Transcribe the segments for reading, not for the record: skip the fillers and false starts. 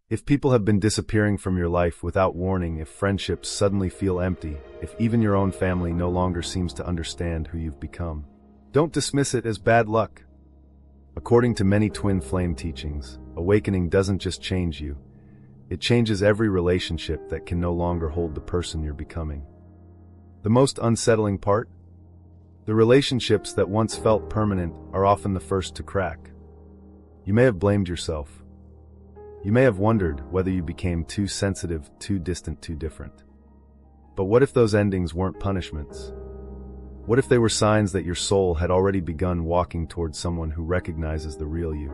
If people have been disappearing from your life without warning, if friendships suddenly feel empty, if even your own family no longer seems to understand who you've become, don't dismiss it as bad luck. According to many twin flame teachings, awakening doesn't just change you, it changes every relationship that can no longer hold the person you're becoming. The most unsettling part? The relationships that once felt permanent are often the first to crack. You may have blamed yourself. You may have wondered whether you became too sensitive, too distant, too different. But what if those endings weren't punishments? What if they were signs that your soul had already begun walking towards someone who recognizes the real you?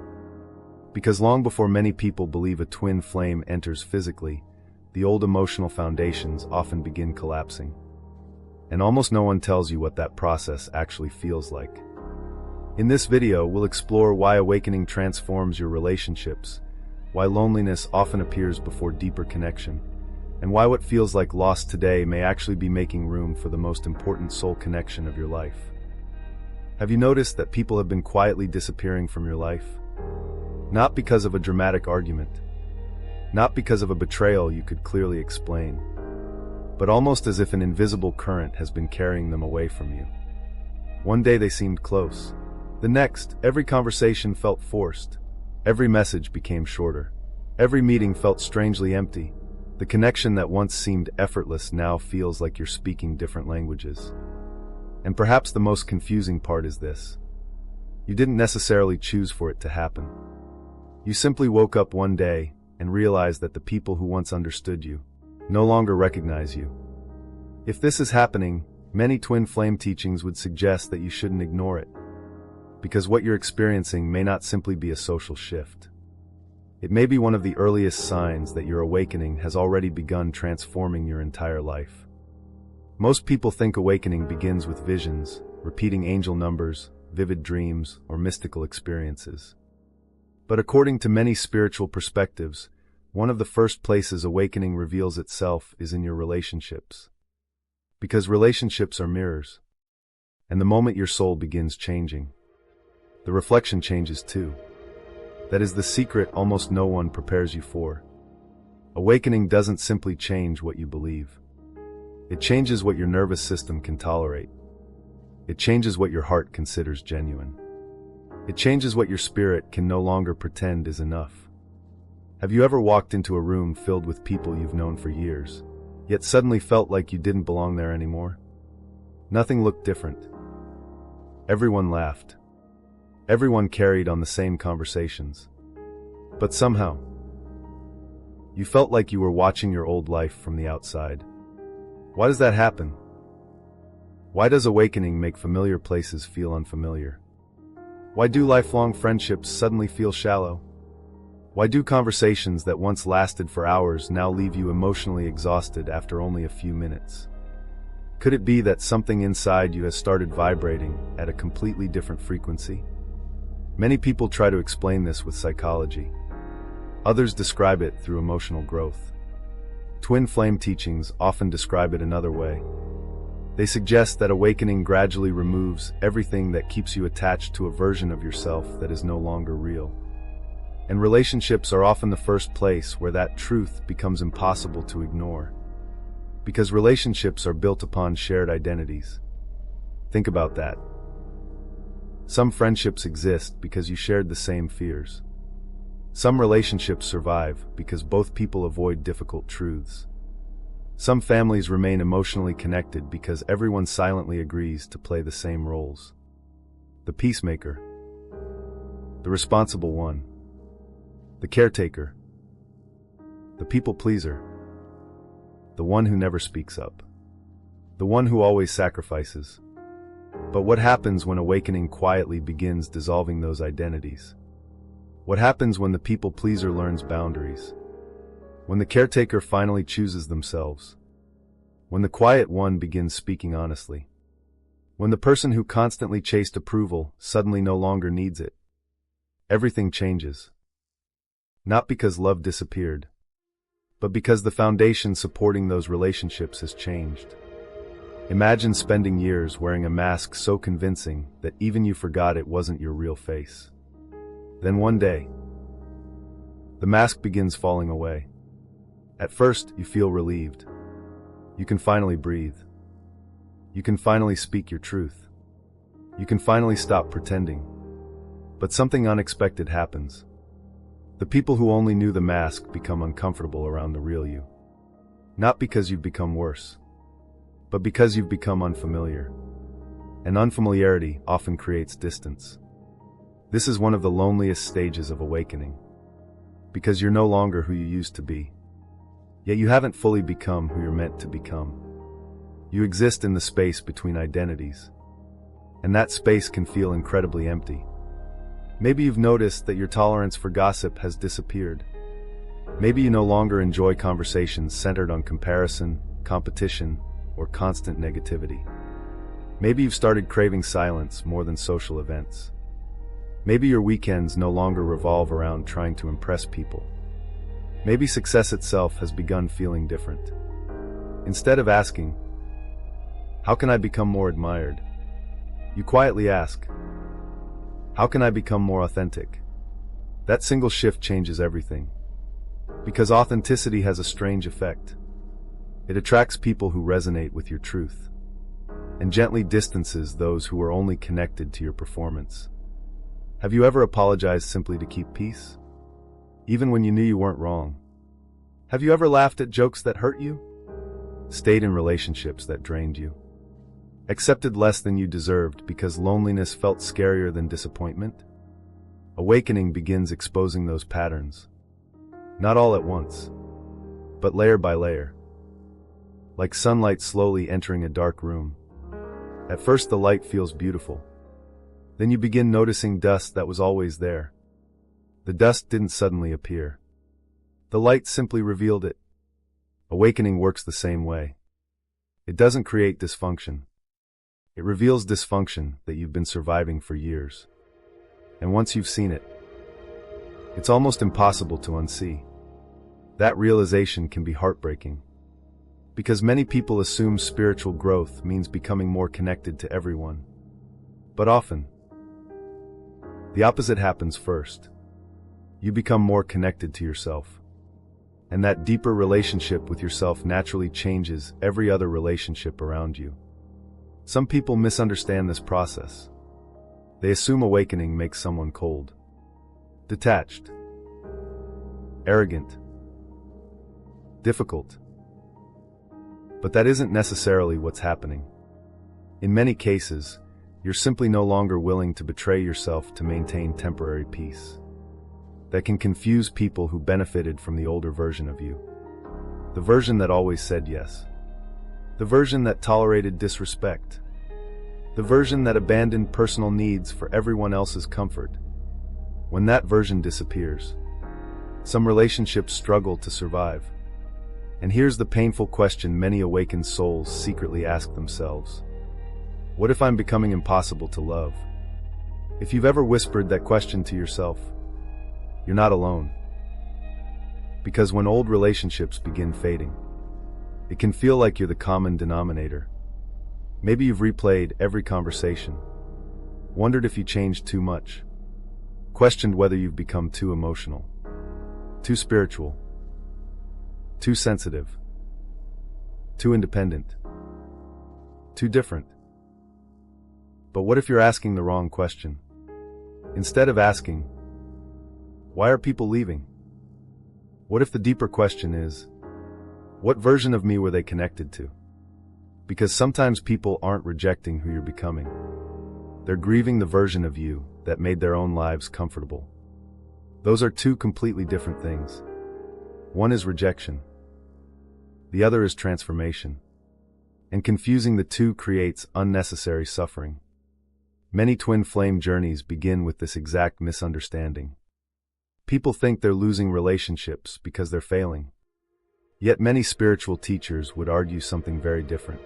Because long before many people believe a twin flame enters physically, the old emotional foundations often begin collapsing. And almost no one tells you what that process actually feels like. In this video, we'll explore why awakening transforms your relationships, why loneliness often appears before deeper connection, and why what feels like loss today may actually be making room for the most important soul connection of your life. Have you noticed that people have been quietly disappearing from your life? Not because of a dramatic argument, not because of a betrayal you could clearly explain, but almost as if an invisible current has been carrying them away from you. One day they seemed close. The next, every conversation felt forced. Every message became shorter. Every meeting felt strangely empty. The connection that once seemed effortless now feels like you're speaking different languages. And perhaps the most confusing part is this. You didn't necessarily choose for it to happen. You simply woke up one day and realized that the people who once understood you no longer recognize you. If this is happening, many twin flame teachings would suggest that you shouldn't ignore it. Because what you're experiencing may not simply be a social shift. It may be one of the earliest signs that your awakening has already begun transforming your entire life. Most people think awakening begins with visions, repeating angel numbers, vivid dreams, or mystical experiences. But according to many spiritual perspectives, one of the first places awakening reveals itself is in your relationships. Because relationships are mirrors. And the moment your soul begins changing, the reflection changes too. That is the secret almost no one prepares you for. Awakening doesn't simply change what you believe. It changes what your nervous system can tolerate. It changes what your heart considers genuine. It changes what your spirit can no longer pretend is enough. Have you ever walked into a room filled with people you've known for years, yet suddenly felt like you didn't belong there anymore? Nothing looked different. Everyone laughed. Everyone carried on the same conversations. But somehow, you felt like you were watching your old life from the outside. Why does that happen? Why does awakening make familiar places feel unfamiliar? Why do lifelong friendships suddenly feel shallow? Why do conversations that once lasted for hours now leave you emotionally exhausted after only a few minutes? Could it be that something inside you has started vibrating at a completely different frequency? Many people try to explain this with psychology. Others describe it through emotional growth. Twin flame teachings often describe it another way. They suggest that awakening gradually removes everything that keeps you attached to a version of yourself that is no longer real. And relationships are often the first place where that truth becomes impossible to ignore. Because relationships are built upon shared identities. Think about that. Some friendships exist because you shared the same fears. Some relationships survive because both people avoid difficult truths. Some families remain emotionally connected because everyone silently agrees to play the same roles. The peacemaker, the responsible one, the caretaker, the people pleaser, the one who never speaks up, the one who always sacrifices. But what happens when awakening quietly begins dissolving those identities? What happens when the people pleaser learns boundaries? When the caretaker finally chooses themselves? When the quiet one begins speaking honestly? When the person who constantly chased approval suddenly no longer needs it? Everything changes. Not because love disappeared, but because the foundation supporting those relationships has changed. Imagine spending years wearing a mask so convincing that even you forgot it wasn't your real face. Then one day, The mask begins falling away. At first, you feel relieved. You can finally breathe. You can finally speak your truth. You can finally stop pretending. But something unexpected happens. The people who only knew the mask become uncomfortable around the real you. Not because you've become worse, but because you've become unfamiliar. And unfamiliarity often creates distance. This is one of the loneliest stages of awakening. Because you're no longer who you used to be. Yet you haven't fully become who you're meant to become. You exist in the space between identities. And that space can feel incredibly empty. Maybe you've noticed that your tolerance for gossip has disappeared. Maybe you no longer enjoy conversations centered on comparison, competition, or constant negativity. Maybe you've started craving silence more than social events. Maybe your weekends no longer revolve around trying to impress people. Maybe success itself has begun feeling different. Instead of asking, "How can I become more admired?" you quietly ask, "How can I become more authentic?" That single shift changes everything. Because authenticity has a strange effect. It attracts people who resonate with your truth, and gently distances those who are only connected to your performance. Have you ever apologized simply to keep peace? Even when you knew you weren't wrong? Have you ever laughed at jokes that hurt you? Stayed in relationships that drained you? Accepted less than you deserved because loneliness felt scarier than disappointment? Awakening begins exposing those patterns. Not all at once, but layer by layer. Like sunlight slowly entering a dark room. At first the light feels beautiful. Then you begin noticing dust that was always there. The dust didn't suddenly appear. The light simply revealed it. Awakening works the same way. It doesn't create dysfunction. It reveals dysfunction that you've been surviving for years. And once you've seen it, it's almost impossible to unsee. That realization can be heartbreaking. Because many people assume spiritual growth means becoming more connected to everyone. But often, the opposite happens first. You become more connected to yourself. And that deeper relationship with yourself naturally changes every other relationship around you. Some people misunderstand this process. They assume awakening makes someone cold, detached, arrogant, difficult. But that isn't necessarily what's happening. In many cases, you're simply no longer willing to betray yourself to maintain temporary peace. That can confuse people who benefited from the older version of you. The version that always said yes. The version that tolerated disrespect. The version that abandoned personal needs for everyone else's comfort. When that version disappears, some relationships struggle to survive. And here's the painful question many awakened souls secretly ask themselves. What if I'm becoming impossible to love? If you've ever whispered that question to yourself, you're not alone. Because when old relationships begin fading, it can feel like you're the common denominator. Maybe you've replayed every conversation, wondered if you changed too much, questioned whether you've become too emotional, too spiritual, too sensitive, too independent, too different. But what if you're asking the wrong question? Instead of asking, why are people leaving? What if the deeper question is, what version of me were they connected to? Because sometimes people aren't rejecting who you're becoming. They're grieving the version of you that made their own lives comfortable. Those are two completely different things. One is rejection. The other is transformation. And confusing the two creates unnecessary suffering. Many twin flame journeys begin with this exact misunderstanding. People think they're losing relationships because they're failing. Yet many spiritual teachers would argue something very different.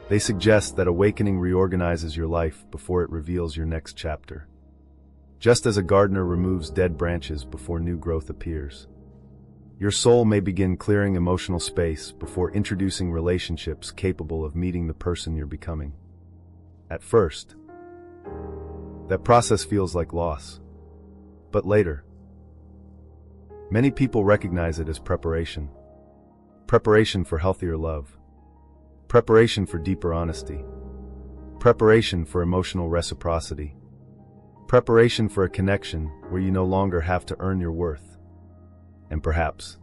They suggest that awakening reorganizes your life before it reveals your next chapter. Just as a gardener removes dead branches before new growth appears. Your soul may begin clearing emotional space before introducing relationships capable of meeting the person you're becoming. At first, that process feels like loss. But later, Many people recognize it as preparation. Preparation for healthier love. Preparation for deeper honesty. Preparation for emotional reciprocity. Preparation for a connection where you no longer have to earn your worth. And perhaps,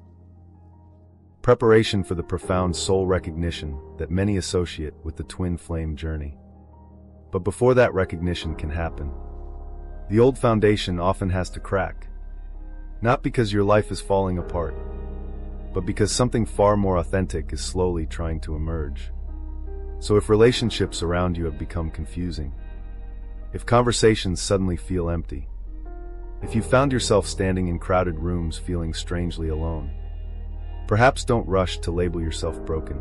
preparation for the profound soul recognition that many associate with the twin flame journey. But before that recognition can happen, the old foundation often has to crack. Not because your life is falling apart, but because something far more authentic is slowly trying to emerge. So if relationships around you have become confusing, if conversations suddenly feel empty, if you found yourself standing in crowded rooms feeling strangely alone, perhaps don't rush to label yourself broken.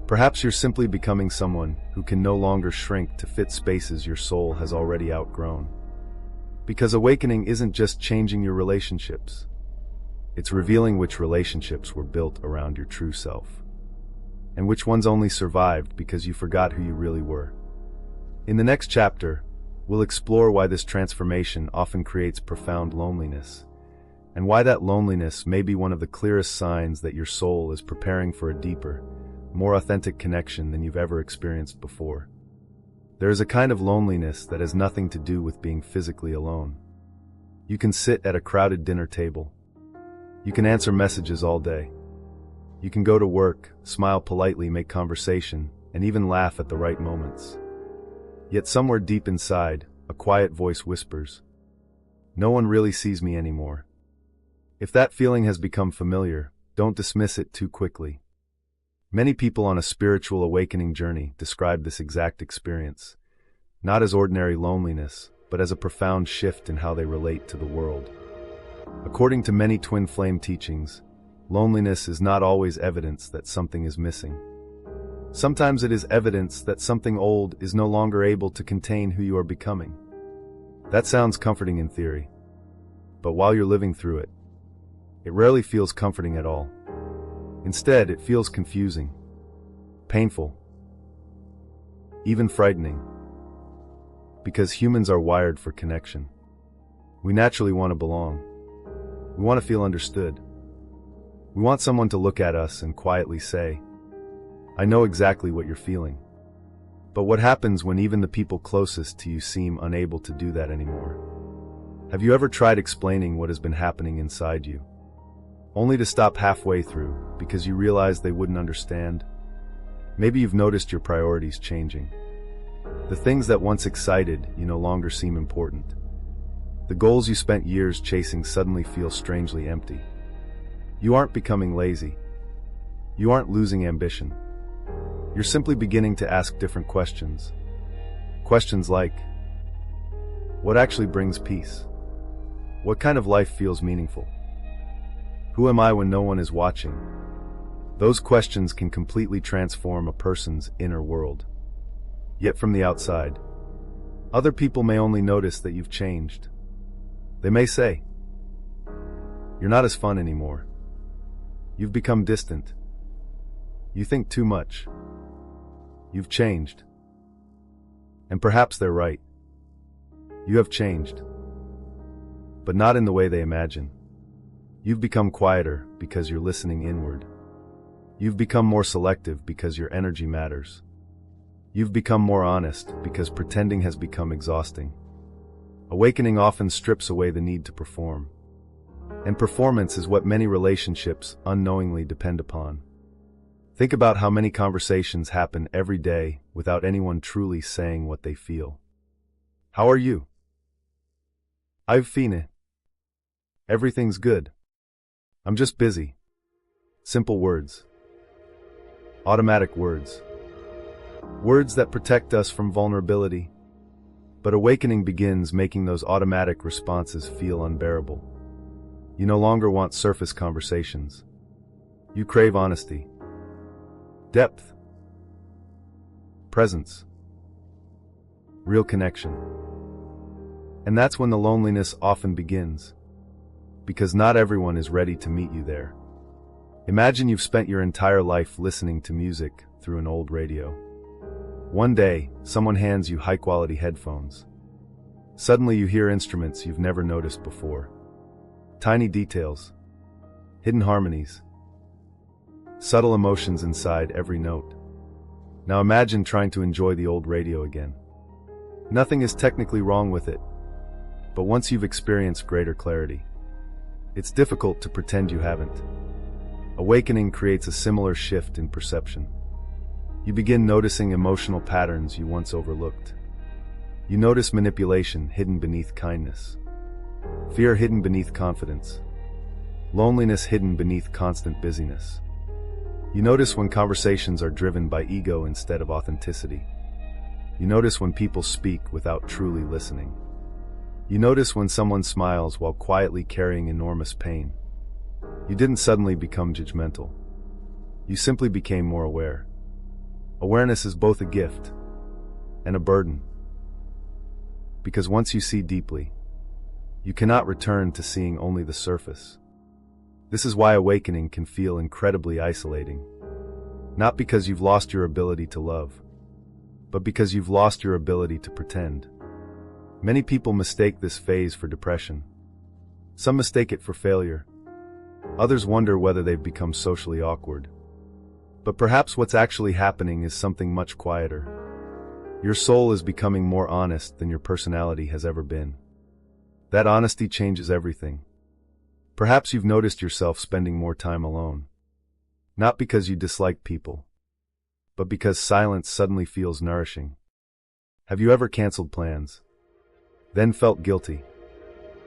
Perhaps you're simply becoming someone who can no longer shrink to fit spaces your soul has already outgrown. Because awakening isn't just changing your relationships. It's revealing which relationships were built around your true self, and which ones only survived because you forgot who you really were. In the next chapter, we'll explore why this transformation often creates profound loneliness, and why that loneliness may be one of the clearest signs that your soul is preparing for a deeper, more authentic connection than you've ever experienced before. There is a kind of loneliness that has nothing to do with being physically alone. You can sit at a crowded dinner table. You can answer messages all day. You can go to work, smile politely, make conversation, and even laugh at the right moments. Yet somewhere deep inside, a quiet voice whispers, "No one really sees me anymore." If that feeling has become familiar, don't dismiss it too quickly. Many people on a spiritual awakening journey describe this exact experience, not as ordinary loneliness, but as a profound shift in how they relate to the world. According to many twin flame teachings, loneliness is not always evidence that something is missing. Sometimes it is evidence that something old is no longer able to contain who you are becoming. That sounds comforting in theory, but while you're living through it, it rarely feels comforting at all. Instead, it feels confusing, painful, even frightening. Because humans are wired for connection. We naturally want to belong. We want to feel understood. We want someone to look at us and quietly say, "I know exactly what you're feeling." But what happens when even the people closest to you seem unable to do that anymore? Have you ever tried explaining what has been happening inside you, only to stop halfway through because you realize they wouldn't understand? Maybe you've noticed your priorities changing. The things that once excited you no longer seem important. The goals you spent years chasing suddenly feel strangely empty. You aren't becoming lazy. You aren't losing ambition. You're simply beginning to ask different questions. Questions like, what actually brings peace? What kind of life feels meaningful? Who am I when no one is watching? Those questions can completely transform a person's inner world. Yet from the outside, other people may only notice that you've changed. They may say, "You're not as fun anymore. You've become distant. You think too much. You've changed." And perhaps they're right. You have changed. But not in the way they imagine. You've become quieter because you're listening inward. You've become more selective because your energy matters. You've become more honest because pretending has become exhausting. Awakening often strips away the need to perform. And performance is what many relationships unknowingly depend upon. Think about how many conversations happen every day without anyone truly saying what they feel. "How are you?" "I've fine. Everything's good. I'm just busy." Simple words. Automatic words. Words that protect us from vulnerability. But awakening begins making those automatic responses feel unbearable. You no longer want surface conversations. You crave honesty, depth, presence, real connection. And that's when the loneliness often begins, because not everyone is ready to meet you there. Imagine you've spent your entire life listening to music through an old radio. One day, someone hands you high-quality headphones. Suddenly you hear instruments you've never noticed before. Tiny details, hidden harmonies, subtle emotions inside every note. Now imagine trying to enjoy the old radio again. Nothing is technically wrong with it, but once you've experienced greater clarity, it's difficult to pretend you haven't. Awakening creates a similar shift in perception. You begin noticing emotional patterns you once overlooked. You notice manipulation hidden beneath kindness, fear hidden beneath confidence, loneliness hidden beneath constant busyness. You notice when conversations are driven by ego instead of authenticity. You notice when people speak without truly listening. You notice when someone smiles while quietly carrying enormous pain. You didn't suddenly become judgmental. You simply became more aware. Awareness is both a gift and a burden, because once you see deeply, you cannot return to seeing only the surface. This is why awakening can feel incredibly isolating. Not because you've lost your ability to love, but because you've lost your ability to pretend. Many people mistake this phase for depression. Some mistake it for failure. Others wonder whether they've become socially awkward. But perhaps what's actually happening is something much quieter. Your soul is becoming more honest than your personality has ever been. That honesty changes everything. Perhaps you've noticed yourself spending more time alone. Not because you dislike people, but because silence suddenly feels nourishing. Have you ever canceled plans, then felt guilty,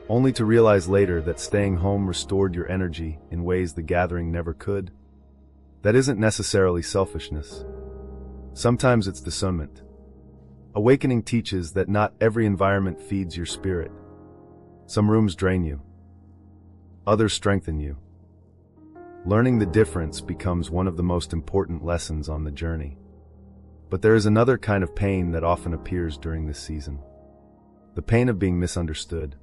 only to realize later that staying home restored your energy in ways the gathering never could? That isn't necessarily selfishness. Sometimes it's discernment. Awakening teaches that not every environment feeds your spirit. Some rooms drain you. Others strengthen you. Learning the difference becomes one of the most important lessons on the journey. But there is another kind of pain that often appears during this season. The pain of being misunderstood.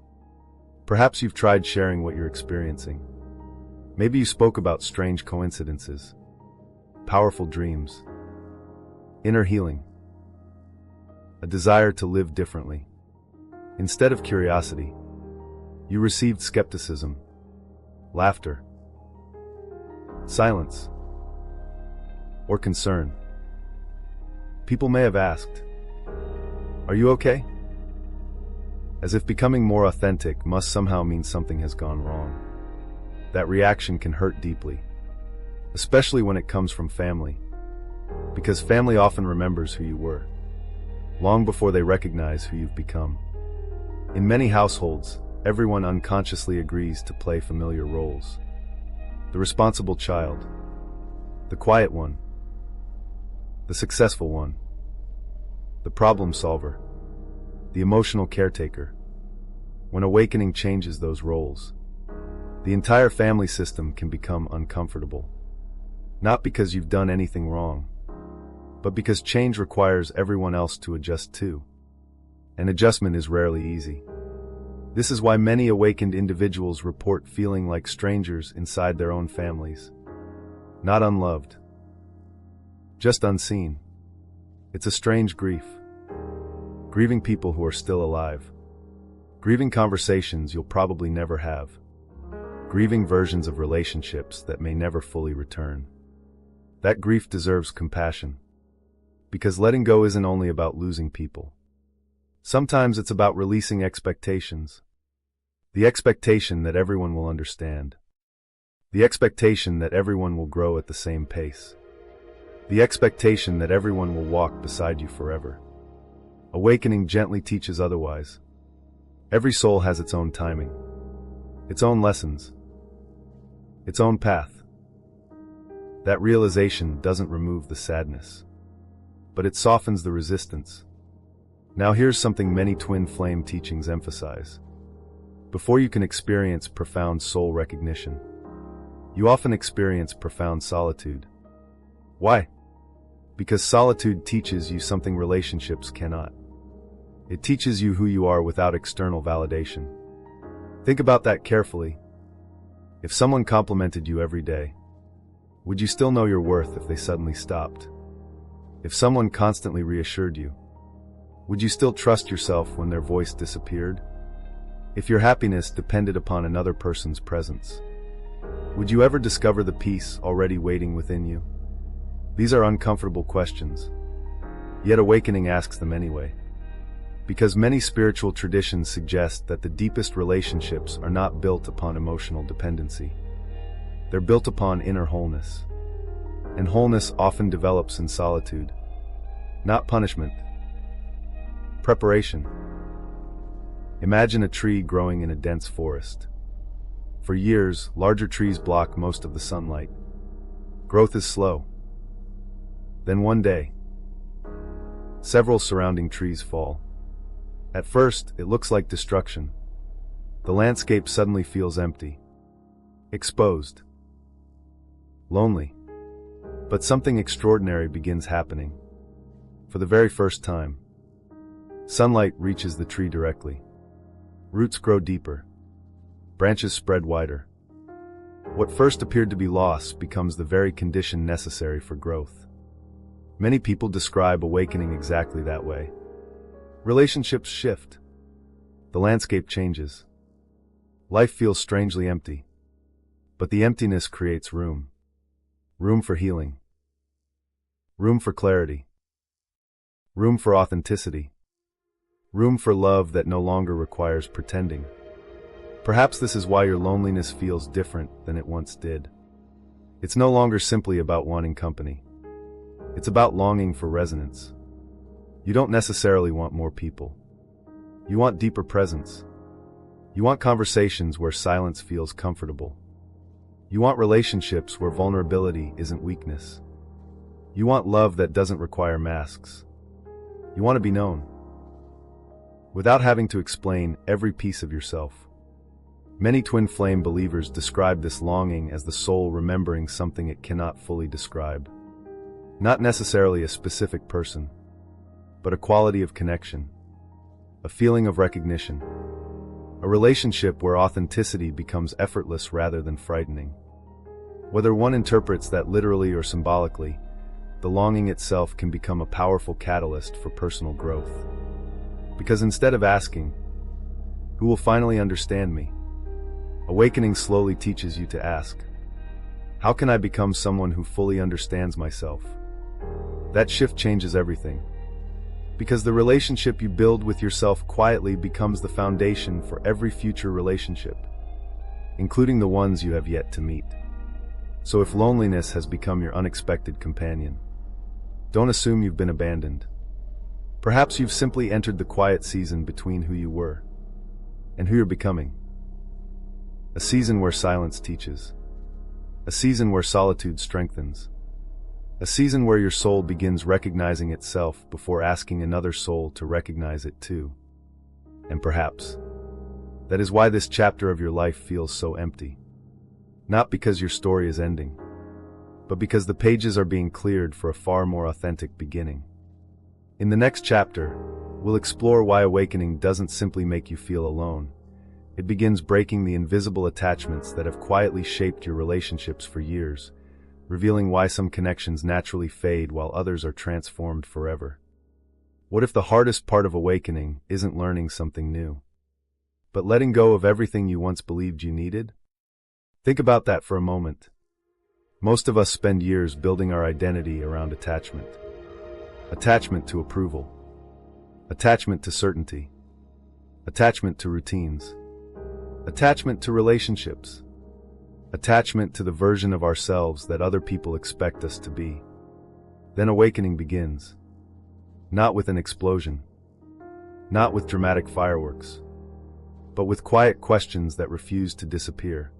Perhaps you've tried sharing what you're experiencing. Maybe you spoke about strange coincidences, powerful dreams, inner healing, a desire to live differently. Instead of curiosity, you received skepticism, laughter, silence, or concern. People may have asked, "Are you okay?" As if becoming more authentic must somehow mean something has gone wrong. That reaction can hurt deeply, especially when it comes from family, because family often remembers who you were, long before they recognize who you've become. In many households, everyone unconsciously agrees to play familiar roles. The responsible child, the quiet one, the successful one, the problem solver, the emotional caretaker. When awakening changes those roles, the entire family system can become uncomfortable. Not because you've done anything wrong, but because change requires everyone else to adjust too. And adjustment is rarely easy. This is why many awakened individuals report feeling like strangers inside their own families. Not unloved, just unseen. It's a strange grief. Grieving people who are still alive. Grieving conversations you'll probably never have. Grieving versions of relationships that may never fully return. That grief deserves compassion. Because letting go isn't only about losing people. Sometimes it's about releasing expectations. The expectation that everyone will understand. The expectation that everyone will grow at the same pace. The expectation that everyone will walk beside you forever. Awakening gently teaches otherwise. Every soul has its own timing, its own lessons, its own path. That realization doesn't remove the sadness, but it softens the resistance. Now here's something many twin flame teachings emphasize. Before you can experience profound soul recognition, you often experience profound solitude. Why? Because solitude teaches you something relationships cannot. It teaches you who you are without external validation. Think about that carefully. If someone complimented you every day, would you still know your worth if they suddenly stopped? If someone constantly reassured you, would you still trust yourself when their voice disappeared? If your happiness depended upon another person's presence, Would you ever discover the peace already waiting within you? These are uncomfortable questions, yet awakening asks them anyway. Because many spiritual traditions suggest that the deepest relationships are not built upon emotional dependency. They're built upon inner wholeness. And wholeness often develops in solitude, not punishment. Preparation. Imagine a tree growing in a dense forest. For years, larger trees block most of the sunlight. Growth is slow. Then one day, several surrounding trees fall. At first, it looks like destruction. The landscape suddenly feels empty, exposed, lonely. But something extraordinary begins happening. For the very first time, sunlight reaches the tree directly. Roots grow deeper. Branches spread wider. What first appeared to be loss becomes the very condition necessary for growth. Many people describe awakening exactly that way. Relationships shift. The landscape changes. Life feels strangely empty. But the emptiness creates room. Room for healing. Room for clarity. Room for authenticity. Room for love that no longer requires pretending. Perhaps this is why your loneliness feels different than it once did. It's no longer simply about wanting company. It's about longing for resonance. You don't necessarily want more people. You want deeper presence. You want conversations where silence feels comfortable. You want relationships where vulnerability isn't weakness. You want love that doesn't require masks. You want to be known, without having to explain every piece of yourself. Many twin flame believers describe this longing as the soul remembering something it cannot fully describe. Not necessarily a specific person, but a quality of connection, a feeling of recognition, a relationship where authenticity becomes effortless rather than frightening. Whether one interprets that literally or symbolically, the longing itself can become a powerful catalyst for personal growth. Because instead of asking, "Who will finally understand me?" awakening slowly teaches you to ask, "How can I become someone who fully understands myself?" That shift changes everything. Because the relationship you build with yourself quietly becomes the foundation for every future relationship, including the ones you have yet to meet. So if loneliness has become your unexpected companion, don't assume you've been abandoned. Perhaps you've simply entered the quiet season between who you were and who you're becoming. A season where silence teaches. A season where solitude strengthens. A season where your soul begins recognizing itself before asking another soul to recognize it too. And perhaps that is why this chapter of your life feels so empty. Not because your story is ending, but because the pages are being cleared for a far more authentic beginning. In the next chapter, we'll explore why awakening doesn't simply make you feel alone. It begins breaking the invisible attachments that have quietly shaped your relationships for years, revealing why some connections naturally fade while others are transformed forever. What if the hardest part of awakening isn't learning something new, but letting go of everything you once believed you needed? Think about that for a moment. Most of us spend years building our identity around attachment. Attachment to approval. Attachment to certainty. Attachment to routines. Attachment to relationships. Attachment to the version of ourselves that other people expect us to be. Then awakening begins. Not with an explosion. Not with dramatic fireworks. But with quiet questions that refuse to disappear.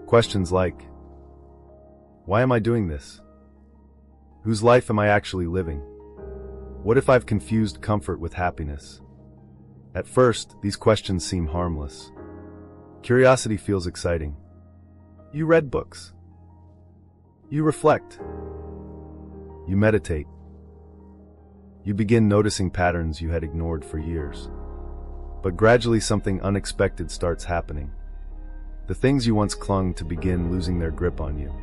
Questions like, why am I doing this? Whose life am I actually living? What if I've confused comfort with happiness? At first, these questions seem harmless. Curiosity feels exciting. You read books. You reflect. You meditate. You begin noticing patterns you had ignored for years. But gradually something unexpected starts happening. The things you once clung to begin losing their grip on you.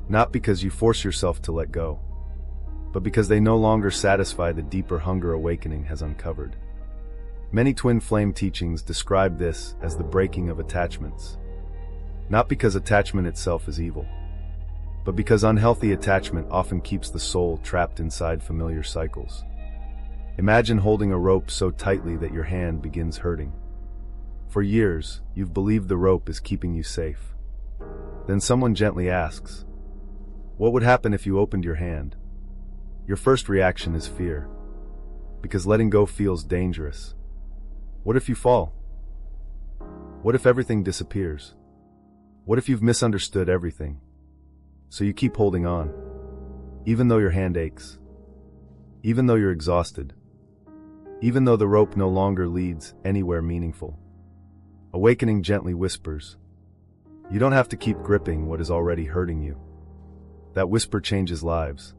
Not because you force yourself to let go, but because they no longer satisfy the deeper hunger awakening has uncovered. Many twin flame teachings describe this as the breaking of attachments. Not because attachment itself is evil, but because unhealthy attachment often keeps the soul trapped inside familiar cycles. Imagine holding a rope so tightly that your hand begins hurting. For years, you've believed the rope is keeping you safe. Then someone gently asks, "What would happen if you opened your hand?" Your first reaction is fear, because letting go feels dangerous. What if you fall? What if everything disappears? What if you've misunderstood everything? So you keep holding on, even though your hand aches, even though you're exhausted, even though the rope no longer leads anywhere meaningful. Awakening gently whispers, "You don't have to keep gripping what is already hurting you." That whisper changes lives,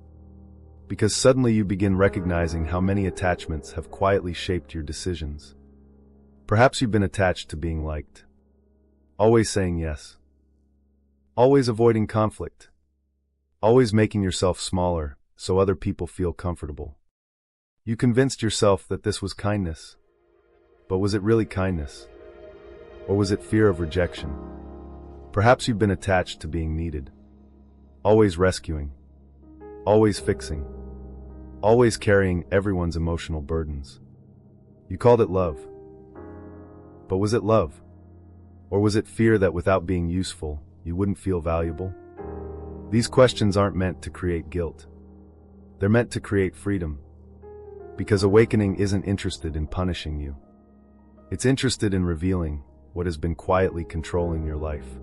because suddenly you begin recognizing how many attachments have quietly shaped your decisions. Perhaps you've been attached to being liked, always saying yes, always avoiding conflict, always making yourself smaller so other people feel comfortable. You convinced yourself that this was kindness, but was it really kindness? Or was it fear of rejection? Perhaps you've been attached to being needed, always rescuing, always fixing, always carrying everyone's emotional burdens. You called it love. But was it love? Or was it fear that without being useful, you wouldn't feel valuable? These questions aren't meant to create guilt. They're meant to create freedom. Because awakening isn't interested in punishing you. It's interested in revealing what has been quietly controlling your life.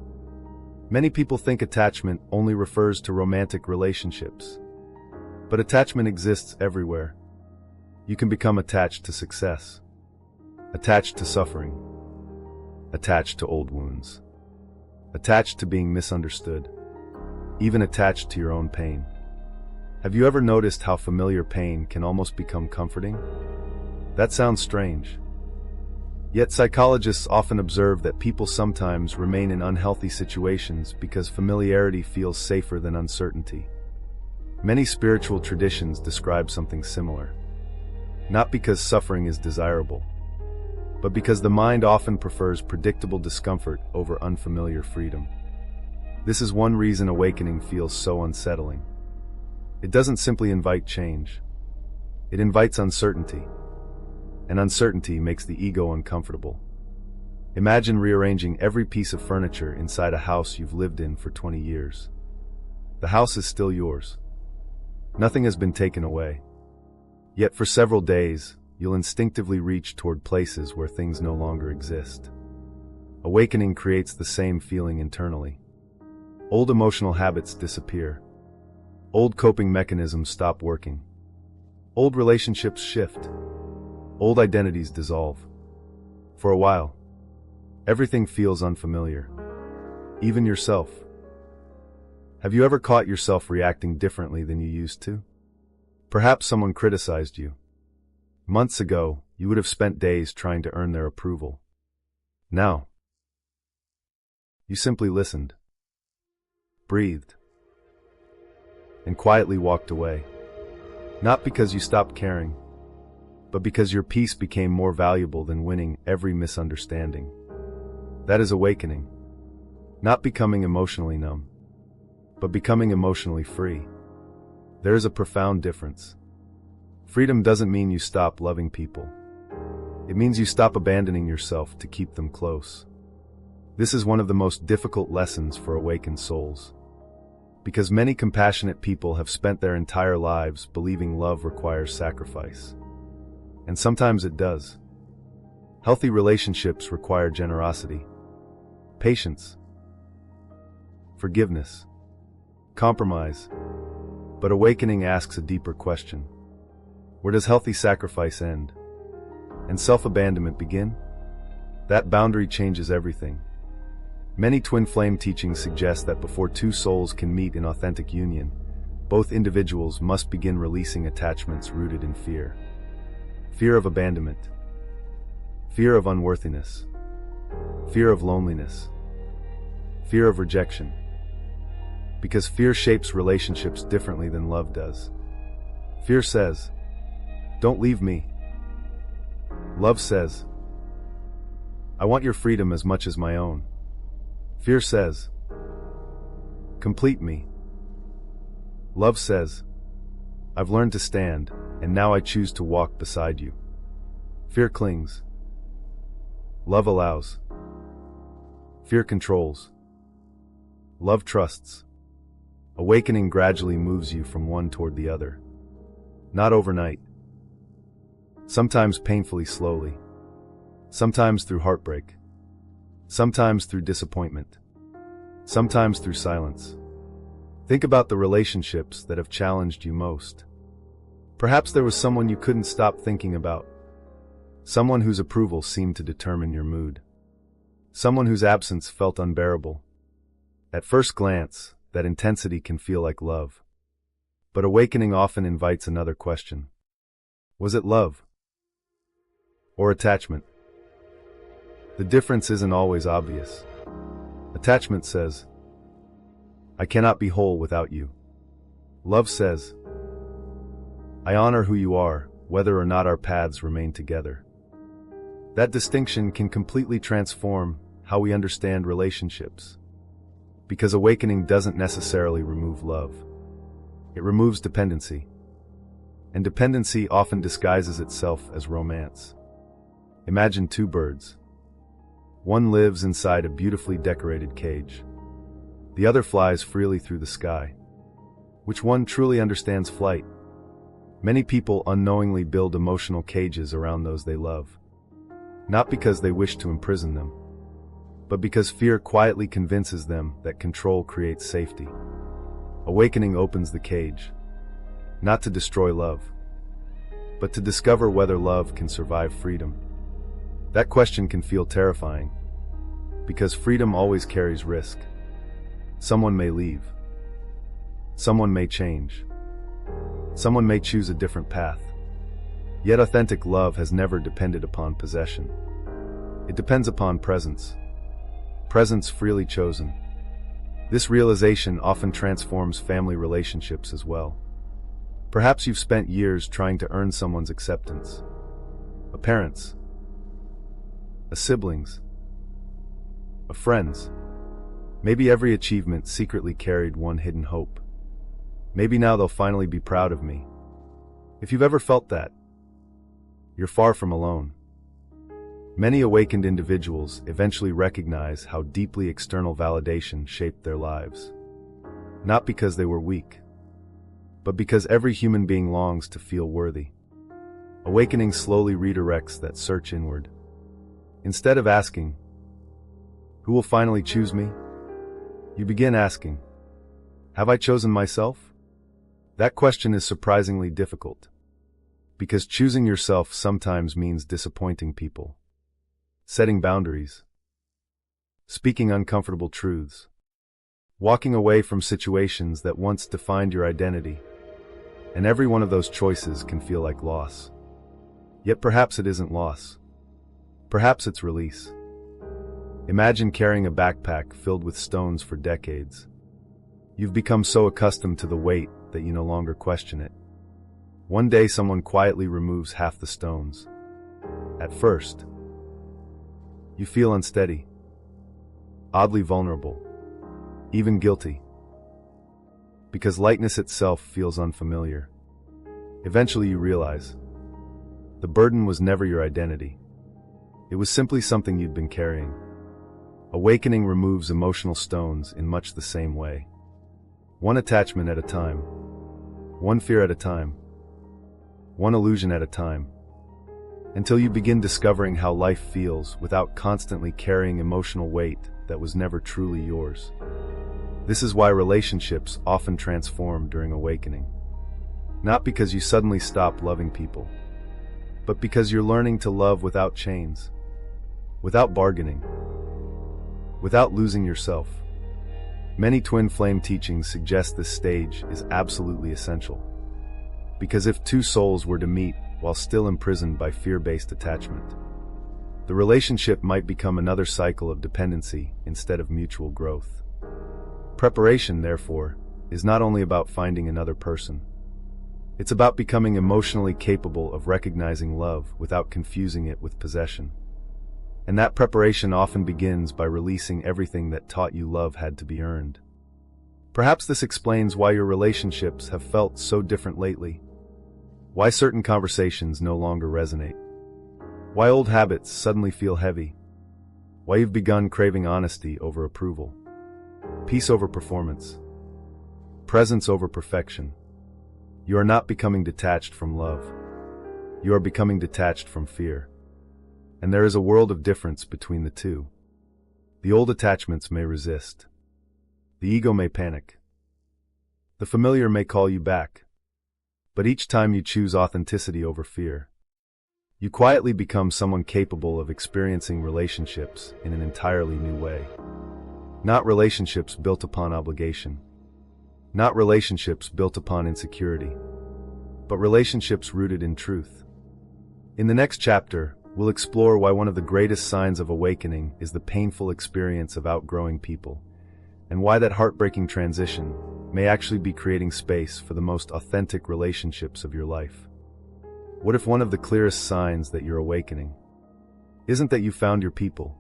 Many people think attachment only refers to romantic relationships. But attachment exists everywhere. You can become attached to success, attached to suffering, attached to old wounds, attached to being misunderstood, even attached to your own pain. Have you ever noticed how familiar pain can almost become comforting? That sounds strange. Yet psychologists often observe that people sometimes remain in unhealthy situations because familiarity feels safer than uncertainty. Many spiritual traditions describe something similar. Not because suffering is desirable, but because the mind often prefers predictable discomfort over unfamiliar freedom. This is one reason awakening feels so unsettling. It doesn't simply invite change. It invites uncertainty. And uncertainty makes the ego uncomfortable. Imagine rearranging every piece of furniture inside a house you've lived in for 20 years. The house is still yours. Nothing has been taken away. Yet for several days, you'll instinctively reach toward places where things no longer exist. Awakening creates the same feeling internally. Old emotional habits disappear. Old coping mechanisms stop working. Old relationships shift. Old identities dissolve. For a while, everything feels unfamiliar. Even yourself. Have you ever caught yourself reacting differently than you used to? Perhaps someone criticized you. Months ago, you would have spent days trying to earn their approval. Now, you simply listened, breathed, and quietly walked away. Not because you stopped caring, but because your peace became more valuable than winning every misunderstanding. That is awakening. Not becoming emotionally numb, but becoming emotionally free. There is a profound difference. Freedom doesn't mean you stop loving people. It means you stop abandoning yourself to keep them close. This is one of the most difficult lessons for awakened souls. Because many compassionate people have spent their entire lives believing love requires sacrifice. And sometimes it does. Healthy relationships require generosity, patience, forgiveness, compromise. But awakening asks a deeper question. Where does healthy sacrifice end? And self-abandonment begin? That boundary changes everything. Many twin flame teachings suggest that before two souls can meet in authentic union, both individuals must begin releasing attachments rooted in fear. Fear of abandonment, fear of unworthiness, fear of loneliness, fear of rejection. Because fear shapes relationships differently than love does. Fear says, "Don't leave me." Love says, "I want your freedom as much as my own." Fear says, complete me. Love says, I've learned to stand, and now I choose to walk beside you. Fear clings. Love allows. Fear controls. Love trusts. Awakening gradually moves you from one toward the other. Not overnight. Sometimes painfully slowly. Sometimes through heartbreak. Sometimes through disappointment. Sometimes through silence. Think about the relationships that have challenged you most. Perhaps there was someone you couldn't stop thinking about. Someone whose approval seemed to determine your mood. Someone whose absence felt unbearable. At first glance, that intensity can feel like love. But awakening often invites another question. Was it love? Or attachment? The difference isn't always obvious. Attachment says, I cannot be whole without you. Love says, I honor who you are, whether or not our paths remain together. That distinction can completely transform how we understand relationships. Because awakening doesn't necessarily remove love. It removes dependency. And dependency often disguises itself as romance. Imagine two birds. One lives inside a beautifully decorated cage. The other flies freely through the sky. Which one truly understands flight? Many people unknowingly build emotional cages around those they love. Not because they wish to imprison them, but because fear quietly convinces them that control creates safety. Awakening opens the cage, not to destroy love, but to discover whether love can survive freedom. That question can feel terrifying, because freedom always carries risk. Someone may leave. Someone may change. Someone may choose a different path. Yet authentic love has never depended upon possession. It depends upon presence. Presence freely chosen. This realization often transforms family relationships as well. Perhaps you've spent years trying to earn someone's acceptance. A parent's. A sibling's. A friend's. Maybe every achievement secretly carried one hidden hope. Maybe now they'll finally be proud of me. If you've ever felt that, you're far from alone. Many awakened individuals eventually recognize how deeply external validation shaped their lives. Not because they were weak, but because every human being longs to feel worthy. Awakening slowly redirects that search inward. Instead of asking, who will finally choose me? You begin asking, have I chosen myself? That question is surprisingly difficult, because choosing yourself sometimes means disappointing people, setting boundaries, speaking uncomfortable truths, walking away from situations that once defined your identity, and every one of those choices can feel like loss. Yet perhaps it isn't loss. Perhaps it's release. Imagine carrying a backpack filled with stones for decades. You've become so accustomed to the weight that you no longer question it. One day someone quietly removes half the stones. At first, you feel unsteady, oddly vulnerable, even guilty, because lightness itself feels unfamiliar. Eventually you realize, the burden was never your identity. It was simply something you'd been carrying. Awakening removes emotional stones in much the same way. One attachment at a time. One fear at a time. One illusion at a time. Until you begin discovering how life feels without constantly carrying emotional weight that was never truly yours. This is why relationships often transform during awakening. Not because you suddenly stop loving people, but because you're learning to love without chains, without bargaining, without losing yourself. Many twin flame teachings suggest this stage is absolutely essential. Because if two souls were to meet while still imprisoned by fear-based attachment, the relationship might become another cycle of dependency instead of mutual growth. Preparation, therefore, is not only about finding another person. It's about becoming emotionally capable of recognizing love without confusing it with possession. And that preparation often begins by releasing everything that taught you love had to be earned. Perhaps this explains why your relationships have felt so different lately. Why certain conversations no longer resonate. Why old habits suddenly feel heavy. Why you've begun craving honesty over approval. Peace over performance. Presence over perfection. You are not becoming detached from love. You are becoming detached from fear. And there is a world of difference between the two. The old attachments may resist. The ego may panic. The familiar may call you back. But each time you choose authenticity over fear, you quietly become someone capable of experiencing relationships in an entirely new way. Not relationships built upon obligation. Not relationships built upon insecurity. But relationships rooted in truth. In the next chapter, we'll explore why one of the greatest signs of awakening is the painful experience of outgrowing people, and why that heartbreaking transition may actually be creating space for the most authentic relationships of your life. What if one of the clearest signs that you're awakening isn't that you found your people,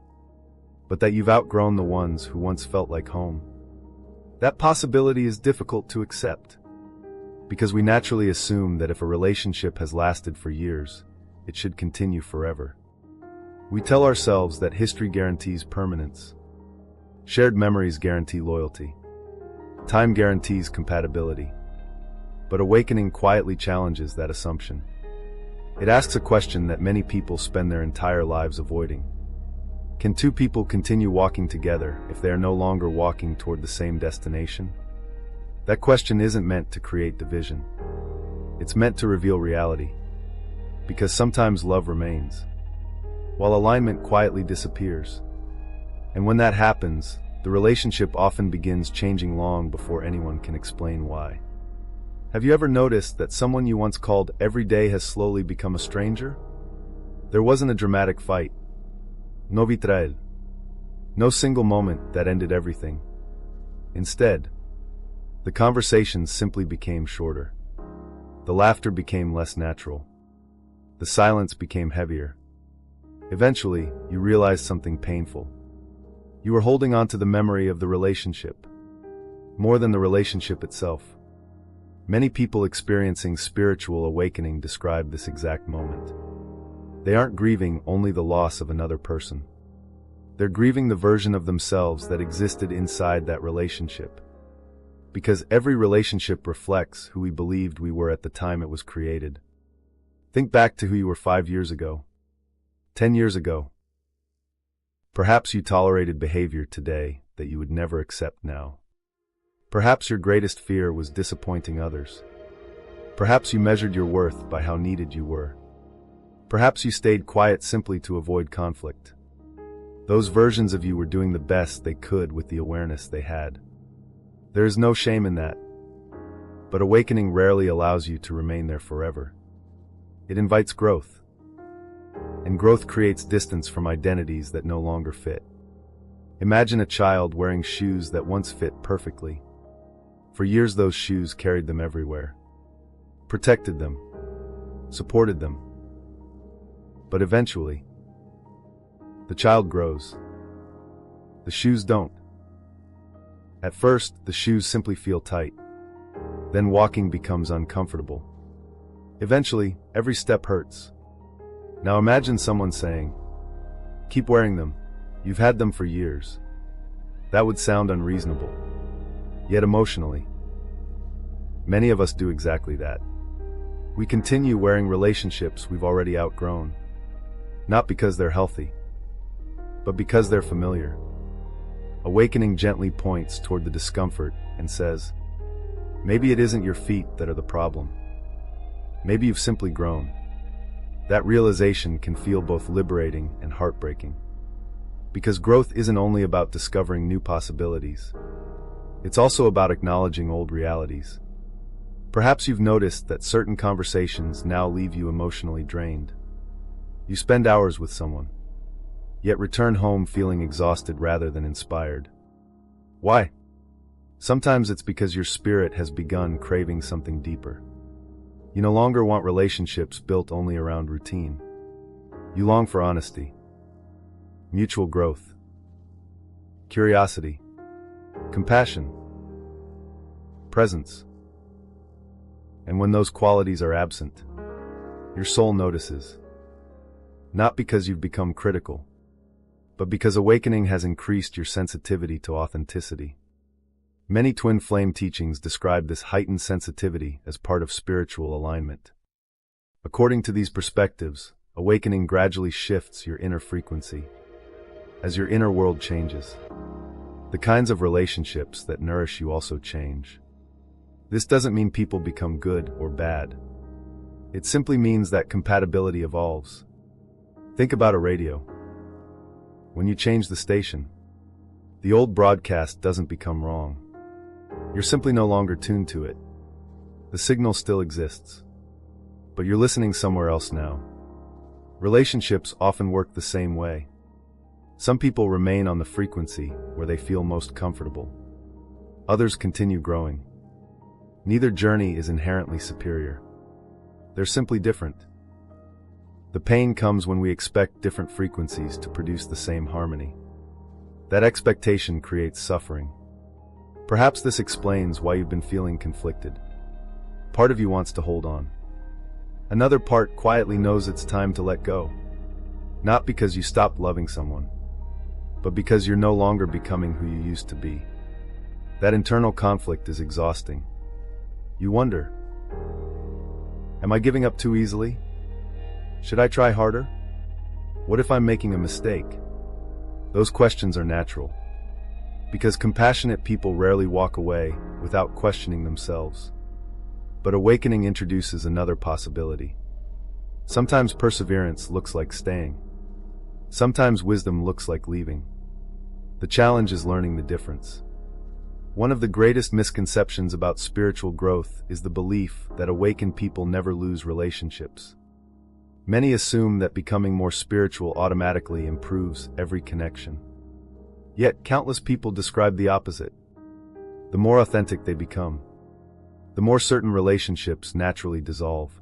but that you've outgrown the ones who once felt like home? That possibility is difficult to accept, because we naturally assume that if a relationship has lasted for years, it should continue forever. We tell ourselves that history guarantees permanence. Shared memories guarantee loyalty. Time guarantees compatibility. But awakening quietly challenges that assumption. It asks a question that many people spend their entire lives avoiding. Can two people continue walking together if they are no longer walking toward the same destination? That question isn't meant to create division. It's meant to reveal reality. Because sometimes love remains, while alignment quietly disappears. And when that happens, the relationship often begins changing long before anyone can explain why. Have you ever noticed that someone you once called every day has slowly become a stranger? There wasn't a dramatic fight. No vitrael. No single moment that ended everything. Instead, the conversations simply became shorter. The laughter became less natural. The silence became heavier. Eventually, you realized something painful. You were holding on to the memory of the relationship, more than the relationship itself. Many people experiencing spiritual awakening describe this exact moment. They aren't grieving only the loss of another person. They're grieving the version of themselves that existed inside that relationship. Because every relationship reflects who we believed we were at the time it was created. Think back to who you were 5 years ago, 10 years ago. Perhaps you tolerated behavior today that you would never accept now. Perhaps your greatest fear was disappointing others. Perhaps you measured your worth by how needed you were. Perhaps you stayed quiet simply to avoid conflict. Those versions of you were doing the best they could with the awareness they had. There is no shame in that. But awakening rarely allows you to remain there forever. It invites growth. And growth creates distance from identities that no longer fit. Imagine a child wearing shoes that once fit perfectly. For years those shoes carried them everywhere. Protected them. Supported them. But eventually, the child grows. The shoes don't. At first, the shoes simply feel tight. Then walking becomes uncomfortable. Eventually, every step hurts. Now imagine someone saying, "Keep wearing them. You've had them for years." That would sound unreasonable. Yet emotionally, many of us do exactly that. We continue wearing relationships we've already outgrown. Not because they're healthy, but because they're familiar. Awakening gently points toward the discomfort and says, maybe it isn't your feet that are the problem. Maybe you've simply grown. That realization can feel both liberating and heartbreaking. Because growth isn't only about discovering new possibilities. It's also about acknowledging old realities. Perhaps you've noticed that certain conversations now leave you emotionally drained. You spend hours with someone, yet return home feeling exhausted rather than inspired. Why? Sometimes it's because your spirit has begun craving something deeper. You no longer want relationships built only around routine. You long for honesty. mutual growth, curiosity, compassion, presence. And when those qualities are absent, your soul notices. Not because you've become critical, but because awakening has increased your sensitivity to authenticity. Many twin flame teachings describe this heightened sensitivity as part of spiritual alignment. According to these perspectives, awakening gradually shifts your inner frequency. As your inner world changes, the kinds of relationships that nourish you also change. This doesn't mean people become good or bad. It simply means that compatibility evolves. Think about a radio. When you change the station, the old broadcast doesn't become wrong. You're simply no longer tuned to it. The signal still exists, but you're listening somewhere else now. Relationships often work the same way. Some people remain on the frequency where they feel most comfortable. Others continue growing. Neither journey is inherently superior. They're simply different. The pain comes when we expect different frequencies to produce the same harmony. That expectation creates suffering. Perhaps this explains why you've been feeling conflicted. Part of you wants to hold on. Another part quietly knows it's time to let go. Not because you stopped loving someone, but because you're no longer becoming who you used to be. That internal conflict is exhausting. You wonder, am I giving up too easily? Should I try harder? What if I'm making a mistake? Those questions are natural, because compassionate people rarely walk away without questioning themselves. But awakening introduces another possibility. Sometimes perseverance looks like staying. Sometimes wisdom looks like leaving. The challenge is learning the difference. One of the greatest misconceptions about spiritual growth is the belief that awakened people never lose relationships. Many assume that becoming more spiritual automatically improves every connection. Yet countless people describe the opposite. The more authentic they become, the more certain relationships naturally dissolve.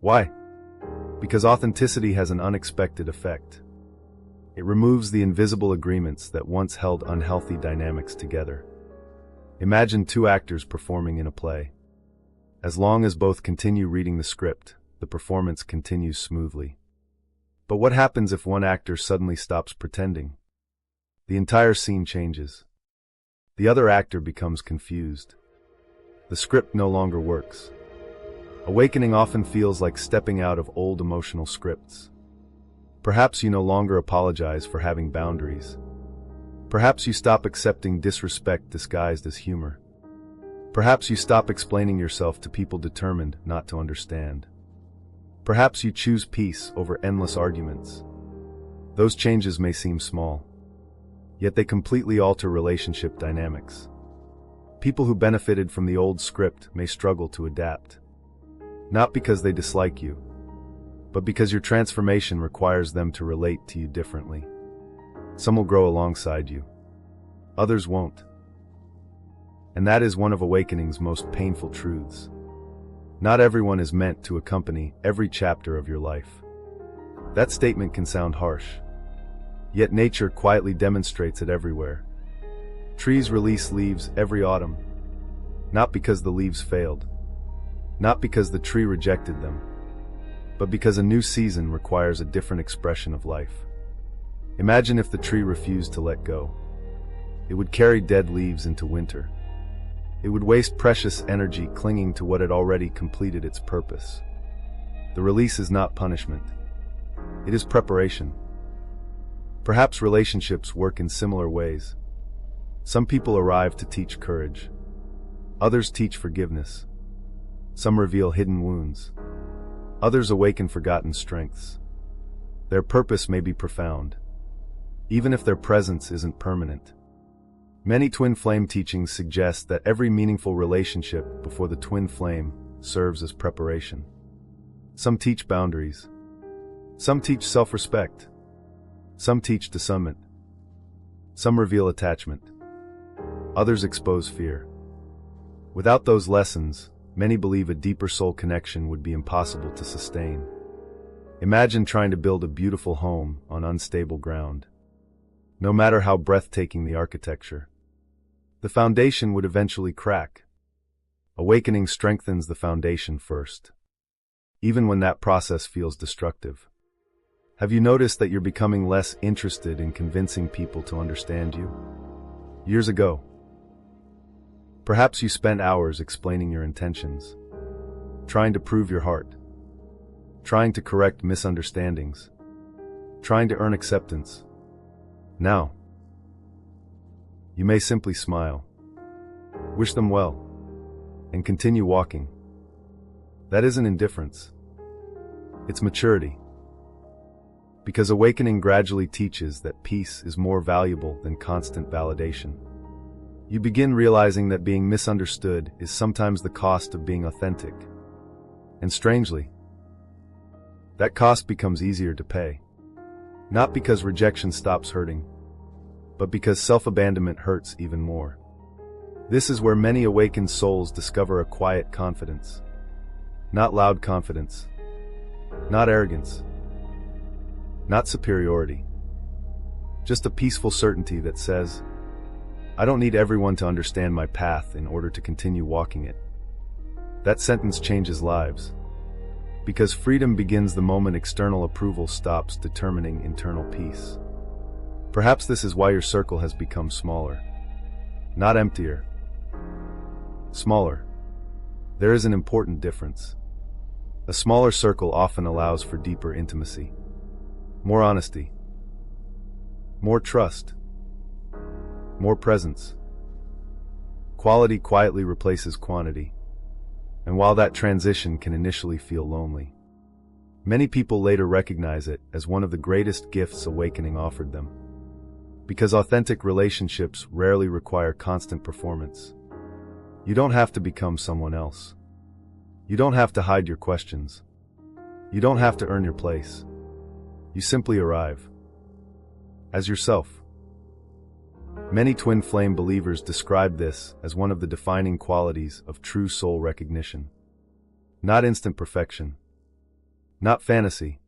Why? Because authenticity has an unexpected effect. It removes the invisible agreements that once held unhealthy dynamics together. Imagine two actors performing in a play. As long as both continue reading the script, the performance continues smoothly. But what happens if one actor suddenly stops pretending? The entire scene changes. The other actor becomes confused. The script no longer works. Awakening often feels like stepping out of old emotional scripts. Perhaps you no longer apologize for having boundaries. Perhaps you stop accepting disrespect disguised as humor. Perhaps you stop explaining yourself to people determined not to understand. Perhaps you choose peace over endless arguments. Those changes may seem small, yet they completely alter relationship dynamics. People who benefited from the old script may struggle to adapt. Not because they dislike you, but because your transformation requires them to relate to you differently. Some will grow alongside you. Others won't. And that is one of awakening's most painful truths. Not everyone is meant to accompany every chapter of your life. That statement can sound harsh, yet nature quietly demonstrates it everywhere. Trees release leaves every autumn, not because the leaves failed, not because the tree rejected them, but because a new season requires a different expression of life. Imagine if the tree refused to let go. It would carry dead leaves into winter. It would waste precious energy clinging to what had already completed its purpose. The release is not punishment. It is preparation. Perhaps relationships work in similar ways. Some people arrive to teach courage. Others teach forgiveness. Some reveal hidden wounds. Others awaken forgotten strengths. Their purpose may be profound, even if their presence isn't permanent. Many twin flame teachings suggest that every meaningful relationship before the twin flame serves as preparation. Some teach boundaries. Some teach self-respect. Some teach discernment. Some reveal attachment. Others expose fear. Without those lessons, many believe a deeper soul connection would be impossible to sustain. Imagine trying to build a beautiful home on unstable ground. No matter how breathtaking the architecture, the foundation would eventually crack. Awakening strengthens the foundation first, even when that process feels destructive. Have you noticed that you're becoming less interested in convincing people to understand you? Years ago, perhaps you spent hours explaining your intentions, trying to prove your heart, trying to correct misunderstandings, trying to earn acceptance. Now, you may simply smile, wish them well, and continue walking. That isn't indifference. It's maturity. Because awakening gradually teaches that peace is more valuable than constant validation. You begin realizing that being misunderstood is sometimes the cost of being authentic. And strangely, that cost becomes easier to pay. Not because rejection stops hurting, but because self-abandonment hurts even more. This is where many awakened souls discover a quiet confidence. Not loud confidence, not arrogance, not superiority. Just a peaceful certainty that says, I don't need everyone to understand my path in order to continue walking it. That sentence changes lives. Because freedom begins the moment external approval stops determining internal peace. Perhaps this is why your circle has become smaller. Not emptier. Smaller. There is an important difference. A smaller circle often allows for deeper intimacy, more honesty, more trust, more presence. Quality quietly replaces quantity. And while that transition can initially feel lonely, many people later recognize it as one of the greatest gifts awakening offered them. Because authentic relationships rarely require constant performance. You don't have to become someone else. You don't have to hide your questions. You don't have to earn your place. You simply arrive. As yourself. Many twin flame believers describe this as one of the defining qualities of true soul recognition. Not instant perfection. Not fantasy.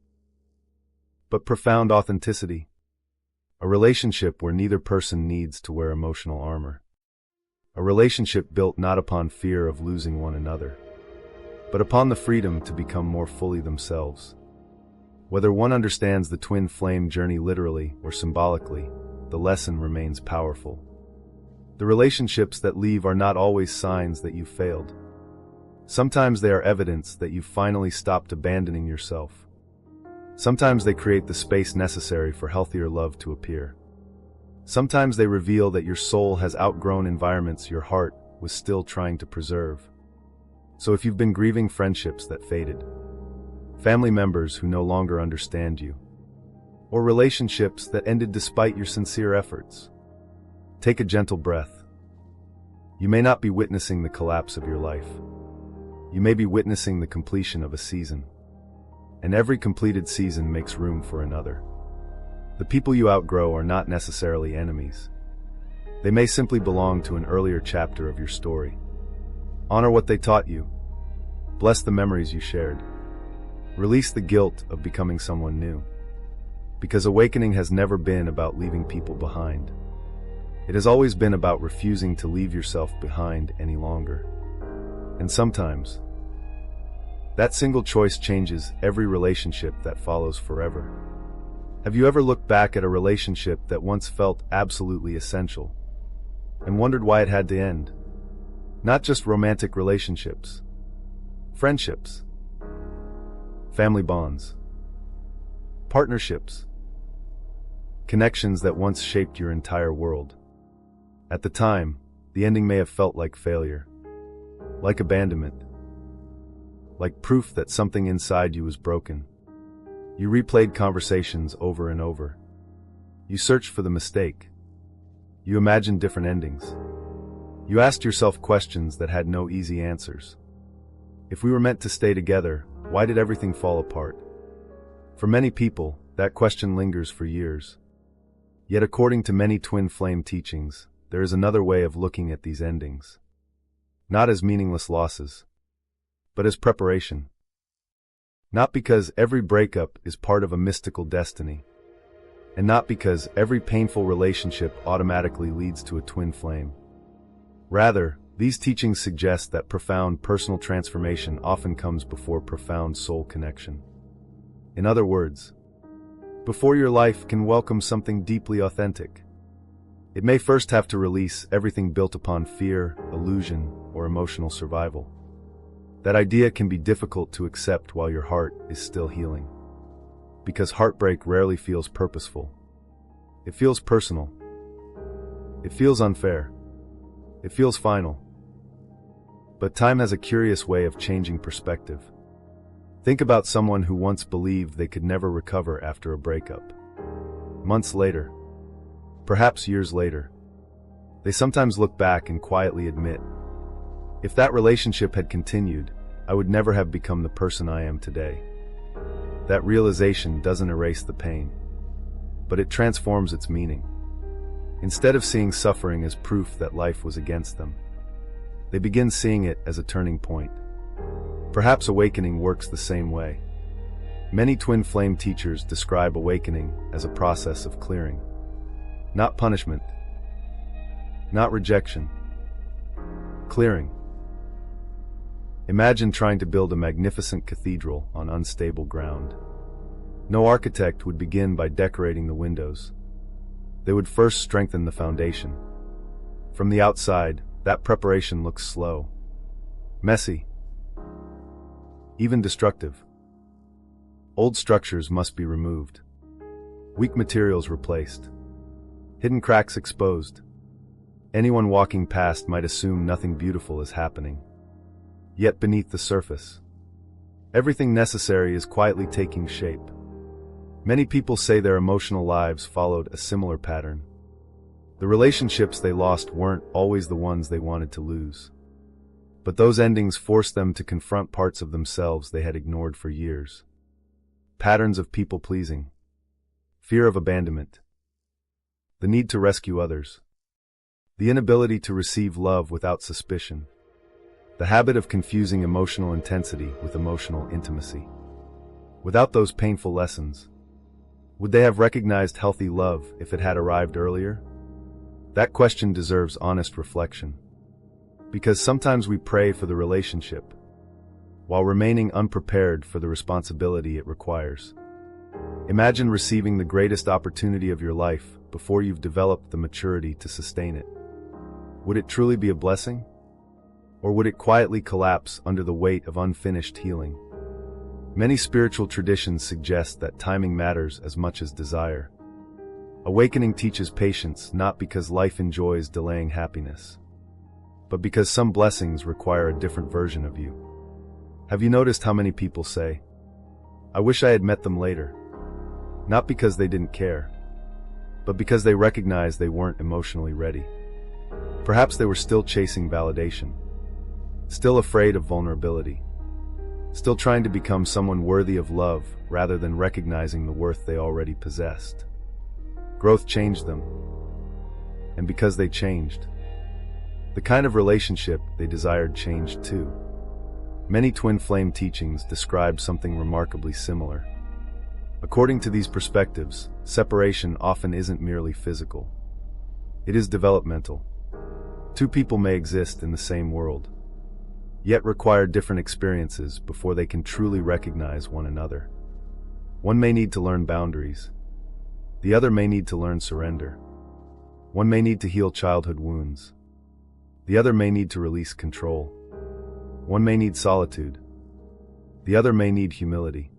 But profound authenticity. A relationship where neither person needs to wear emotional armor. A relationship built not upon fear of losing one another, but upon the freedom to become more fully themselves. Whether one understands the twin flame journey literally or symbolically, the lesson remains powerful. The relationships that leave are not always signs that you've failed. Sometimes they are evidence that you've finally stopped abandoning yourself. Sometimes they create the space necessary for healthier love to appear. Sometimes they reveal that your soul has outgrown environments your heart was still trying to preserve. So if you've been grieving friendships that faded, family members who no longer understand you, or relationships that ended despite your sincere efforts, take a gentle breath. You may not be witnessing the collapse of your life. You may be witnessing the completion of a season. And every completed season makes room for another. The people you outgrow are not necessarily enemies. They may simply belong to an earlier chapter of your story. Honor what they taught you. Bless the memories you shared. Release the guilt of becoming someone new. Because awakening has never been about leaving people behind. It has always been about refusing to leave yourself behind any longer. And sometimes, that single choice changes every relationship that follows forever. Have you ever looked back at a relationship that once felt absolutely essential and wondered why it had to end? Not just romantic relationships, friendships, family bonds, partnerships, connections that once shaped your entire world. At the time, the ending may have felt like failure, like abandonment, like proof that something inside you was broken. You replayed conversations over and over. You searched for the mistake. You imagined different endings. You asked yourself questions that had no easy answers. If we were meant to stay together, why did everything fall apart? For many people, that question lingers for years. Yet according to many twin flame teachings, there is another way of looking at these endings. Not as meaningless losses, but as preparation. Not because every breakup is part of a mystical destiny, and not because every painful relationship automatically leads to a twin flame. Rather, these teachings suggest that profound personal transformation often comes before profound soul connection. In other words, before your life can welcome something deeply authentic, it may first have to release everything built upon fear, illusion, or emotional survival. That idea can be difficult to accept while your heart is still healing. Because heartbreak rarely feels purposeful. It feels personal. It feels unfair. It feels final. But time has a curious way of changing perspective. Think about someone who once believed they could never recover after a breakup. Months later, perhaps years later, they sometimes look back and quietly admit, if that relationship had continued, I would never have become the person I am today. That realization doesn't erase the pain, but it transforms its meaning. Instead of seeing suffering as proof that life was against them, they begin seeing it as a turning point. Perhaps awakening works the same way. Many twin flame teachers describe awakening as a process of clearing. Not punishment. Not rejection. Clearing. Imagine trying to build a magnificent cathedral on unstable ground. No architect would begin by decorating the windows. They would first strengthen the foundation. From the outside, that preparation looks slow, messy, even destructive. Old structures must be removed, weak materials replaced, hidden cracks exposed. Anyone walking past might assume nothing beautiful is happening. Yet beneath the surface, everything necessary is quietly taking shape. Many people say their emotional lives followed a similar pattern. The relationships they lost weren't always the ones they wanted to lose. But those endings forced them to confront parts of themselves they had ignored for years. Patterns of people-pleasing, fear of abandonment, the need to rescue others, the inability to receive love without suspicion, the habit of confusing emotional intensity with emotional intimacy. Without those painful lessons, would they have recognized healthy love if it had arrived earlier? That question deserves honest reflection. Because sometimes we pray for the relationship, while remaining unprepared for the responsibility it requires. Imagine receiving the greatest opportunity of your life before you've developed the maturity to sustain it. Would it truly be a blessing? Or would it quietly collapse under the weight of unfinished healing? Many spiritual traditions suggest that timing matters as much as desire. Awakening teaches patience not because life enjoys delaying happiness, but because some blessings require a different version of you. Have you noticed how many people say, I wish I had met them later? Not because they didn't care, but because they recognized they weren't emotionally ready. Perhaps they were still chasing validation, still afraid of vulnerability, still trying to become someone worthy of love rather than recognizing the worth they already possessed. Growth changed them, and because they changed, the kind of relationship they desired changed too. Many twin flame teachings describe something remarkably similar. According to these perspectives, separation often isn't merely physical. It is developmental. Two people may exist in the same world, yet require different experiences before they can truly recognize one another. One may need to learn boundaries. The other may need to learn surrender. One may need to heal childhood wounds. The other may need to release control. One may need solitude. The other may need humility.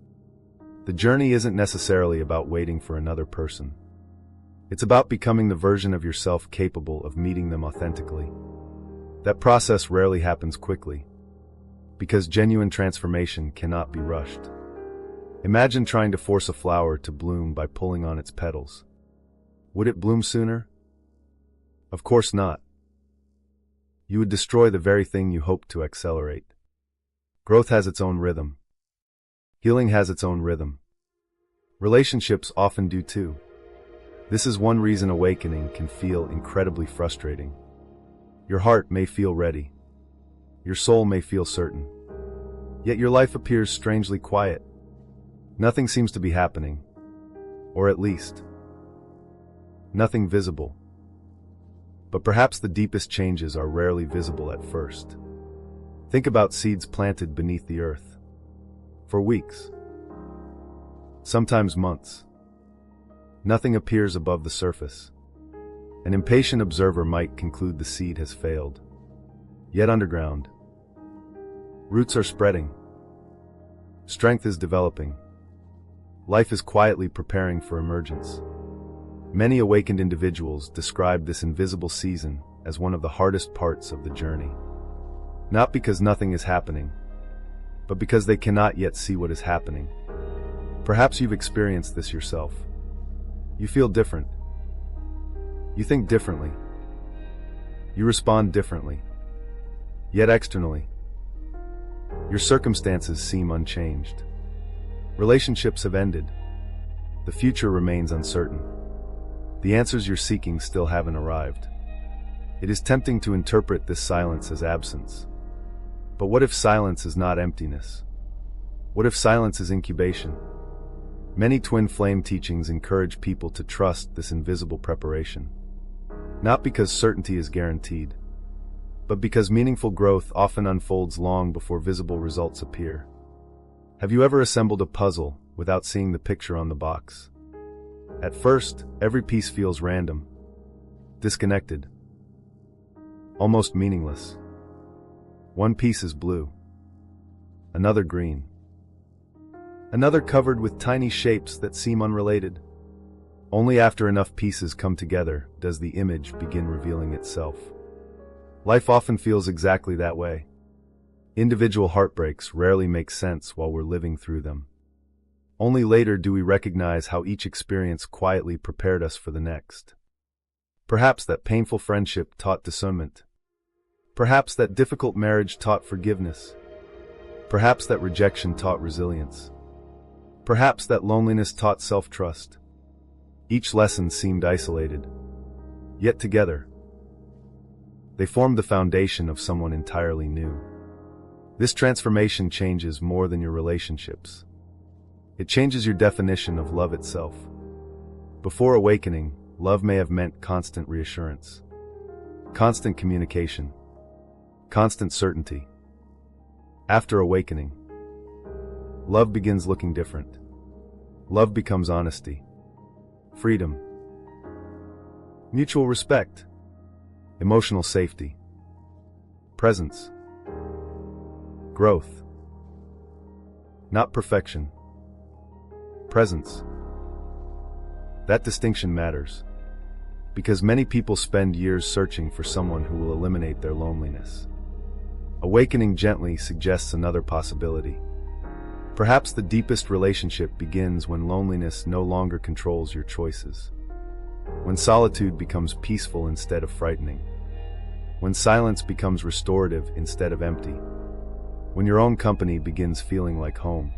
The journey isn't necessarily about waiting for another person. It's about becoming the version of yourself capable of meeting them authentically. That process rarely happens quickly, because genuine transformation cannot be rushed. Imagine trying to force a flower to bloom by pulling on its petals. Would it bloom sooner? Of course not. You would destroy the very thing you hoped to accelerate. Growth has its own rhythm. Healing has its own rhythm. Relationships often do too. This is one reason awakening can feel incredibly frustrating. Your heart may feel ready. Your soul may feel certain. Yet your life appears strangely quiet. Nothing seems to be happening, or at least, nothing visible. But perhaps the deepest changes are rarely visible at first. Think about seeds planted beneath the earth. For weeks, sometimes months, nothing appears above the surface. An impatient observer might conclude the seed has failed. Yet underground, roots are spreading. Strength is developing. Life is quietly preparing for emergence. Many awakened individuals describe this invisible season as one of the hardest parts of the journey. Not because nothing is happening, but because they cannot yet see what is happening. Perhaps you've experienced this yourself. You feel different. You think differently. You respond differently. Yet externally, your circumstances seem unchanged. Relationships have ended. The future remains uncertain. The answers you're seeking still haven't arrived. It is tempting to interpret this silence as absence. But what if silence is not emptiness? What if silence is incubation? Many twin flame teachings encourage people to trust this invisible preparation. Not because certainty is guaranteed, but because meaningful growth often unfolds long before visible results appear. Have you ever assembled a puzzle without seeing the picture on the box? At first, every piece feels random, disconnected, almost meaningless. One piece is blue, another green, another covered with tiny shapes that seem unrelated. Only after enough pieces come together does the image begin revealing itself. Life often feels exactly that way. Individual heartbreaks rarely make sense while we're living through them. Only later do we recognize how each experience quietly prepared us for the next. Perhaps that painful friendship taught discernment. Perhaps that difficult marriage taught forgiveness. Perhaps that rejection taught resilience. Perhaps that loneliness taught self-trust. Each lesson seemed isolated, yet together, they formed the foundation of someone entirely new. This transformation changes more than your relationships. It changes your definition of love itself. Before awakening, love may have meant constant reassurance, constant communication, constant certainty. After awakening, love begins looking different. Love becomes honesty, freedom, mutual respect, emotional safety, presence, growth. Not perfection, presence. That distinction matters, because many people spend years searching for someone who will eliminate their loneliness. Awakening gently suggests another possibility. Perhaps the deepest relationship begins when loneliness no longer controls your choices. When solitude becomes peaceful instead of frightening. When silence becomes restorative instead of empty. When your own company begins feeling like home.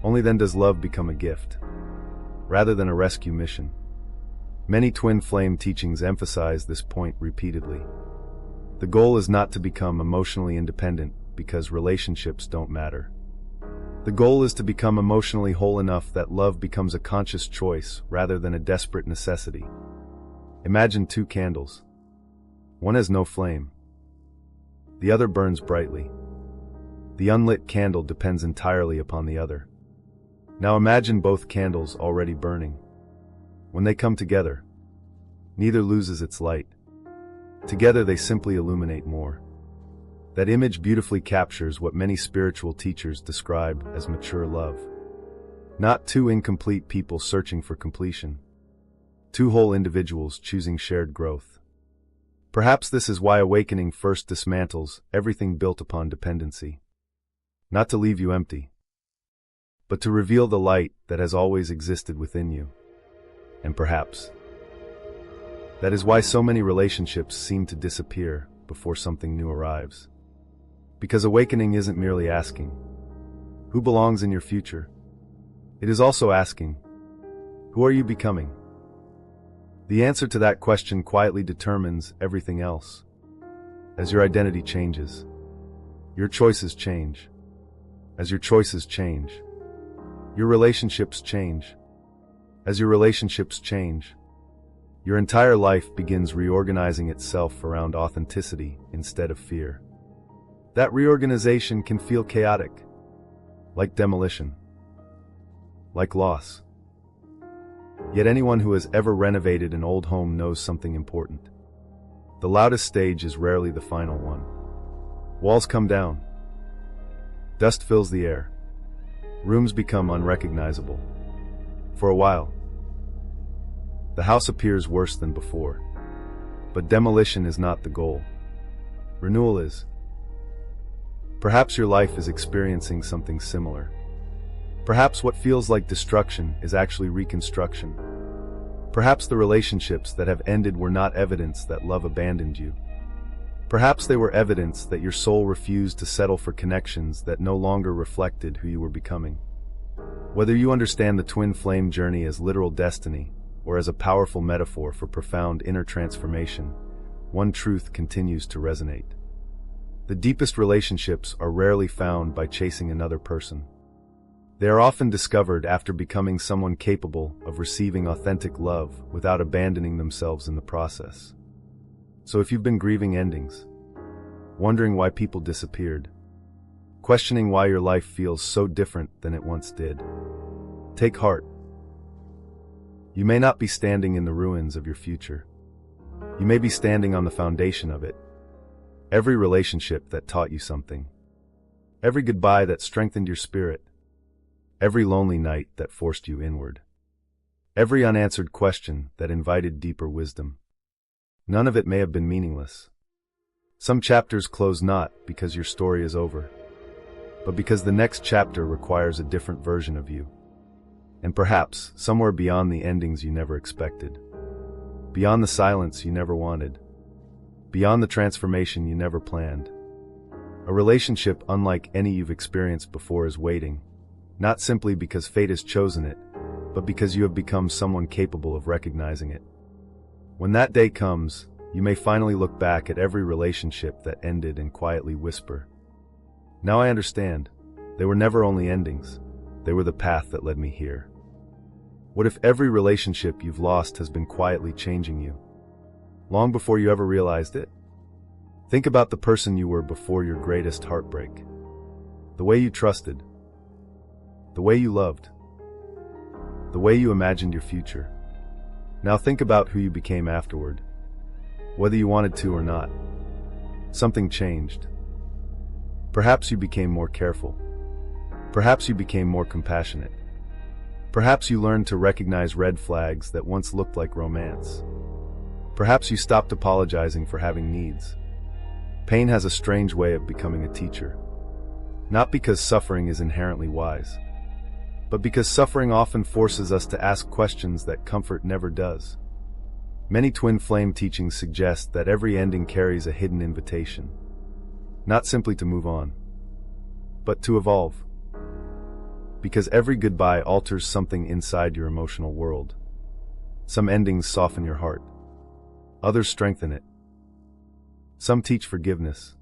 Only then does love become a gift, rather than a rescue mission. Many twin flame teachings emphasize this point repeatedly. The goal is not to become emotionally independent because relationships don't matter. The goal is to become emotionally whole enough that love becomes a conscious choice rather than a desperate necessity. Imagine two candles. One has no flame. The other burns brightly. The unlit candle depends entirely upon the other. Now imagine both candles already burning. When they come together, neither loses its light. Together they simply illuminate more. That image beautifully captures what many spiritual teachers describe as mature love. Not two incomplete people searching for completion. Two whole individuals choosing shared growth. Perhaps this is why awakening first dismantles everything built upon dependency. Not to leave you empty, but to reveal the light that has always existed within you. And perhaps that is why so many relationships seem to disappear before something new arrives. Because awakening isn't merely asking, who belongs in your future? It is also asking, who are you becoming? The answer to that question quietly determines everything else. As your identity changes, your choices change. As your choices change, Your relationships change. As your relationships change, your entire life begins reorganizing itself around authenticity instead of fear. That reorganization can feel chaotic, like demolition, like loss. Yet anyone who has ever renovated an old home knows something important. The loudest stage is rarely the final one. Walls come down. Dust fills the air. Rooms become unrecognizable. For a while, the house appears worse than before. But demolition is not the goal. Renewal is. Perhaps your life is experiencing something similar. Perhaps what feels like destruction is actually reconstruction. Perhaps the relationships that have ended were not evidence that love abandoned you. Perhaps they were evidence that your soul refused to settle for connections that no longer reflected who you were becoming. Whether you understand the twin flame journey as literal destiny or as a powerful metaphor for profound inner transformation, one truth continues to resonate. The deepest relationships are rarely found by chasing another person. They are often discovered after becoming someone capable of receiving authentic love without abandoning themselves in the process. So if you've been grieving endings, wondering why people disappeared, questioning why your life feels so different than it once did, take heart. You may not be standing in the ruins of your future. You may be standing on the foundation of it. Every relationship that taught you something. Every goodbye that strengthened your spirit. Every lonely night that forced you inward. Every unanswered question that invited deeper wisdom. None of it may have been meaningless. Some chapters close not because your story is over, but because the next chapter requires a different version of you. And perhaps somewhere beyond the endings you never expected. Beyond the silence you never wanted. Beyond the transformation you never planned. A relationship unlike any you've experienced before is waiting, not simply because fate has chosen it, but because you have become someone capable of recognizing it. When that day comes, you may finally look back at every relationship that ended and quietly whisper, "Now I understand. They were never only endings. They were the path that led me here." What if every relationship you've lost has been quietly changing you, long before you ever realized it? Think about the person you were before your greatest heartbreak. The way you trusted. The way you loved. The way you imagined your future. Now think about who you became afterward. Whether you wanted to or not, something changed. Perhaps you became more careful. Perhaps you became more compassionate. Perhaps you learned to recognize red flags that once looked like romance. Perhaps you stopped apologizing for having needs. Pain has a strange way of becoming a teacher. Not because suffering is inherently wise, but because suffering often forces us to ask questions that comfort never does. Many twin flame teachings suggest that every ending carries a hidden invitation, not simply to move on, but to evolve. Because every goodbye alters something inside your emotional world. Some endings soften your heart. Others strengthen it. Some teach forgiveness.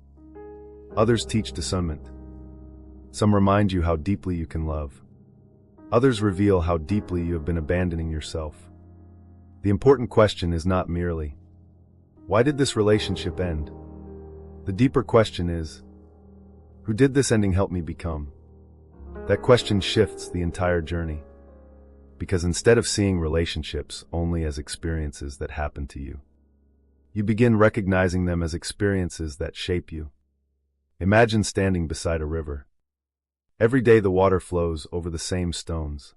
Others teach discernment. Some remind you how deeply you can love. Others reveal how deeply you have been abandoning yourself. The important question is not merely, why did this relationship end? The deeper question is, who did this ending help me become? That question shifts the entire journey. Because instead of seeing relationships only as experiences that happen to you, you begin recognizing them as experiences that shape you. Imagine standing beside a river. Every day the water flows over the same stones.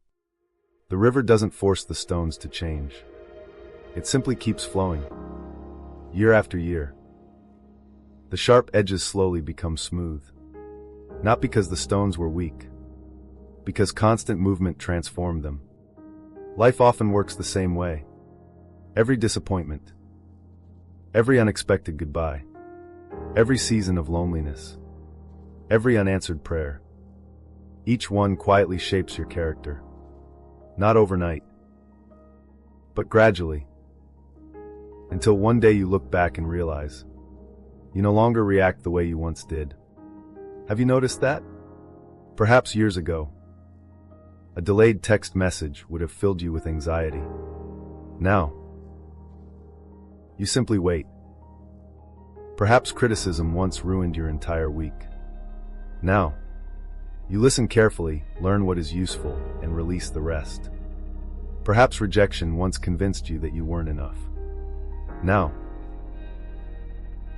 The river doesn't force the stones to change. It simply keeps flowing, year after year. The sharp edges slowly become smooth. Not because the stones were weak, because constant movement transformed them. Life often works the same way. Every disappointment, every unexpected goodbye, every season of loneliness, every unanswered prayer, each one quietly shapes your character. Not overnight, but gradually, until one day you look back and realize you no longer react the way you once did. Have you noticed that? Perhaps years ago, A delayed text message would have filled you with anxiety. Now, you simply wait. Perhaps criticism once ruined your entire week. Now, you listen carefully, learn what is useful, and release the rest. Perhaps rejection once convinced you that you weren't enough. Now,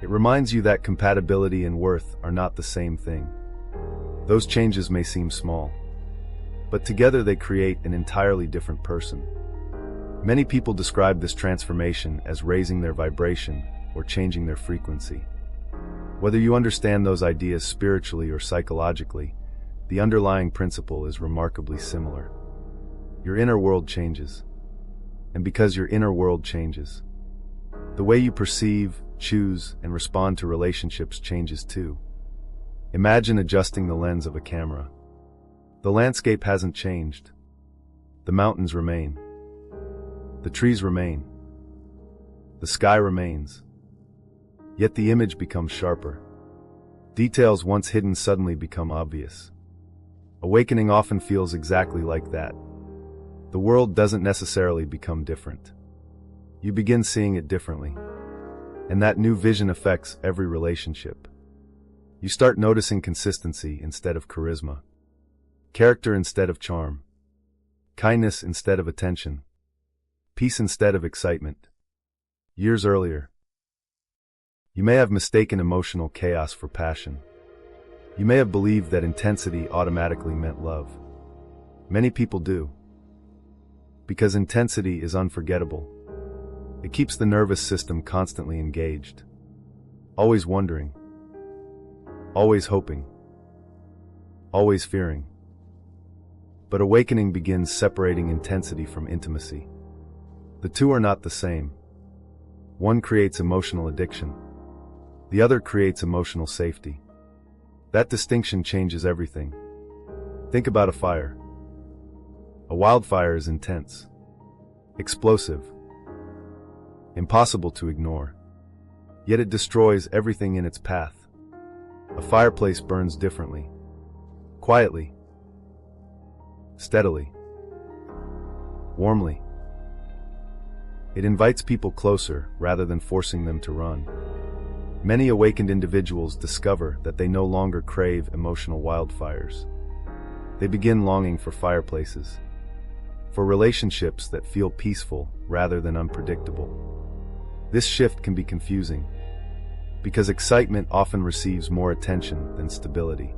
it reminds you that compatibility and worth are not the same thing. Those changes may seem small, but together they create an entirely different person. Many people describe this transformation as raising their vibration or changing their frequency. Whether you understand those ideas spiritually or psychologically, the underlying principle is remarkably similar. Your inner world changes. And because your inner world changes, the way you perceive, choose, and respond to relationships changes too. Imagine adjusting the lens of a camera. The landscape hasn't changed. The mountains remain. The trees remain. The sky remains. Yet the image becomes sharper. Details once hidden suddenly become obvious. Awakening often feels exactly like that. The world doesn't necessarily become different. You begin seeing it differently. And that new vision affects every relationship. You start noticing consistency instead of charisma, character instead of charm, kindness instead of attention, peace instead of excitement. Years earlier, you may have mistaken emotional chaos for passion. You may have believed that intensity automatically meant love. Many people do. Because intensity is unforgettable. It keeps the nervous system constantly engaged. Always wondering. Always hoping. Always fearing. But awakening begins separating intensity from intimacy. The two are not the same. One creates emotional addiction. The other creates emotional safety. That distinction changes everything. Think about a fire. A wildfire is intense, explosive, impossible to ignore. Yet it destroys everything in its path. A fireplace burns differently. Quietly. Steadily. Warmly. It invites people closer rather than forcing them to run. Many awakened individuals discover that they no longer crave emotional wildfires. They begin longing for fireplaces, for relationships that feel peaceful rather than unpredictable. This shift can be confusing, because excitement often receives more attention than stability.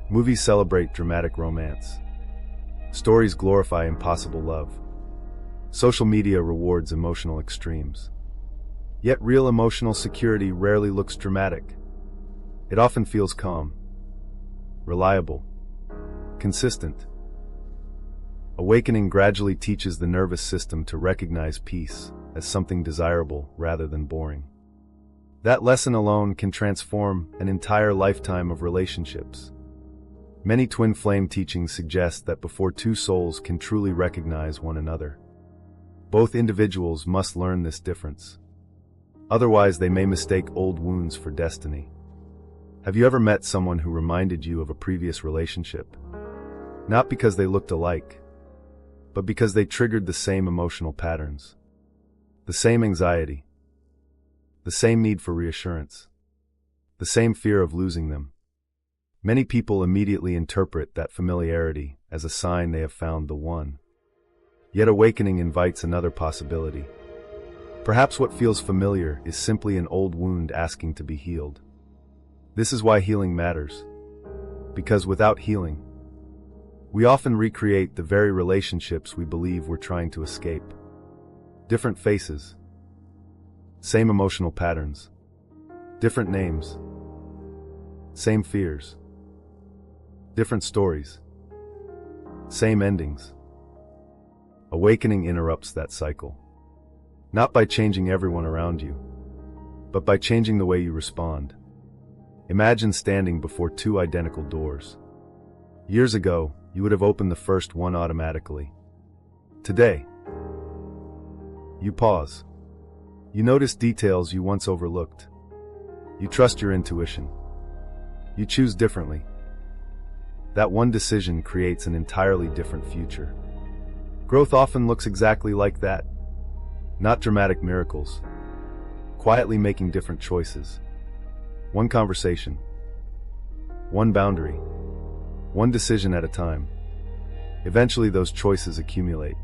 Movies celebrate dramatic romance. Stories glorify impossible love. Social media rewards emotional extremes. Yet real emotional security rarely looks dramatic. It often feels calm, reliable, consistent. Awakening gradually teaches the nervous system to recognize peace as something desirable rather than boring. That lesson alone can transform an entire lifetime of relationships. Many twin flame teachings suggest that before two souls can truly recognize one another, both individuals must learn this difference. Otherwise, they may mistake old wounds for destiny. Have you ever met someone who reminded you of a previous relationship? Not because they looked alike, but because they triggered the same emotional patterns, the same anxiety, the same need for reassurance, the same fear of losing them. Many people immediately interpret that familiarity as a sign they have found the one. Yet awakening invites another possibility. Perhaps what feels familiar is simply an old wound asking to be healed. This is why healing matters. Because without healing, we often recreate the very relationships we believe we're trying to escape. Different faces, same emotional patterns, different names, same fears, different stories, same endings. Awakening interrupts that cycle. Not by changing everyone around you, but by changing the way you respond. Imagine standing before two identical doors. Years ago, you would have opened the first one automatically. Today, you pause. You notice details you once overlooked. You trust your intuition. You choose differently. That one decision creates an entirely different future. Growth often looks exactly like that. Not dramatic miracles. Quietly making different choices. One conversation. One boundary. One decision at a time. Eventually those choices accumulate.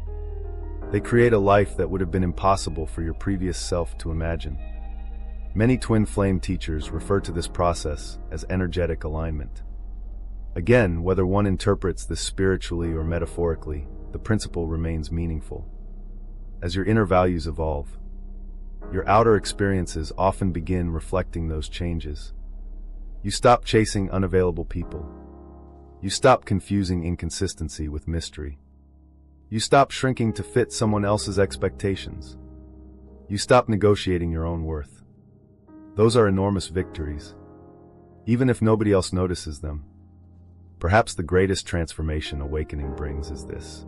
They create a life that would have been impossible for your previous self to imagine. Many twin flame teachers refer to this process as energetic alignment. Again, whether one interprets this spiritually or metaphorically, the principle remains meaningful. As your inner values evolve, your outer experiences often begin reflecting those changes. You stop chasing unavailable people. You stop confusing inconsistency with mystery. You stop shrinking to fit someone else's expectations. You stop negotiating your own worth. Those are enormous victories, even if nobody else notices them. Perhaps the greatest transformation awakening brings is this.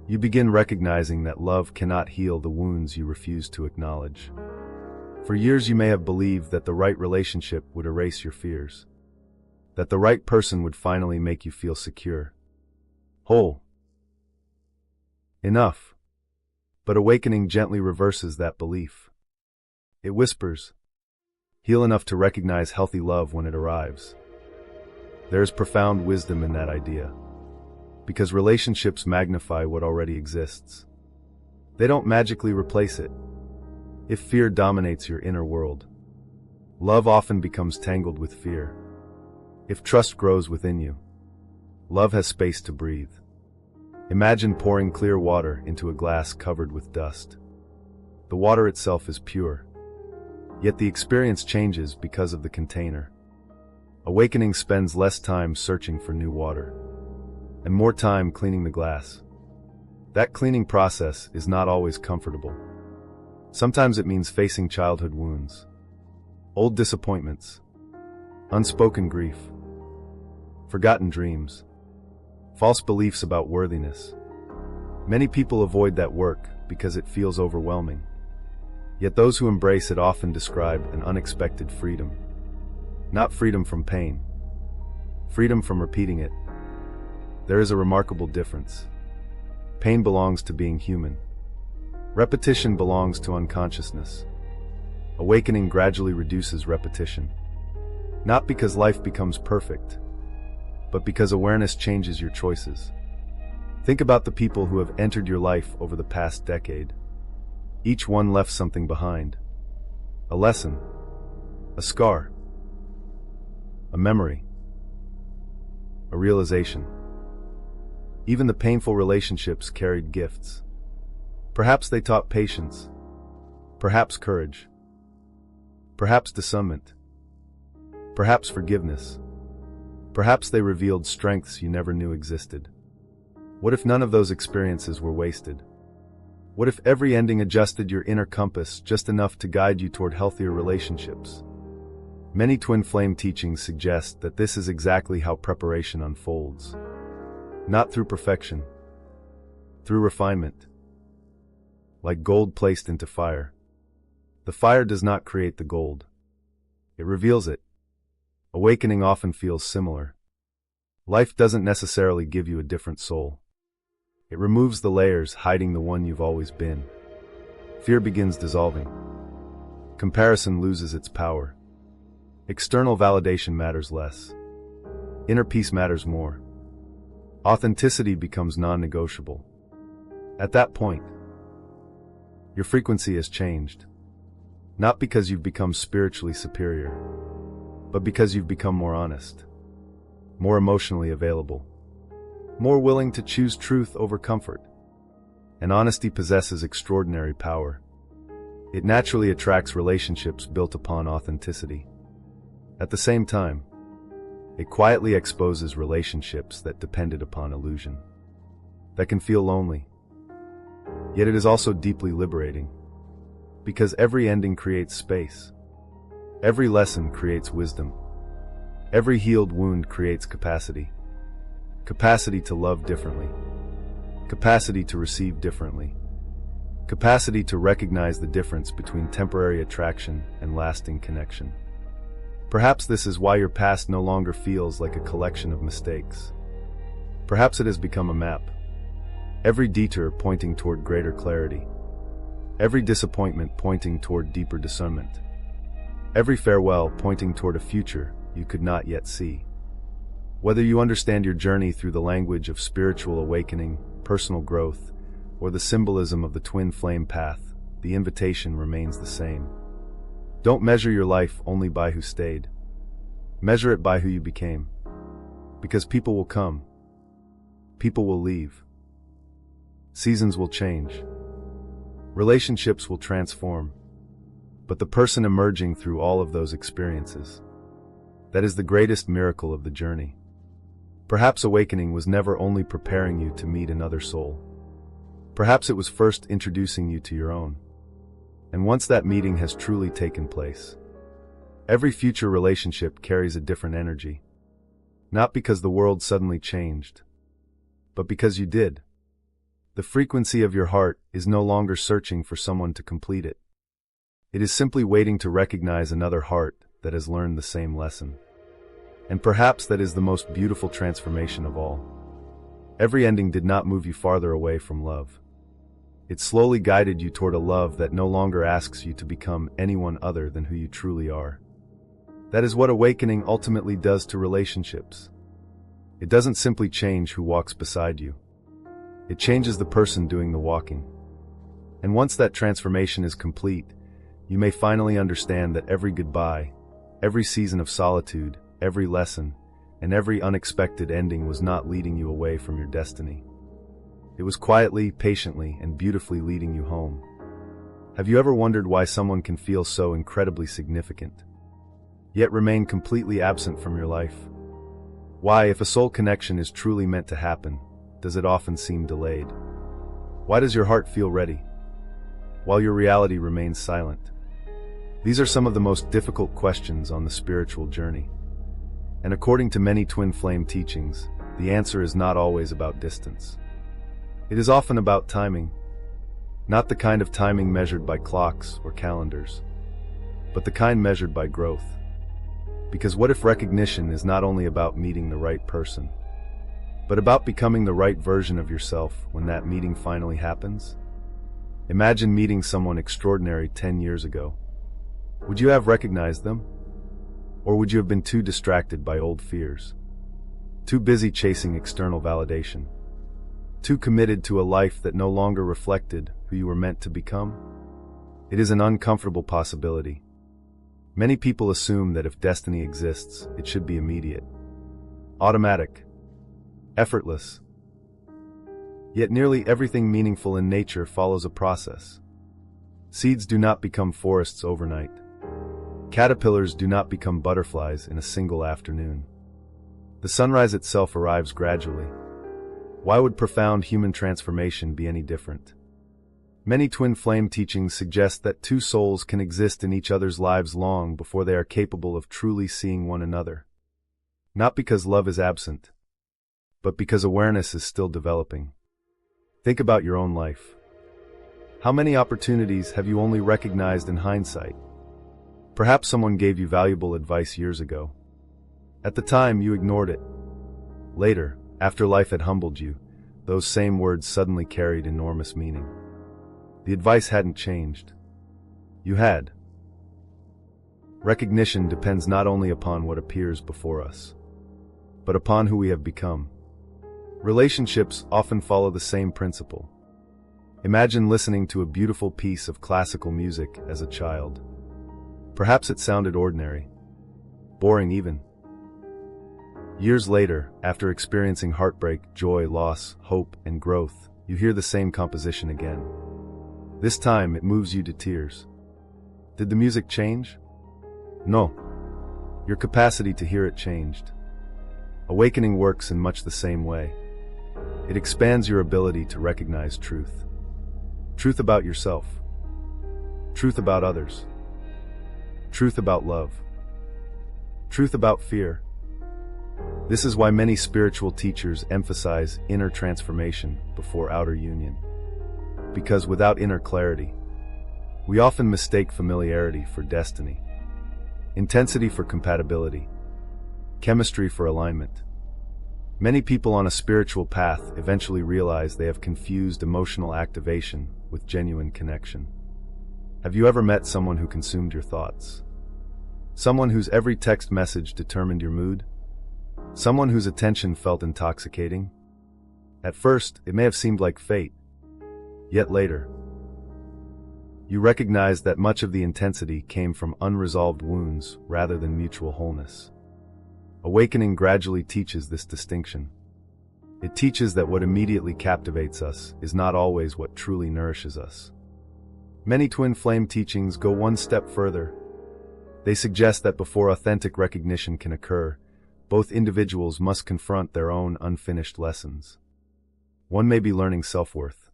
You begin recognizing that love cannot heal the wounds you refuse to acknowledge. For years you may have believed that the right relationship would erase your fears, that the right person would finally make you feel secure, whole, enough. But awakening gently reverses that belief. It whispers, heal enough to recognize healthy love when it arrives. There is profound wisdom in that idea, because relationships magnify what already exists. They don't magically replace it. If fear dominates your inner world, love often becomes tangled with fear. If trust grows within you, love has space to breathe. Imagine pouring clear water into a glass covered with dust. The water itself is pure, yet the experience changes because of the container. Awakening spends less time searching for new water, and more time cleaning the glass. That cleaning process is not always comfortable. Sometimes it means facing childhood wounds, old disappointments, unspoken grief, forgotten dreams, false beliefs about worthiness. Many people avoid that work because it feels overwhelming. Yet those who embrace it often describe an unexpected freedom. Not freedom from pain, freedom from repeating it. There is a remarkable difference. Pain belongs to being human. Repetition belongs to unconsciousness. Awakening gradually reduces repetition. Not because life becomes perfect, but because awareness changes your choices. Think about the people who have entered your life over the past decade. Each one left something behind. A lesson, a scar, a memory, a realization. Even the painful relationships carried gifts. Perhaps they taught patience, perhaps courage, perhaps discernment, perhaps forgiveness. Perhaps they revealed strengths you never knew existed. What if none of those experiences were wasted? What if every ending adjusted your inner compass just enough to guide you toward healthier relationships? Many twin flame teachings suggest that this is exactly how preparation unfolds. Not through perfection, through refinement. Like gold placed into fire. The fire does not create the gold. It reveals it. Awakening often feels similar. Life doesn't necessarily give you a different soul. It removes the layers hiding the one you've always been. Fear begins dissolving. Comparison loses its power. External validation matters less. Inner peace matters more. Authenticity becomes non-negotiable. At that point, your frequency has changed. Not because you've become spiritually superior, but because you've become more honest, more emotionally available, more willing to choose truth over comfort. And honesty possesses extraordinary power. It naturally attracts relationships built upon authenticity. At the same time, it quietly exposes relationships that depended upon illusion, that can feel lonely. Yet it is also deeply liberating, because every ending creates space. Every lesson creates wisdom. Every healed wound creates capacity. Capacity to love differently. Capacity to receive differently. Capacity to recognize the difference between temporary attraction and lasting connection. Perhaps this is why your past no longer feels like a collection of mistakes. Perhaps it has become a map. Every detour pointing toward greater clarity. Every disappointment pointing toward deeper discernment. Every farewell pointing toward a future you could not yet see. Whether you understand your journey through the language of spiritual awakening, personal growth, or the symbolism of the twin flame path, the invitation remains the same. Don't measure your life only by who stayed. Measure it by who you became. Because people will come. People will leave. Seasons will change. Relationships will transform. But the person emerging through all of those experiences, that is the greatest miracle of the journey. Perhaps awakening was never only preparing you to meet another soul. Perhaps it was first introducing you to your own. And once that meeting has truly taken place, every future relationship carries a different energy. Not because the world suddenly changed, but because you did. The frequency of your heart is no longer searching for someone to complete it. It is simply waiting to recognize another heart that has learned the same lesson. And perhaps that is the most beautiful transformation of all. Every ending did not move you farther away from love. It slowly guided you toward a love that no longer asks you to become anyone other than who you truly are. That is what awakening ultimately does to relationships. It doesn't simply change who walks beside you. It changes the person doing the walking. And once that transformation is complete, you may finally understand that every goodbye, every season of solitude, every lesson, and every unexpected ending was not leading you away from your destiny. It was quietly, patiently, and beautifully leading you home. Have you ever wondered why someone can feel so incredibly significant, yet remain completely absent from your life? Why, if a soul connection is truly meant to happen, does it often seem delayed? Why does your heart feel ready, while your reality remains silent? These are some of the most difficult questions on the spiritual journey. And according to many twin flame teachings, the answer is not always about distance. It is often about timing. Not the kind of timing measured by clocks or calendars, but the kind measured by growth. Because what if recognition is not only about meeting the right person, but about becoming the right version of yourself when that meeting finally happens? Imagine meeting someone extraordinary 10 years ago. Would you have recognized them? Or would you have been too distracted by old fears? Too busy chasing external validation? Too committed to a life that no longer reflected who you were meant to become? It is an uncomfortable possibility. Many people assume that if destiny exists, it should be immediate, automatic, effortless. Yet nearly everything meaningful in nature follows a process. Seeds do not become forests overnight. Caterpillars do not become butterflies in a single afternoon. The sunrise itself arrives gradually. Why would profound human transformation be any different? Many twin flame teachings suggest that two souls can exist in each other's lives long before they are capable of truly seeing one another. Not because love is absent, but because awareness is still developing. Think about your own life. How many opportunities have you only recognized in hindsight? Perhaps someone gave you valuable advice years ago. At the time, you ignored it. Later, after life had humbled you, those same words suddenly carried enormous meaning. The advice hadn't changed. You had. Recognition depends not only upon what appears before us, but upon who we have become. Relationships often follow the same principle. Imagine listening to a beautiful piece of classical music as a child. Perhaps it sounded ordinary, boring even. Years later, after experiencing heartbreak, joy, loss, hope, and growth, you hear the same composition again. This time, it moves you to tears. Did the music change? No. Your capacity to hear it changed. Awakening works in much the same way. It expands your ability to recognize truth. Truth about yourself. Truth about others. Truth about love. Truth about fear. This is why many spiritual teachers emphasize inner transformation before outer union. Because without inner clarity, we often mistake familiarity for destiny. intensity for compatibility, chemistry for alignment. Many people on a spiritual path eventually realize they have confused emotional activation with genuine connection. Have you ever met someone who consumed your thoughts? Someone whose every text message determined your mood? Someone whose attention felt intoxicating? At first, it may have seemed like fate. Yet later, you recognized that much of the intensity came from unresolved wounds rather than mutual wholeness. Awakening gradually teaches this distinction. It teaches that what immediately captivates us is not always what truly nourishes us. Many twin flame teachings go one step further. They suggest that before authentic recognition can occur, both individuals must confront their own unfinished lessons. One may be learning self-worth.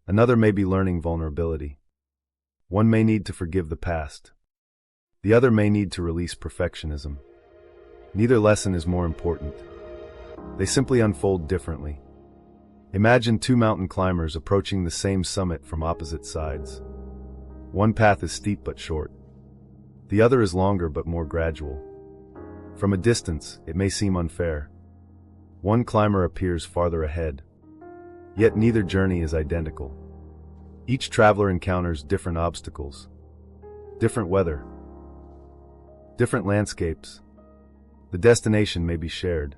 Another may be learning vulnerability. One may need to forgive the past. The other may need to release perfectionism. Neither lesson is more important. They simply unfold differently. Imagine two mountain climbers approaching the same summit from opposite sides. One path is steep but short. The other is longer but more gradual. From a distance, it may seem unfair. One climber appears farther ahead. Yet neither journey is identical. Each traveler encounters different obstacles, different weather, different landscapes. The destination may be shared,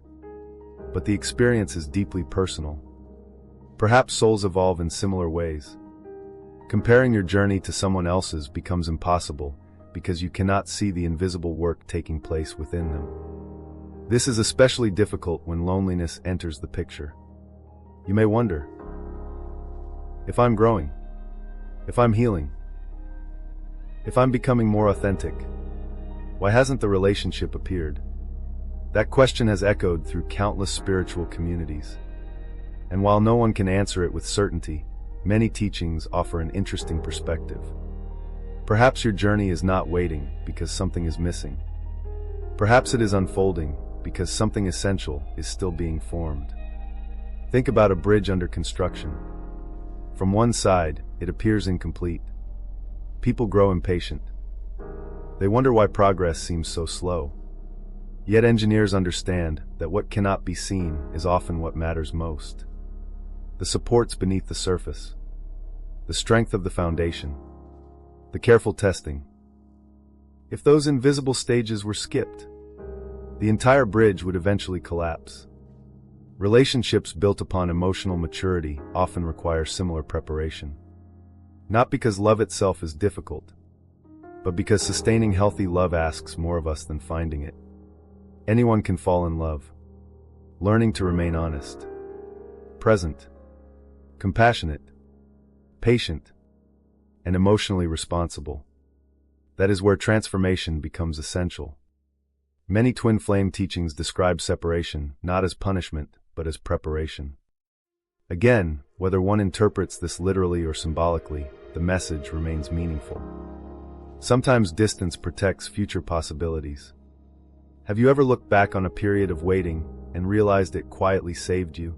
but the experience is deeply personal. Perhaps souls evolve in similar ways. Comparing your journey to someone else's becomes impossible because you cannot see the invisible work taking place within them. This is especially difficult when loneliness enters the picture. You may wonder, if I'm growing, if I'm healing, if I'm becoming more authentic, why hasn't the relationship appeared? That question has echoed through countless spiritual communities. And while no one can answer it with certainty, many teachings offer an interesting perspective. Perhaps your journey is not waiting because something is missing. Perhaps it is unfolding because something essential is still being formed. Think about a bridge under construction. From one side, it appears incomplete. People grow impatient. They wonder why progress seems so slow. Yet engineers understand that what cannot be seen is often what matters most. The supports beneath the surface, the strength of the foundation, the careful testing. If those invisible stages were skipped, the entire bridge would eventually collapse. Relationships built upon emotional maturity often require similar preparation. Not because love itself is difficult, but because sustaining healthy love asks more of us than finding it. Anyone can fall in love. Learning to remain honest, present, compassionate, patient, and emotionally responsible. That is where transformation becomes essential. Many twin flame teachings describe separation not as punishment, but as preparation. Again, whether one interprets this literally or symbolically, the message remains meaningful. Sometimes distance protects future possibilities. Have you ever looked back on a period of waiting and realized it quietly saved you?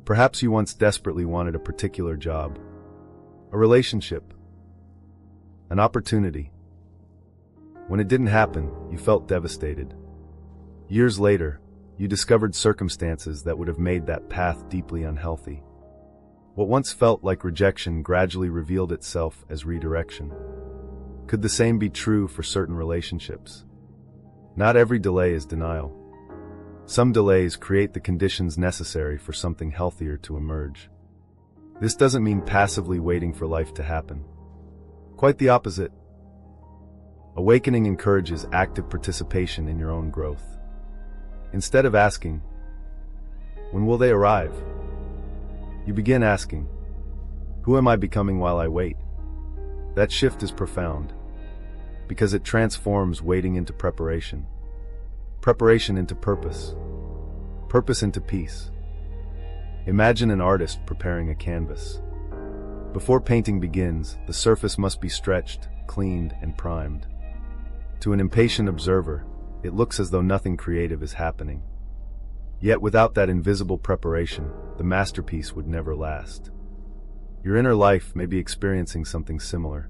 Perhaps you once desperately wanted a particular job, a relationship, an opportunity. When it didn't happen, you felt devastated. Years later, you discovered circumstances that would have made that path deeply unhealthy. What once felt like rejection gradually revealed itself as redirection. Could the same be true for certain relationships? Not every delay is denial. Some delays create the conditions necessary for something healthier to emerge. This doesn't mean passively waiting for life to happen. Quite the opposite. Awakening encourages active participation in your own growth. Instead of asking, when will they arrive? You begin asking, who am I becoming while I wait? That shift is profound, because it transforms waiting into preparation, preparation into purpose, purpose into peace. Imagine an artist preparing a canvas. Before painting begins, the surface must be stretched, cleaned, and primed. To an impatient observer, it looks as though nothing creative is happening. Yet without that invisible preparation, the masterpiece would never last. Your inner life may be experiencing something similar.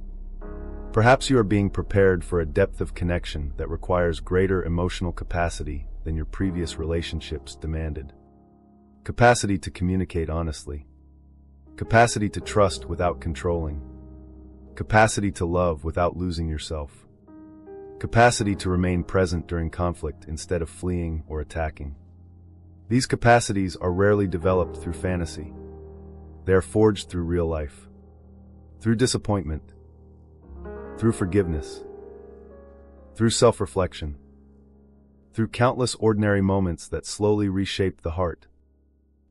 Perhaps you are being prepared for a depth of connection that requires greater emotional capacity than your previous relationships demanded. Capacity to communicate honestly. Capacity to trust without controlling. Capacity to love without losing yourself. Capacity to remain present during conflict instead of fleeing or attacking. These capacities are rarely developed through fantasy. They are forged through real life. Through disappointment. Through forgiveness. Through self-reflection. Through countless ordinary moments that slowly reshape the heart.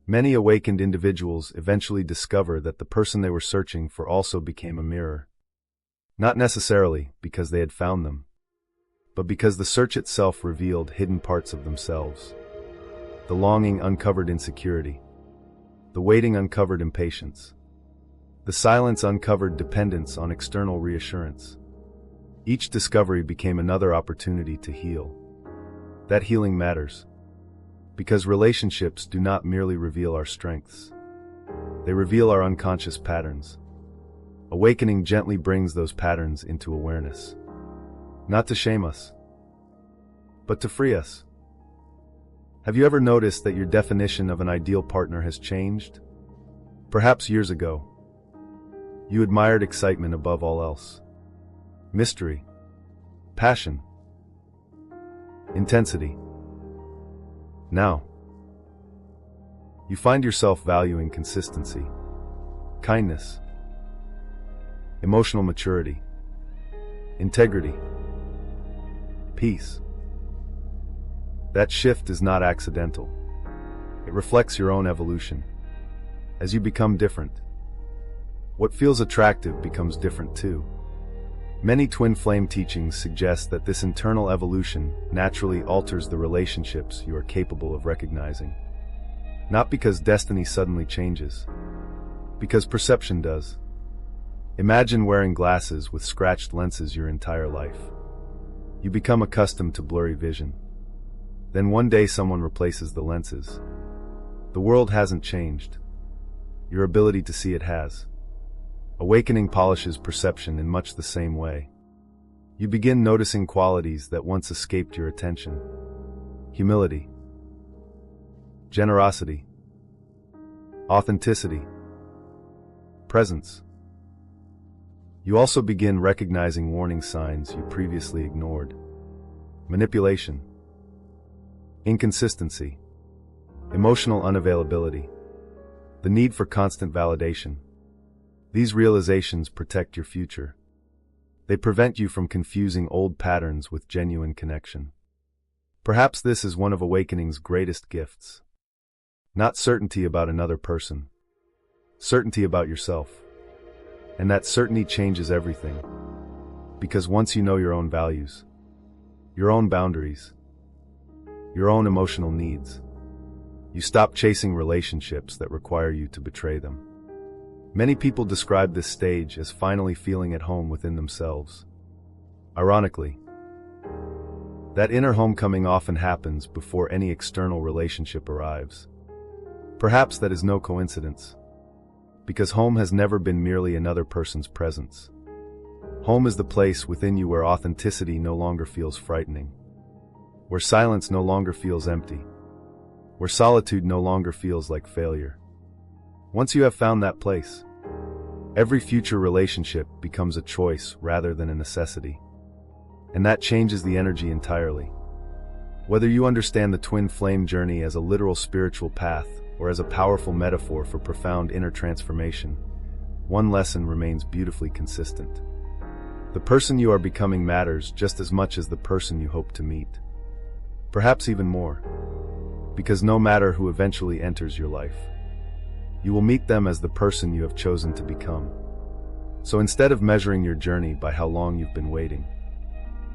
Many awakened individuals eventually discover that the person they were searching for also became a mirror. Not necessarily because they had found them, but because the search itself revealed hidden parts of themselves. The longing uncovered insecurity. The waiting uncovered impatience. The silence uncovered dependence on external reassurance. Each discovery became another opportunity to heal. That healing matters, because relationships do not merely reveal our strengths. They reveal our unconscious patterns. Awakening gently brings those patterns into awareness. Not to shame us, but to free us. Have you ever noticed that your definition of an ideal partner has changed? Perhaps years ago, you admired excitement above all else. Mystery, passion, intensity. Now, you find yourself valuing consistency, kindness, emotional maturity, integrity, peace. That shift is not accidental. It reflects your own evolution. As you become different, what feels attractive becomes different too. Many twin flame teachings suggest that this internal evolution naturally alters the relationships you are capable of recognizing. Not because destiny suddenly changes, because perception does. Imagine wearing glasses with scratched lenses your entire life. You become accustomed to blurry vision. Then one day someone replaces the lenses. The world hasn't changed. Your ability to see it has. Awakening polishes perception in much the same way. You begin noticing qualities that once escaped your attention. Humility, generosity, authenticity, presence. You also begin recognizing warning signs you previously ignored. Manipulation, inconsistency, emotional unavailability, the need for constant validation. These realizations protect your future. They prevent you from confusing old patterns with genuine connection. Perhaps this is one of awakening's greatest gifts. Not certainty about another person, certainty about yourself. And that certainty changes everything. Because once you know your own values, your own boundaries, your own emotional needs, you stop chasing relationships that require you to betray them. Many people describe this stage as finally feeling at home within themselves. Ironically, that inner homecoming often happens before any external relationship arrives. Perhaps that is no coincidence, because home has never been merely another person's presence. Home is the place within you where authenticity no longer feels frightening, where silence no longer feels empty, where solitude no longer feels like failure. Once you have found that place, every future relationship becomes a choice rather than a necessity. And that changes the energy entirely. Whether you understand the twin flame journey as a literal spiritual path or as a powerful metaphor for profound inner transformation, one lesson remains beautifully consistent. The person you are becoming matters just as much as the person you hope to meet. Perhaps even more, because no matter who eventually enters your life, you will meet them as the person you have chosen to become. So instead of measuring your journey by how long you've been waiting,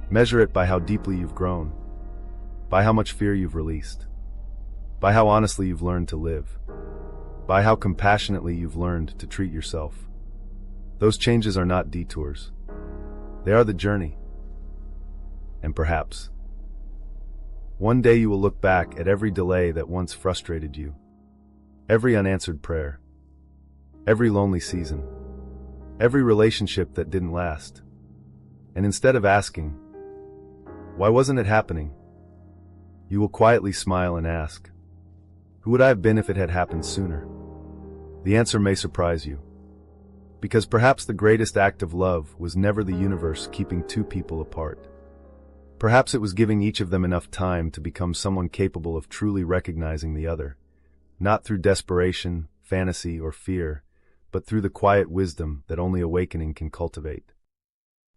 measure it by how deeply you've grown, by how much fear you've released, by how honestly you've learned to live, by how compassionately you've learned to treat yourself. Those changes are not detours. They are the journey. And perhaps, one day you will look back at every delay that once frustrated you, every unanswered prayer, every lonely season, every relationship that didn't last, And instead of asking, "Why wasn't it happening?" you will quietly smile and ask, "Who would I have been if it had happened sooner?" The answer may surprise you, because perhaps the greatest act of love was never the universe keeping two people apart. Perhaps it was giving each of them enough time to become someone capable of truly recognizing the other, not through desperation, fantasy, or fear, but through the quiet wisdom that only awakening can cultivate.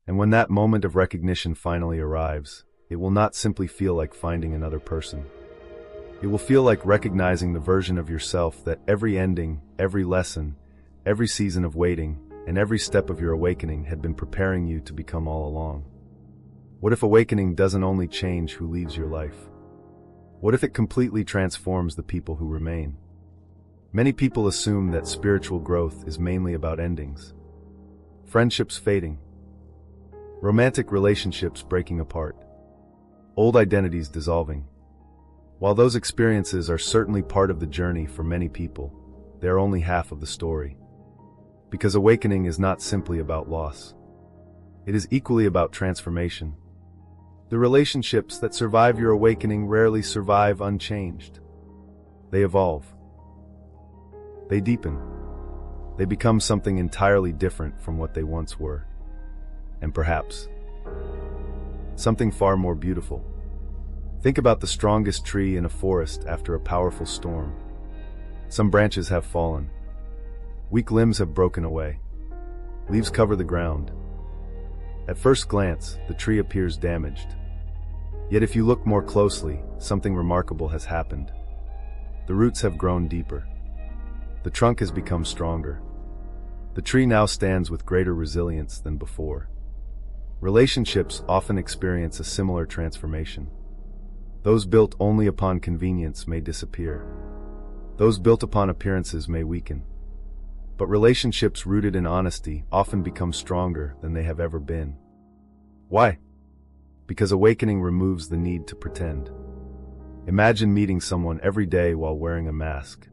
And when that moment of recognition finally arrives, it will not simply feel like finding another person. It will feel like recognizing the version of yourself that every ending, every lesson, every season of waiting, and every step of your awakening had been preparing you to become all along. What if awakening doesn't only change who leaves your life? What if it completely transforms the people who remain? Many people assume that spiritual growth is mainly about endings. Friendships fading, romantic relationships breaking apart, old identities dissolving. While those experiences are certainly part of the journey for many people, they are only half of the story. Because awakening is not simply about loss. It is equally about transformation. The relationships that survive your awakening rarely survive unchanged. They evolve. They deepen. They become something entirely different from what they once were. And perhaps, something far more beautiful. Think about the strongest tree in a forest after a powerful storm. Some branches have fallen. Weak limbs have broken away. Leaves cover the ground. At first glance, the tree appears damaged. Yet if you look more closely, something remarkable has happened. The roots have grown deeper. The trunk has become stronger. The tree now stands with greater resilience than before. Relationships often experience a similar transformation. Those built only upon convenience may disappear. Those built upon appearances may weaken. But relationships rooted in honesty often become stronger than they have ever been. Why? Because awakening removes the need to pretend. Imagine meeting someone every day while wearing a mask.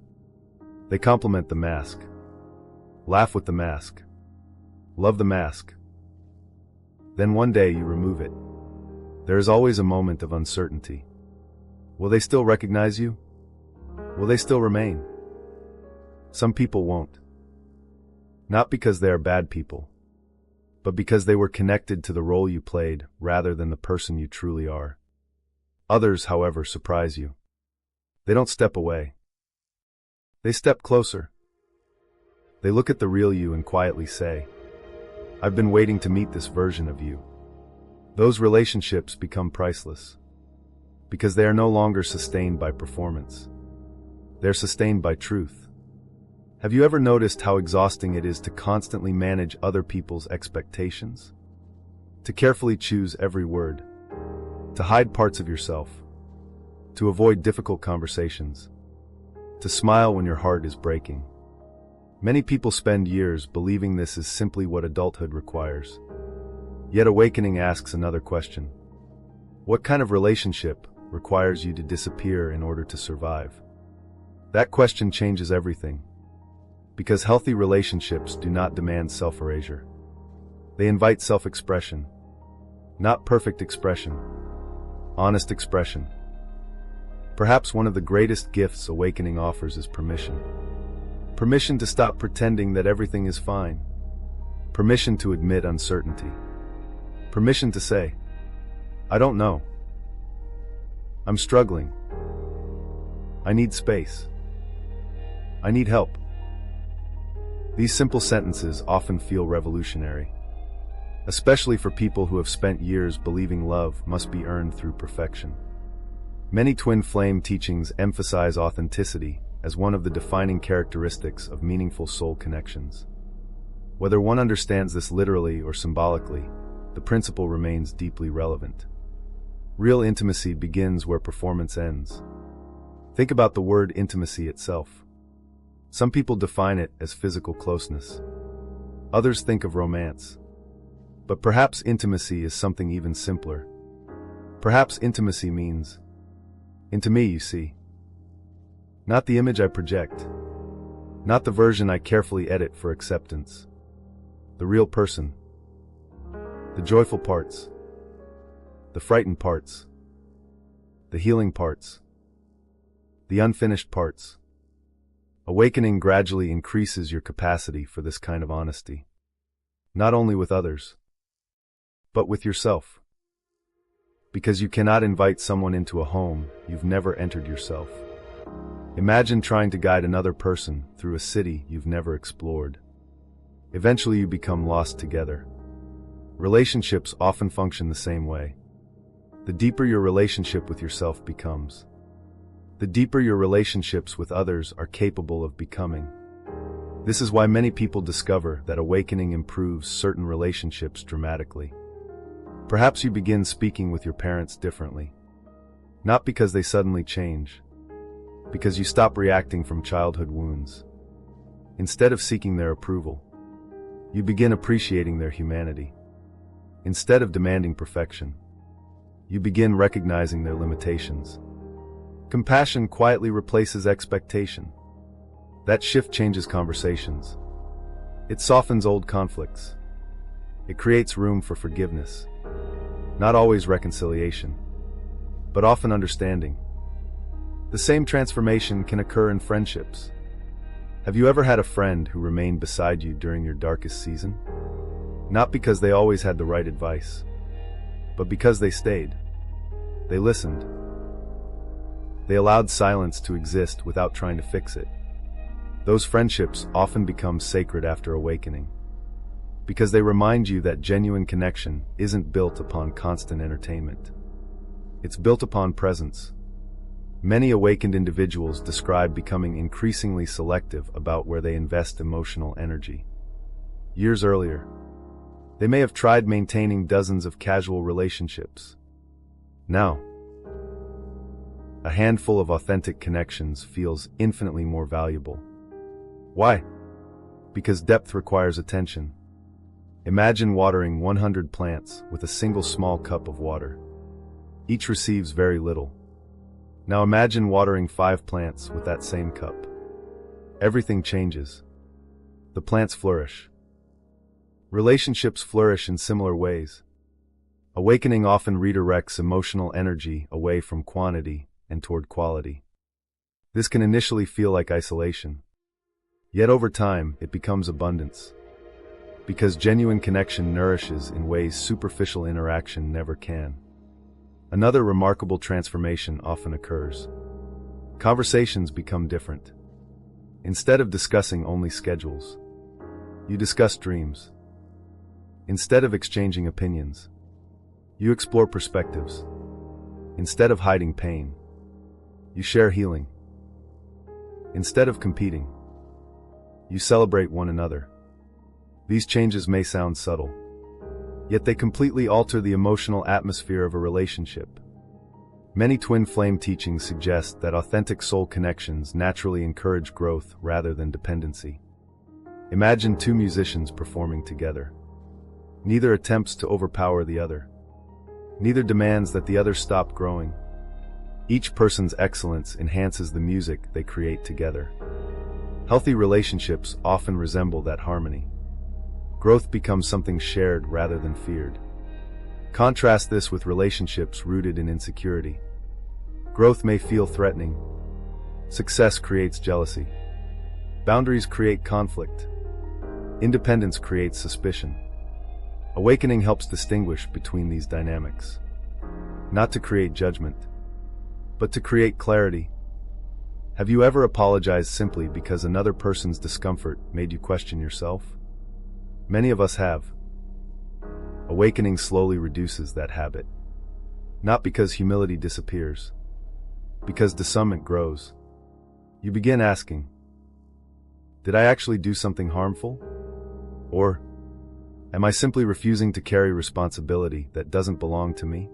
They compliment the mask, laugh with the mask, love the mask. Then one day you remove it. There is always a moment of uncertainty. Will they still recognize you? Will they still remain? Some people won't. Not because they are bad people, but because they were connected to the role you played rather than the person you truly are. Others, however, surprise you. They don't step away. They step closer. They look at the real you and quietly say, "I've been waiting to meet this version of you." Those relationships become priceless, because they are no longer sustained by performance. They're sustained by truth. Have you ever noticed how exhausting it is to constantly manage other people's expectations? To carefully choose every word, to hide parts of yourself, to avoid difficult conversations, to smile when your heart is breaking. Many people spend years believing this is simply what adulthood requires. Yet awakening asks another question. What kind of relationship requires you to disappear in order to survive? That question changes everything. Because healthy relationships do not demand self-erasure. They invite self-expression. Not perfect expression. Honest expression. Perhaps one of the greatest gifts awakening offers is permission. Permission to stop pretending that everything is fine. Permission to admit uncertainty. Permission to say, "I don't know. I'm struggling. I need space. I need help." These simple sentences often feel revolutionary, especially for people who have spent years believing love must be earned through perfection. Many twin flame teachings emphasize authenticity as one of the defining characteristics of meaningful soul connections. Whether one understands this literally or symbolically, the principle remains deeply relevant. Real intimacy begins where performance ends. Think about the word intimacy itself. Some people define it as physical closeness. Others think of romance. But perhaps intimacy is something even simpler. Perhaps intimacy means, into me, you see. Not the image I project. Not the version I carefully edit for acceptance. The real person. The joyful parts, the frightened parts, the healing parts, the unfinished parts. Awakening gradually increases your capacity for this kind of honesty, not only with others, but with yourself. Because you cannot invite someone into a home you've never entered yourself. Imagine trying to guide another person through a city you've never explored. Eventually you become lost together. Relationships often function the same way. The deeper your relationship with yourself becomes, the deeper your relationships with others are capable of becoming. This is why many people discover that awakening improves certain relationships dramatically. Perhaps you begin speaking with your parents differently. Not because they suddenly change, because you stop reacting from childhood wounds. Instead of seeking their approval, you begin appreciating their humanity. Instead of demanding perfection, you begin recognizing their limitations. Compassion quietly replaces expectation. That shift changes conversations. It softens old conflicts. It creates room for forgiveness. Not always reconciliation, but often understanding. The same transformation can occur in friendships. Have you ever had a friend who remained beside you during your darkest season? Not because they always had the right advice, but because they stayed. They listened. They allowed silence to exist without trying to fix it. Those friendships often become sacred after awakening, because they remind you that genuine connection isn't built upon constant entertainment. It's built upon presence. Many awakened individuals describe becoming increasingly selective about where they invest emotional energy. Years earlier, they may have tried maintaining dozens of casual relationships. Now, a handful of authentic connections feels infinitely more valuable. Why? Because depth requires attention. Imagine watering 100 plants with a single small cup of water. Each receives very little. Now imagine watering 5 plants with that same cup. Everything changes. The plants flourish. Relationships flourish in similar ways. Awakening often redirects emotional energy away from quantity and toward quality. This can initially feel like isolation. Yet over time, it becomes abundance. Because genuine connection nourishes in ways superficial interaction never can. Another remarkable transformation often occurs. Conversations become different. Instead of discussing only schedules, you discuss dreams. Instead of exchanging opinions, you explore perspectives. Instead of hiding pain, you share healing. Instead of competing, you celebrate one another. These changes may sound subtle, yet they completely alter the emotional atmosphere of a relationship. Many twin flame teachings suggest that authentic soul connections naturally encourage growth rather than dependency. Imagine 2 musicians performing together. Neither attempts to overpower the other. Neither demands that the other stop growing. Each person's excellence enhances the music they create together. Healthy relationships often resemble that harmony. Growth becomes something shared rather than feared. Contrast this with relationships rooted in insecurity. Growth may feel threatening. Success creates jealousy. Boundaries create conflict. Independence creates suspicion. Awakening helps distinguish between these dynamics. Not to create judgment, but to create clarity. Have you ever apologized simply because another person's discomfort made you question yourself? Many of us have. Awakening slowly reduces that habit. Not because humility disappears, because discernment grows. You begin asking, did I actually do something harmful? Or, am I simply refusing to carry responsibility that doesn't belong to me?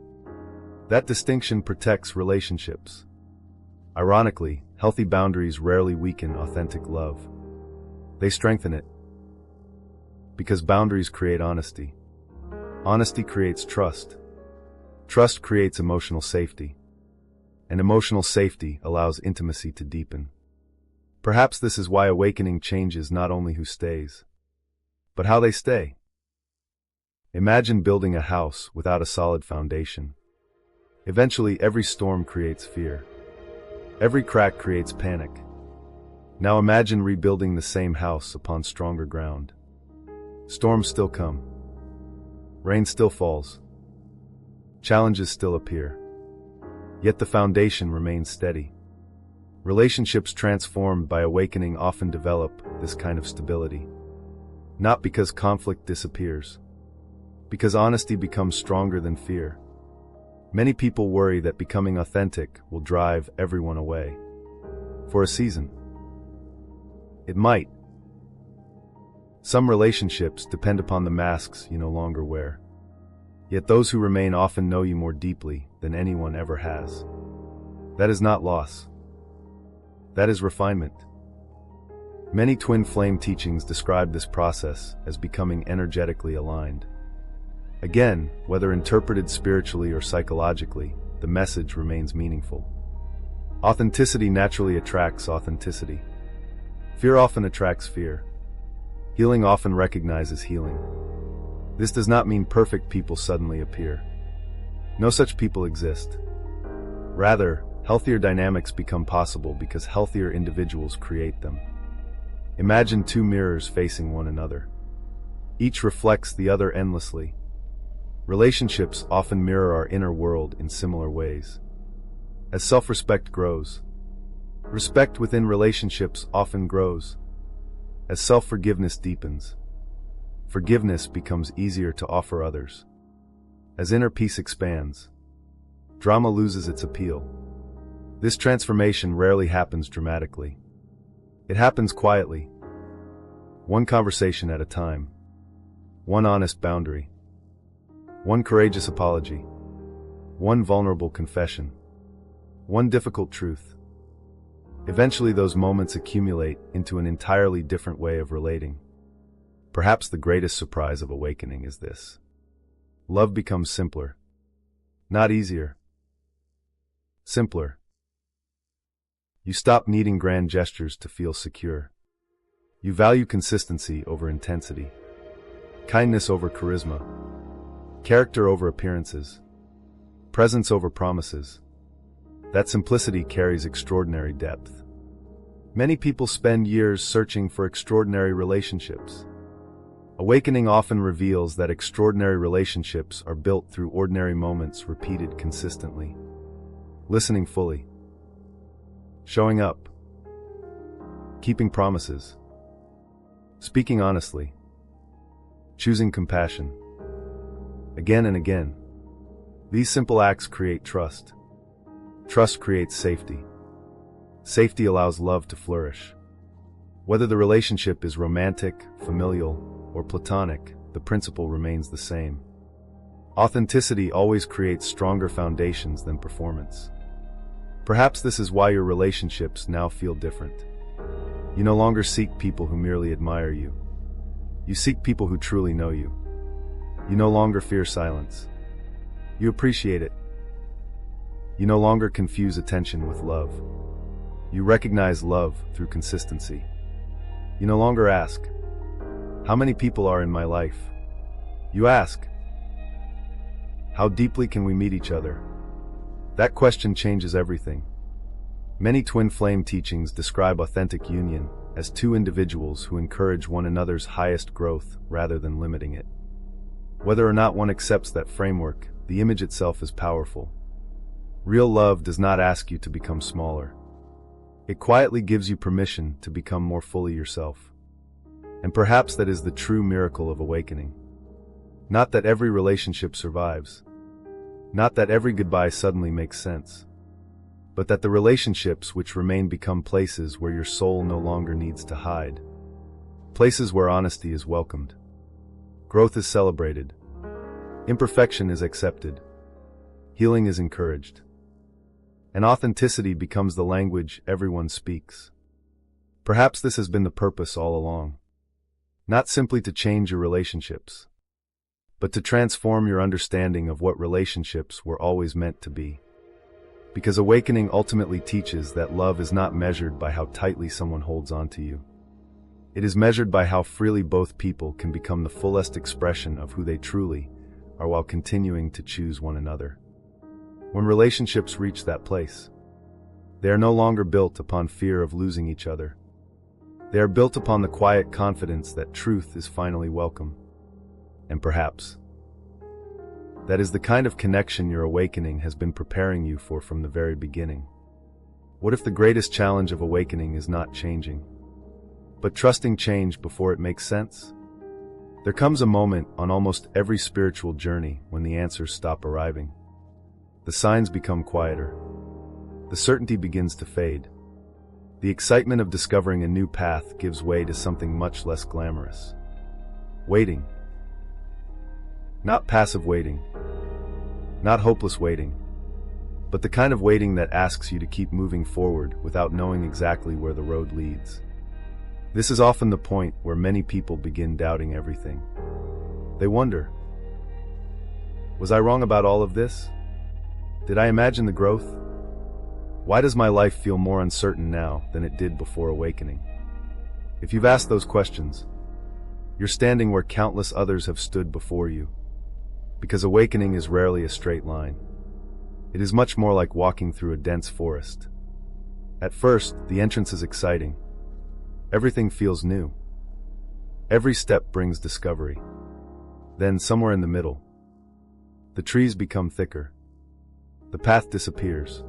That distinction protects relationships. Ironically, healthy boundaries rarely weaken authentic love. They strengthen it. Because boundaries create honesty. Honesty creates trust. Trust creates emotional safety. And emotional safety allows intimacy to deepen. Perhaps this is why awakening changes not only who stays, but how they stay. Imagine building a house without a solid foundation. Eventually, every storm creates fear. Every crack creates panic. Now imagine rebuilding the same house upon stronger ground. Storms still come. Rain still falls. Challenges still appear. Yet the foundation remains steady. Relationships transformed by awakening often develop this kind of stability. Not because conflict disappears, because honesty becomes stronger than fear. Many people worry that becoming authentic will drive everyone away. For a season, it might. Some relationships depend upon the masks you no longer wear. Yet those who remain often know you more deeply than anyone ever has. That is not loss. That is refinement. Many twin flame teachings describe this process as becoming energetically aligned. Again, whether interpreted spiritually or psychologically, the message remains meaningful. Authenticity naturally attracts authenticity. Fear often attracts fear. Healing often recognizes healing. This does not mean perfect people suddenly appear. No such people exist. Rather, healthier dynamics become possible because healthier individuals create them. Imagine two mirrors facing one another. Each reflects the other endlessly. Relationships often mirror our inner world in similar ways. As self-respect grows, respect within relationships often grows. As self-forgiveness deepens, forgiveness becomes easier to offer others. As inner peace expands, drama loses its appeal. This transformation rarely happens dramatically. It happens quietly. One conversation at a time. One honest boundary. One courageous apology. One vulnerable confession. One difficult truth. Eventually those moments accumulate into an entirely different way of relating. Perhaps the greatest surprise of awakening is this. Love becomes simpler. Not easier. Simpler. You stop needing grand gestures to feel secure. You value consistency over intensity. Kindness over charisma. Character over appearances. Presence over promises. That simplicity carries extraordinary depth. Many people spend years searching for extraordinary relationships. Awakening often reveals that extraordinary relationships are built through ordinary moments repeated consistently. Listening fully. Showing up. Keeping promises. Speaking honestly. Choosing compassion. Again and again. These simple acts create trust. Trust creates safety. Safety allows love to flourish. Whether the relationship is romantic, familial, or platonic, the principle remains the same. Authenticity always creates stronger foundations than performance. Perhaps this is why your relationships now feel different. You no longer seek people who merely admire you. You seek people who truly know you. You no longer fear silence. You appreciate it. You no longer confuse attention with love. You recognize love through consistency. You no longer ask, how many people are in my life? You ask, how deeply can we meet each other? That question changes everything. Many twin flame teachings describe authentic union as two individuals who encourage one another's highest growth rather than limiting it. Whether or not one accepts that framework, the image itself is powerful. Real love does not ask you to become smaller. It quietly gives you permission to become more fully yourself. And perhaps that is the true miracle of awakening. Not that every relationship survives. Not that every goodbye suddenly makes sense. But that the relationships which remain become places where your soul no longer needs to hide. Places where honesty is welcomed. Growth is celebrated. Imperfection is accepted. Healing is encouraged. And authenticity becomes the language everyone speaks. Perhaps this has been the purpose all along. Not simply to change your relationships, but to transform your understanding of what relationships were always meant to be. Because awakening ultimately teaches that love is not measured by how tightly someone holds on to you. It is measured by how freely both people can become the fullest expression of who they truly are while continuing to choose one another. When relationships reach that place, they are no longer built upon fear of losing each other. They are built upon the quiet confidence that truth is finally welcome. And perhaps, that is the kind of connection your awakening has been preparing you for from the very beginning. What if the greatest challenge of awakening is not changing, but trusting change before it makes sense? There comes a moment on almost every spiritual journey when the answers stop arriving. The signs become quieter. The certainty begins to fade. The excitement of discovering a new path gives way to something much less glamorous. Waiting. Not passive waiting. Not hopeless waiting. But the kind of waiting that asks you to keep moving forward without knowing exactly where the road leads. This is often the point where many people begin doubting everything. They wonder, was I wrong about all of this? Did I imagine the growth? Why does my life feel more uncertain now than it did before awakening? If you've asked those questions, you're standing where countless others have stood before you. Because awakening is rarely a straight line. It is much more like walking through a dense forest. At first, the entrance is exciting. Everything feels new. Every step brings discovery. Then, somewhere in the middle, the trees become thicker. The path disappears.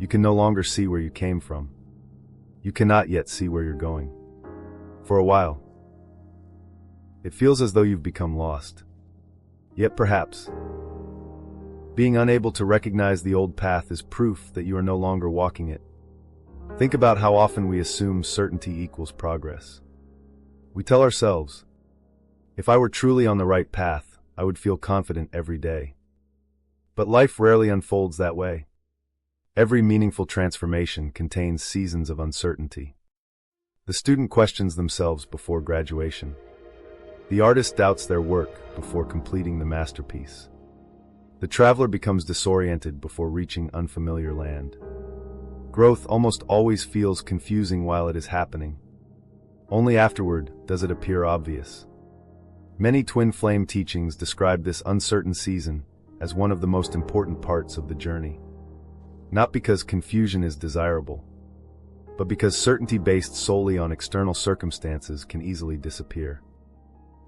You can no longer see where you came from. You cannot yet see where you're going. For a while, it feels as though you've become lost. Yet perhaps, being unable to recognize the old path is proof that you are no longer walking it. Think about how often we assume certainty equals progress. We tell ourselves, if I were truly on the right path, I would feel confident every day. But life rarely unfolds that way. Every meaningful transformation contains seasons of uncertainty. The student questions themselves before graduation. The artist doubts their work before completing the masterpiece. The traveler becomes disoriented before reaching unfamiliar land. Growth almost always feels confusing while it is happening. Only afterward does it appear obvious. Many twin flame teachings describe this uncertain season as one of the most important parts of the journey. Not because confusion is desirable, but because certainty based solely on external circumstances can easily disappear.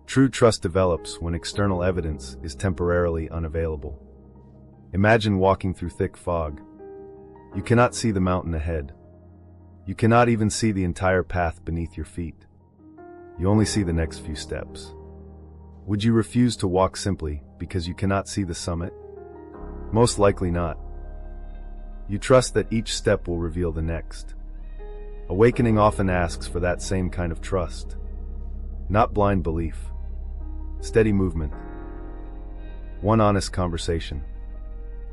True trust develops when external evidence is temporarily unavailable. Imagine walking through thick fog. You cannot see the mountain ahead. You cannot even see the entire path beneath your feet. You only see the next few steps. Would you refuse to walk simply because you cannot see the summit? Most likely not. You trust that each step will reveal the next. Awakening often asks for that same kind of trust. Not blind belief. Steady movement. One honest conversation.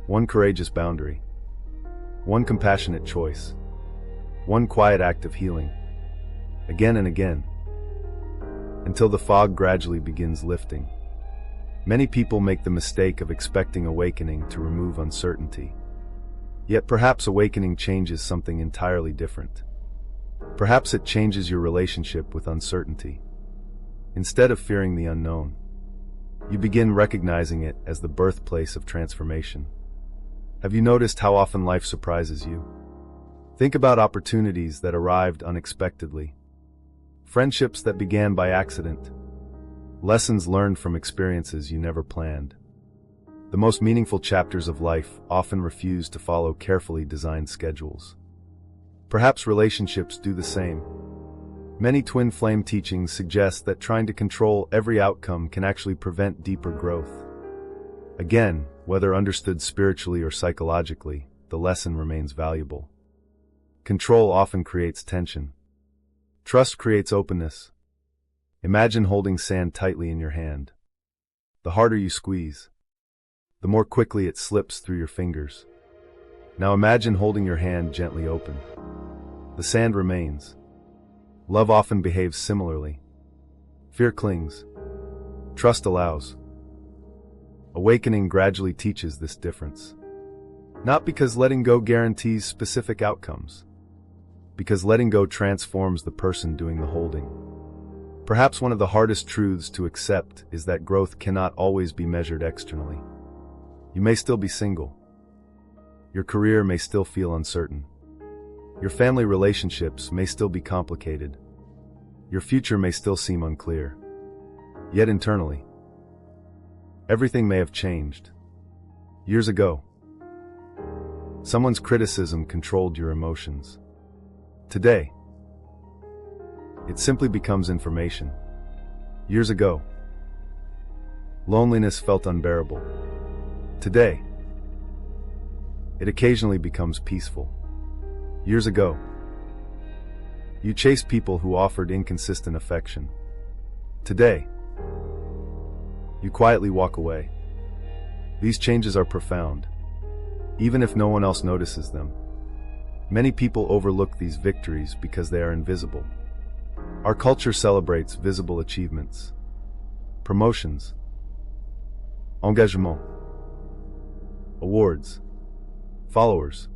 One courageous boundary. One compassionate choice. One quiet act of healing. Again and again. Until the fog gradually begins lifting. Many people make the mistake of expecting awakening to remove uncertainty. Yet perhaps awakening changes something entirely different. Perhaps it changes your relationship with uncertainty. Instead of fearing the unknown, you begin recognizing it as the birthplace of transformation. Have you noticed how often life surprises you? Think about opportunities that arrived unexpectedly. Friendships that began by accident. Lessons learned from experiences you never planned. The most meaningful chapters of life often refuse to follow carefully designed schedules. Perhaps relationships do the same. Many twin flame teachings suggest that trying to control every outcome can actually prevent deeper growth. Again, whether understood spiritually or psychologically, the lesson remains valuable. Control often creates tension. Trust creates openness. Imagine holding sand tightly in your hand. The harder you squeeze, the more quickly it slips through your fingers. Now imagine holding your hand gently open. The sand remains. Love often behaves similarly. Fear clings. Trust allows. Awakening gradually teaches this difference. Not because letting go guarantees specific outcomes, because letting go transforms the person doing the holding. Perhaps one of the hardest truths to accept is that growth cannot always be measured externally. You may still be single. Your career may still feel uncertain. Your family relationships may still be complicated. Your future may still seem unclear. Yet internally, everything may have changed. Years ago, someone's criticism controlled your emotions. Today, it simply becomes information. Years ago, loneliness felt unbearable. Today, it occasionally becomes peaceful. Years ago, you chased people who offered inconsistent affection. Today, you quietly walk away. These changes are profound, even if no one else notices them. Many people overlook these victories because they are invisible. Our culture celebrates visible achievements, promotions, engagement, awards, followers,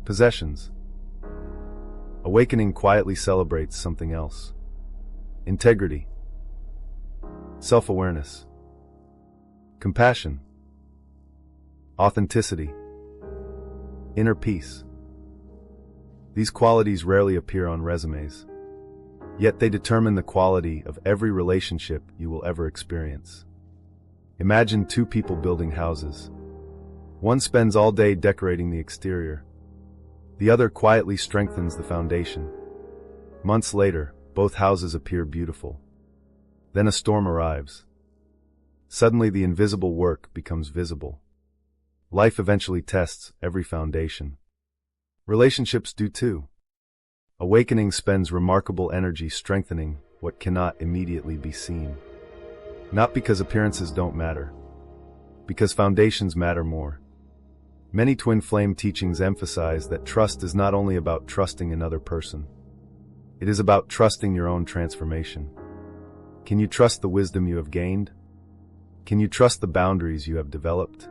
possessions. Awakening quietly celebrates something else: integrity, self-awareness, compassion, authenticity, inner peace. These qualities rarely appear on resumes, yet they determine the quality of every relationship you will ever experience. Imagine two people building houses. One spends all day decorating the exterior. The other quietly strengthens the foundation. Months later, both houses appear beautiful. Then a storm arrives. Suddenly the invisible work becomes visible. Life eventually tests every foundation. Relationships do too. Awakening spends remarkable energy strengthening what cannot immediately be seen. Not because appearances don't matter, because foundations matter more. Many twin flame teachings emphasize that trust is not only about trusting another person. It is about trusting your own transformation. Can you trust the wisdom you have gained? Can you trust the boundaries you have developed?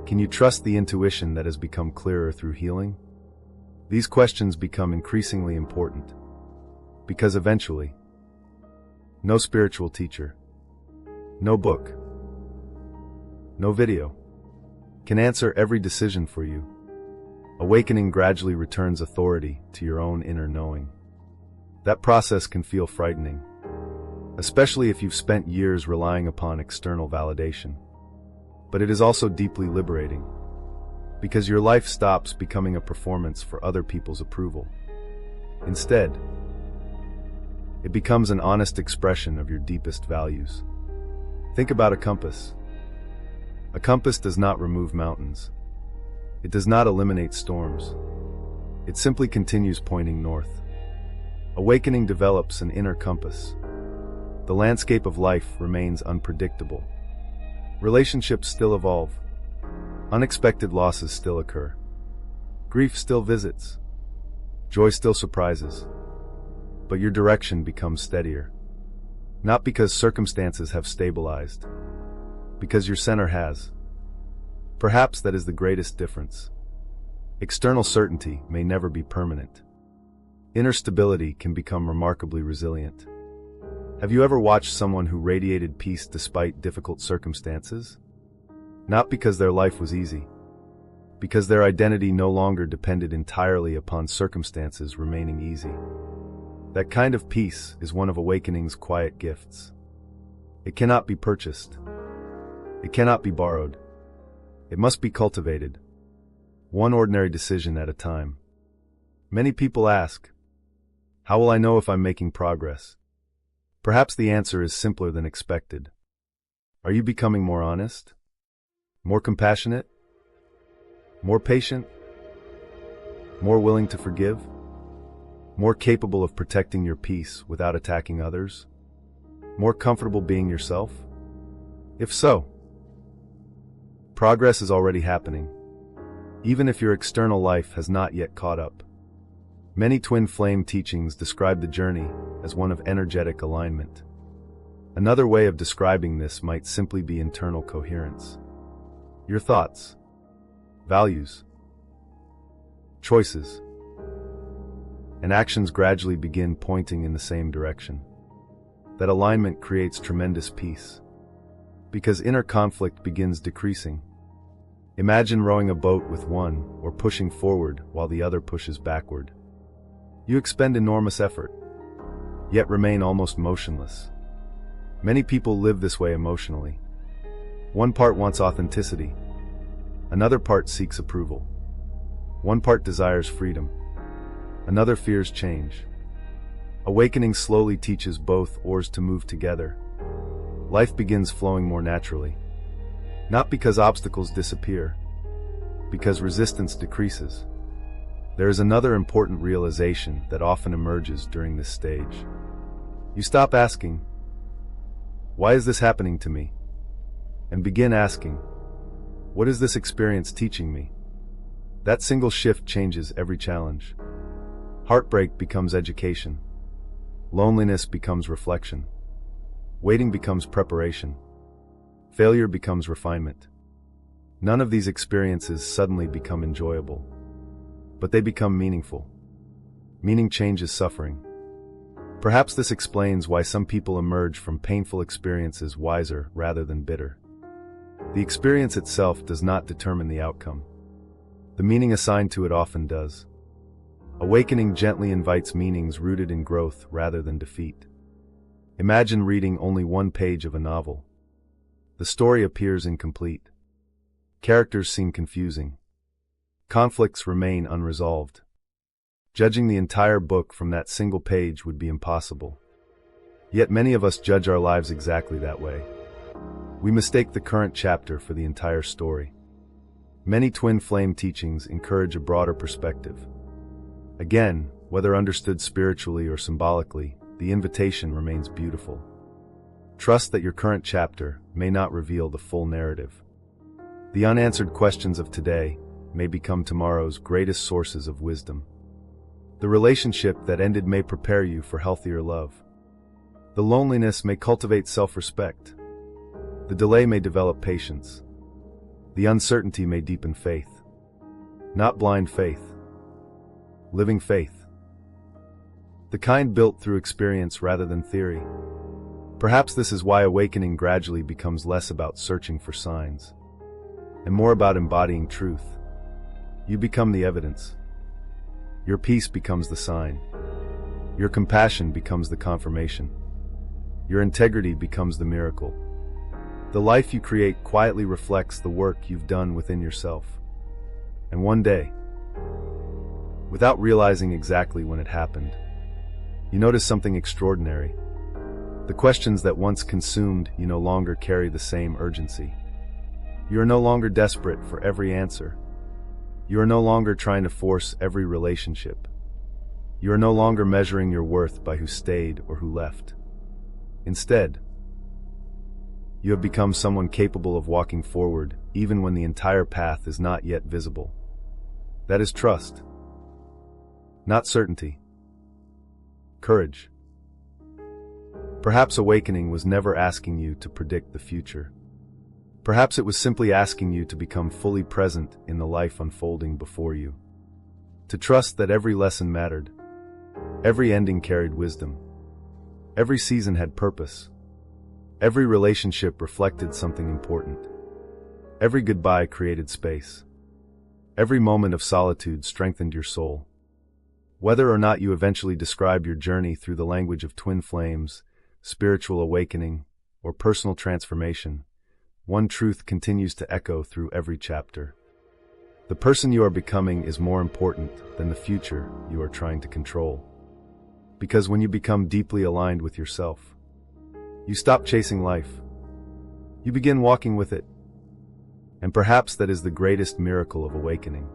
Can you trust the intuition that has become clearer through healing? These questions become increasingly important, because eventually, no spiritual teacher, no book, no video can answer every decision for you. Awakening gradually returns authority to your own inner knowing. That process can feel frightening, especially if you've spent years relying upon external validation. But it is also deeply liberating, because your life stops becoming a performance for other people's approval. Instead, it becomes an honest expression of your deepest values. Think about a compass. A compass does not remove mountains. It does not eliminate storms. It simply continues pointing north. Awakening develops an inner compass. The landscape of life remains unpredictable. Relationships still evolve. Unexpected losses still occur. Grief still visits. Joy still surprises. But your direction becomes steadier. Not because circumstances have stabilized, because your center has. Perhaps that is the greatest difference. External certainty may never be permanent. Inner stability can become remarkably resilient. Have you ever watched someone who radiated peace despite difficult circumstances? Not because their life was easy, because their identity no longer depended entirely upon circumstances remaining easy. That kind of peace is one of awakening's quiet gifts. It cannot be purchased. It cannot be borrowed. It must be cultivated, one ordinary decision at a time. Many people ask, how will I know if I'm making progress? Perhaps the answer is simpler than expected. Are you becoming more honest? More compassionate? More patient? More willing to forgive? More capable of protecting your peace without attacking others? More comfortable being yourself? If so, progress is already happening, even if your external life has not yet caught up. Many twin flame teachings describe the journey as one of energetic alignment. Another way of describing this might simply be internal coherence. Your thoughts, values, choices, and actions gradually begin pointing in the same direction. That alignment creates tremendous peace, because inner conflict begins decreasing. Imagine rowing a boat with one, or pushing forward while the other pushes backward. You expend enormous effort, yet remain almost motionless. Many people live this way emotionally. One part wants authenticity. Another part seeks approval. One part desires freedom. Another fears change. Awakening slowly teaches both oars to move together. Life begins flowing more naturally. Not because obstacles disappear, because resistance decreases. There is another important realization that often emerges during this stage. You stop asking, "Why is this happening to me?" and begin asking, "What is this experience teaching me?" That single shift changes every challenge. Heartbreak becomes education. Loneliness becomes reflection. Waiting becomes preparation. Failure becomes refinement. None of these experiences suddenly become enjoyable, but they become meaningful. Meaning changes suffering. Perhaps this explains why some people emerge from painful experiences wiser rather than bitter. The experience itself does not determine the outcome. The meaning assigned to it often does. Awakening gently invites meanings rooted in growth rather than defeat. Imagine reading only one page of a novel. The story appears incomplete. Characters seem confusing. Conflicts remain unresolved. Judging the entire book from that single page would be impossible. Yet many of us judge our lives exactly that way. We mistake the current chapter for the entire story. Many twin flame teachings encourage a broader perspective. Again, whether understood spiritually or symbolically, the invitation remains beautiful. Trust that your current chapter may not reveal the full narrative. The unanswered questions of today may become tomorrow's greatest sources of wisdom. The relationship that ended may prepare you for healthier love. The loneliness may cultivate self-respect. The delay may develop patience. The uncertainty may deepen faith. Not blind faith. Living faith. The kind built through experience rather than theory. Perhaps this is why awakening gradually becomes less about searching for signs, and more about embodying truth. You become the evidence. Your peace becomes the sign. Your compassion becomes the confirmation. Your integrity becomes the miracle. The life you create quietly reflects the work you've done within yourself. And one day, without realizing exactly when it happened, you notice something extraordinary. The questions that once consumed you no longer carry the same urgency. You are no longer desperate for every answer. You are no longer trying to force every relationship. You are no longer measuring your worth by who stayed or who left. Instead, you have become someone capable of walking forward even when the entire path is not yet visible. That is trust. Not certainty. Courage. Perhaps awakening was never asking you to predict the future. Perhaps it was simply asking you to become fully present in the life unfolding before you. To trust that every lesson mattered. Every ending carried wisdom. Every season had purpose. Every relationship reflected something important. Every goodbye created space. Every moment of solitude strengthened your soul. Whether or not you eventually describe your journey through the language of twin flames, spiritual awakening, or personal transformation, one truth continues to echo through every chapter. The person you are becoming is more important than the future you are trying to control. Because when you become deeply aligned with yourself, you stop chasing life. You begin walking with it. And perhaps that is the greatest miracle of awakening.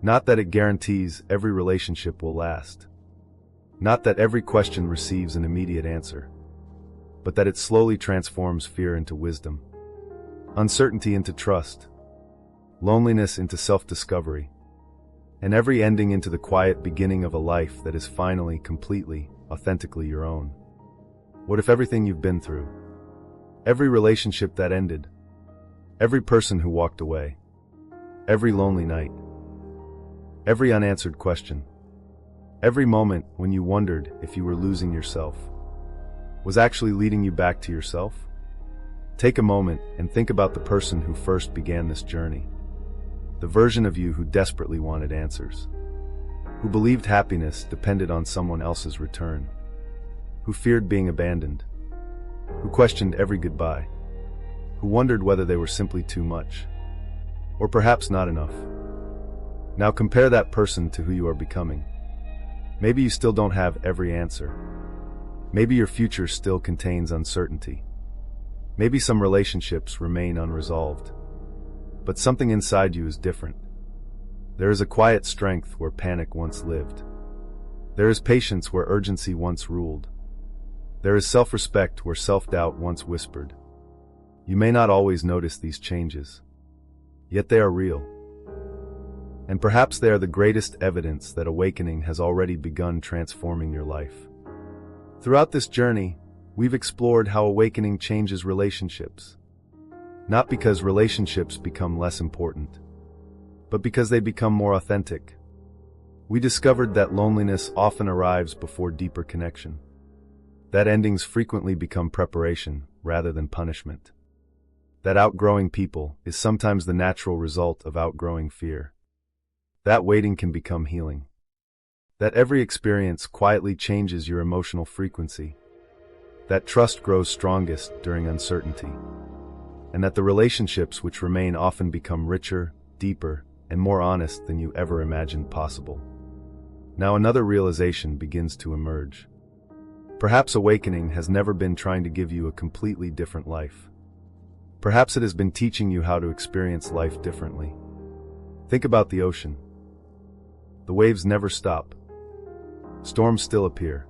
Not that it guarantees every relationship will last. Not that every question receives an immediate answer. But that it slowly transforms fear into wisdom. Uncertainty into trust. Loneliness into self-discovery. And every ending into the quiet beginning of a life that is finally, completely, authentically your own. What if everything you've been through? Every relationship that ended. Every person who walked away. Every lonely night. Every unanswered question. Every moment when you wondered if you were losing yourself was actually leading you back to yourself. Take a moment and think about the person who first began this journey. The version of you who desperately wanted answers, who believed happiness depended on someone else's return, who feared being abandoned, who questioned every goodbye, who wondered whether they were simply too much, or perhaps not enough. Now compare that person to who you are becoming. Maybe you still don't have every answer. Maybe your future still contains uncertainty. Maybe some relationships remain unresolved. But something inside you is different. There is a quiet strength where panic once lived. There is patience where urgency once ruled. There is self-respect where self-doubt once whispered. You may not always notice these changes, yet they are real. And perhaps they are the greatest evidence that awakening has already begun transforming your life. Throughout this journey, we've explored how awakening changes relationships. Not because relationships become less important, but because they become more authentic. We discovered that loneliness often arrives before deeper connection. That endings frequently become preparation rather than punishment. That outgrowing people is sometimes the natural result of outgrowing fear. That waiting can become healing. That every experience quietly changes your emotional frequency. That trust grows strongest during uncertainty. And that the relationships which remain often become richer, deeper, and more honest than you ever imagined possible. Now another realization begins to emerge. Perhaps awakening has never been trying to give you a completely different life. Perhaps it has been teaching you how to experience life differently. Think about the ocean. The waves never stop. Storms still appear.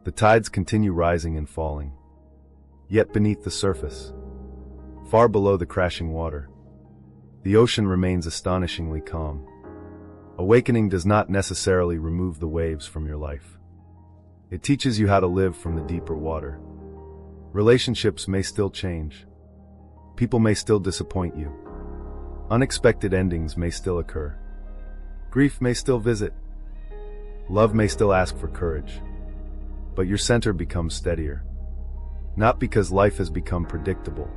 The tides continue rising and falling. Yet beneath the surface, far below the crashing water, the ocean remains astonishingly calm. Awakening does not necessarily remove the waves from your life. It teaches you how to live from the deeper water. Relationships may still change. People may still disappoint you. Unexpected endings may still occur. Grief may still visit. Love may still ask for courage. But your center becomes steadier. Not because life has become predictable,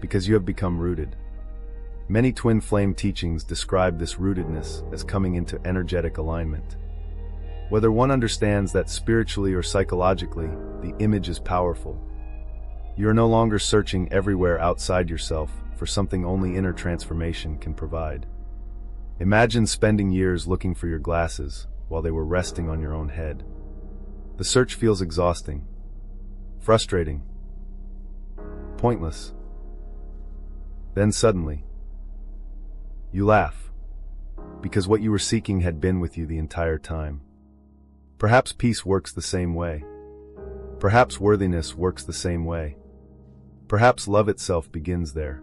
because you have become rooted. Many twin flame teachings describe this rootedness as coming into energetic alignment. Whether one understands that spiritually or psychologically, the image is powerful. You are no longer searching everywhere outside yourself for something only inner transformation can provide. Imagine spending years looking for your glasses while they were resting on your own head. The search feels exhausting, frustrating, pointless. Then suddenly, you laugh, because what you were seeking had been with you the entire time. Perhaps peace works the same way. Perhaps worthiness works the same way. Perhaps love itself begins there.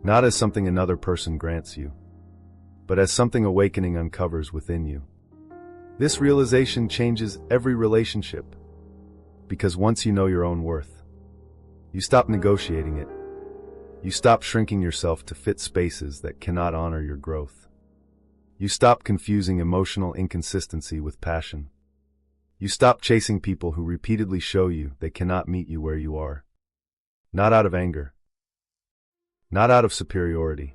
Not as something another person grants you, but as something awakening uncovers within you. This realization changes every relationship, because once you know your own worth, you stop negotiating it. You stop shrinking yourself to fit spaces that cannot honor your growth. You stop confusing emotional inconsistency with passion. You stop chasing people who repeatedly show you they cannot meet you where you are. Not out of anger. Not out of superiority.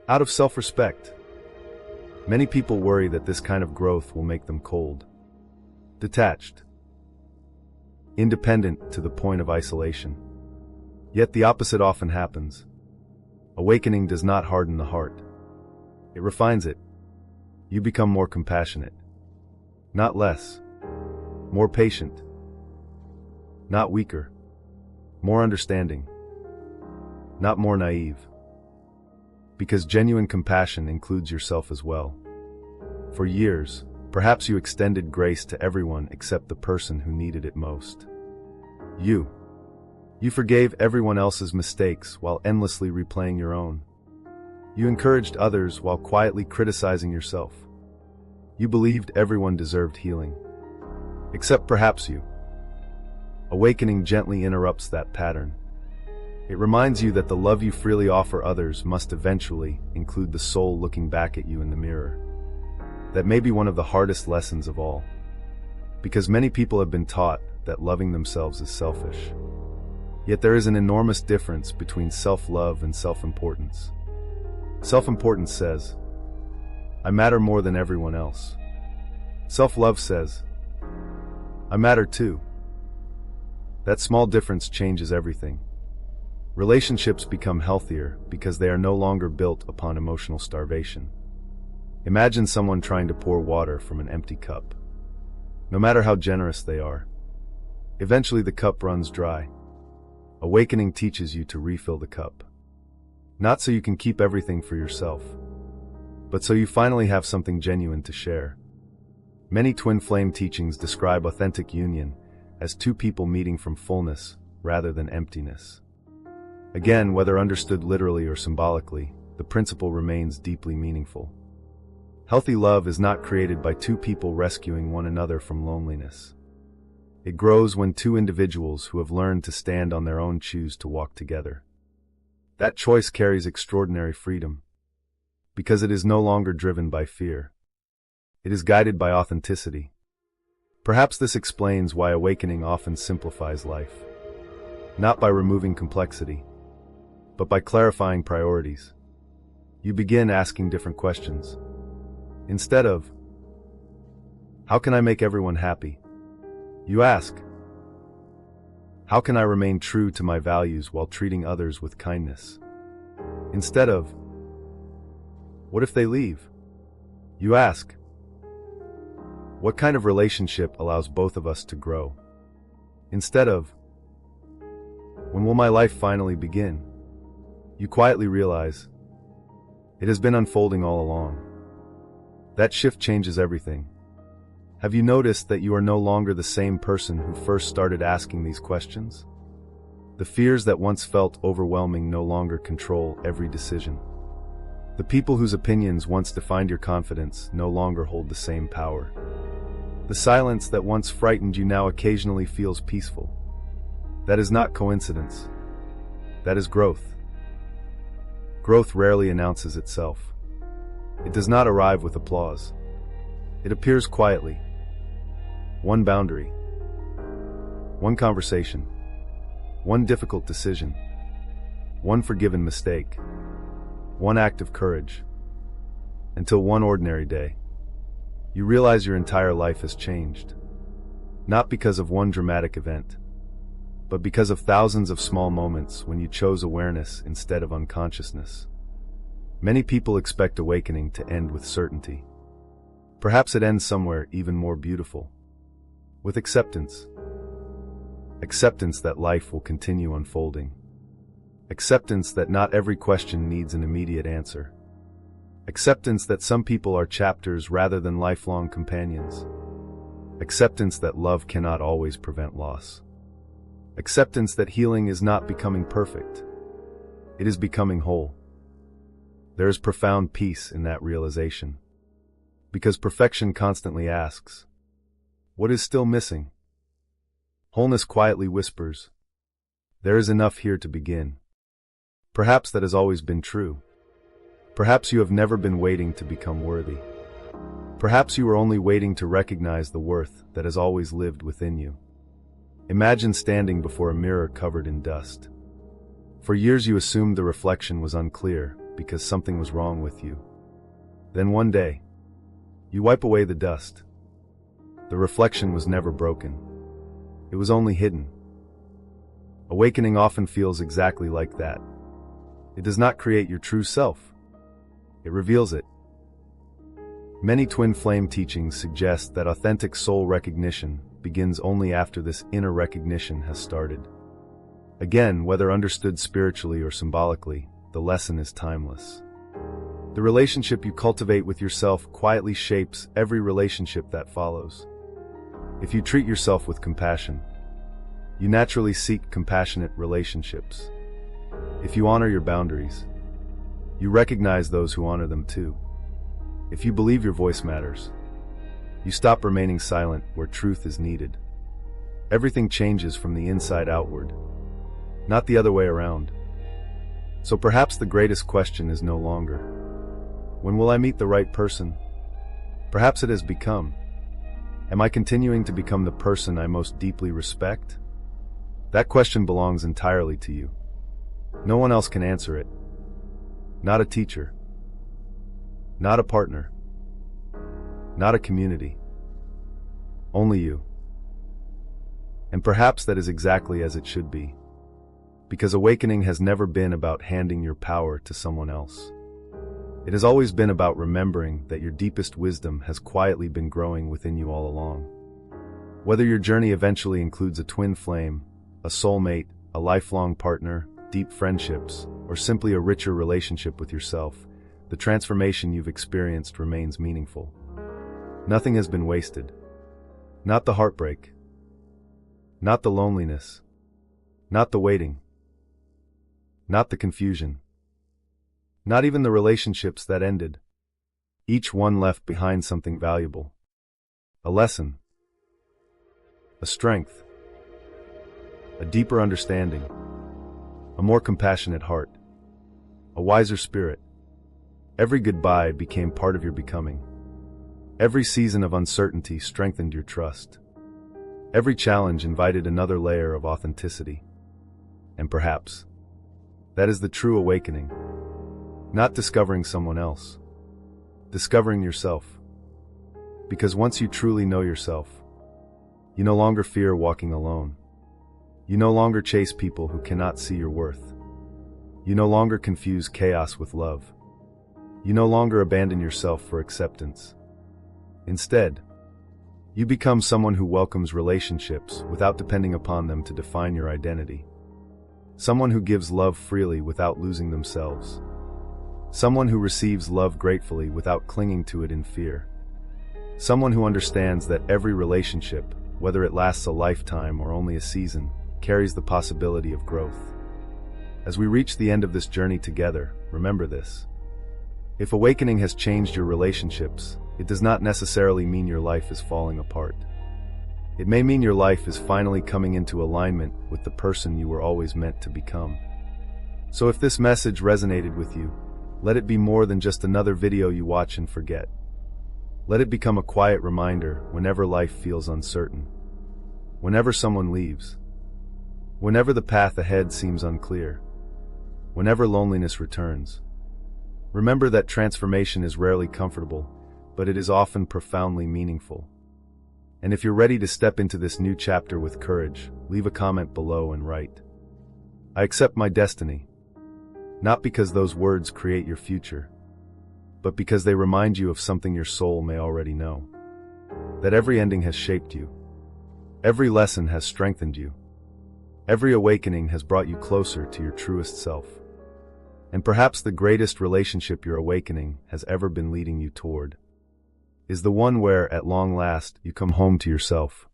Out of self-respect. Many people worry that this kind of growth will make them cold, detached, independent to the point of isolation. Yet the opposite often happens. Awakening does not harden the heart. It refines it. You become more compassionate. Not less. More patient. Not weaker. More understanding. Not more naive. Because genuine compassion includes yourself as well. For years, perhaps you extended grace to everyone except the person who needed it most. You forgave everyone else's mistakes while endlessly replaying your own. You encouraged others while quietly criticizing yourself. You believed everyone deserved healing, except perhaps you. Awakening gently interrupts that pattern. It reminds you that the love you freely offer others must eventually include the soul looking back at you in the mirror. That may be one of the hardest lessons of all. Because many people have been taught that loving themselves is selfish. Yet there is an enormous difference between self-love and self-importance. Self-importance says, I matter more than everyone else. Self-love says, I matter too. That small difference changes everything. Relationships become healthier because they are no longer built upon emotional starvation. Imagine someone trying to pour water from an empty cup. No matter how generous they are, eventually the cup runs dry. Awakening teaches you to refill the cup. Not so you can keep everything for yourself, but so you finally have something genuine to share. Many twin flame teachings describe authentic union as two people meeting from fullness rather than emptiness. Again, whether understood literally or symbolically, the principle remains deeply meaningful. Healthy love is not created by two people rescuing one another from loneliness. It grows when two individuals who have learned to stand on their own choose to walk together. That choice carries extraordinary freedom, because it is no longer driven by fear. It is guided by authenticity. Perhaps this explains why awakening often simplifies life. Not by removing complexity, but by clarifying priorities. You begin asking different questions. Instead of, how can I make everyone happy? You ask, how can I remain true to my values while treating others with kindness? Instead of, what if they leave? You ask, what kind of relationship allows both of us to grow? Instead of, when will my life finally begin? You quietly realize, it has been unfolding all along. That shift changes everything. Have you noticed that you are no longer the same person who first started asking these questions? The fears that once felt overwhelming no longer control every decision. The people whose opinions once defined your confidence no longer hold the same power. The silence that once frightened you now occasionally feels peaceful. That is not coincidence. That is growth. Growth rarely announces itself. It does not arrive with applause. It appears quietly. One boundary. One conversation. One difficult decision. One forgiven mistake. One act of courage. Until one ordinary day, you realize your entire life has changed. Not because of one dramatic event, but because of thousands of small moments when you chose awareness instead of unconsciousness. Many people expect awakening to end with certainty. Perhaps it ends somewhere even more beautiful. With acceptance. Acceptance that life will continue unfolding. Acceptance that not every question needs an immediate answer. Acceptance that some people are chapters rather than lifelong companions. Acceptance that love cannot always prevent loss. Acceptance that healing is not becoming perfect. It is becoming whole. There is profound peace in that realization. Because perfection constantly asks, what is still missing? Wholeness quietly whispers, there is enough here to begin. Perhaps that has always been true. Perhaps you have never been waiting to become worthy. Perhaps you are only waiting to recognize the worth that has always lived within you. Imagine standing before a mirror covered in dust. For years you assumed the reflection was unclear because something was wrong with you. Then one day, you wipe away the dust. The reflection was never broken. It was only hidden. Awakening often feels exactly like that. It does not create your true self. It reveals it. Many twin flame teachings suggest that authentic soul recognition begins only after this inner recognition has started. Again, whether understood spiritually or symbolically, the lesson is timeless. The relationship you cultivate with yourself quietly shapes every relationship that follows. If you treat yourself with compassion, you naturally seek compassionate relationships. If you honor your boundaries, you recognize those who honor them too. If you believe your voice matters, you stop remaining silent where truth is needed. Everything changes from the inside outward, not the other way around. So perhaps the greatest question is no longer, when will I meet the right person? Perhaps it has become. Am I continuing to become the person I most deeply respect? That question belongs entirely to you. No one else can answer it. Not a teacher. Not a partner. Not a community. Only you. And perhaps that is exactly as it should be. Because awakening has never been about handing your power to someone else. It has always been about remembering that your deepest wisdom has quietly been growing within you all along. Whether your journey eventually includes a twin flame, a soulmate, a lifelong partner, deep friendships, or simply a richer relationship with yourself, the transformation you've experienced remains meaningful. Nothing has been wasted. Not the heartbreak. Not the loneliness. Not the waiting. Not the confusion. Not even the relationships that ended. Each one left behind something valuable. A lesson. A strength. A deeper understanding. A more compassionate heart. A wiser spirit. Every goodbye became part of your becoming. Every season of uncertainty strengthened your trust. Every challenge invited another layer of authenticity. And perhaps, that is the true awakening. Not discovering someone else. Discovering yourself. Because once you truly know yourself, you no longer fear walking alone. You no longer chase people who cannot see your worth. You no longer confuse chaos with love. You no longer abandon yourself for acceptance. Instead, you become someone who welcomes relationships without depending upon them to define your identity. Someone who gives love freely without losing themselves. Someone who receives love gratefully without clinging to it in fear. Someone who understands that every relationship, whether it lasts a lifetime or only a season, carries the possibility of growth. As we reach the end of this journey together, remember this. If awakening has changed your relationships, it does not necessarily mean your life is falling apart. It may mean your life is finally coming into alignment with the person you were always meant to become. So if this message resonated with you, let it be more than just another video you watch and forget. Let it become a quiet reminder whenever life feels uncertain. Whenever someone leaves. Whenever the path ahead seems unclear. Whenever loneliness returns. Remember that transformation is rarely comfortable, but it is often profoundly meaningful. And if you're ready to step into this new chapter with courage, leave a comment below and write, "I accept my destiny." Not because those words create your future, but because they remind you of something your soul may already know. That every ending has shaped you. Every lesson has strengthened you. Every awakening has brought you closer to your truest self. And perhaps the greatest relationship your awakening has ever been leading you toward is the one where, at long last, you come home to yourself.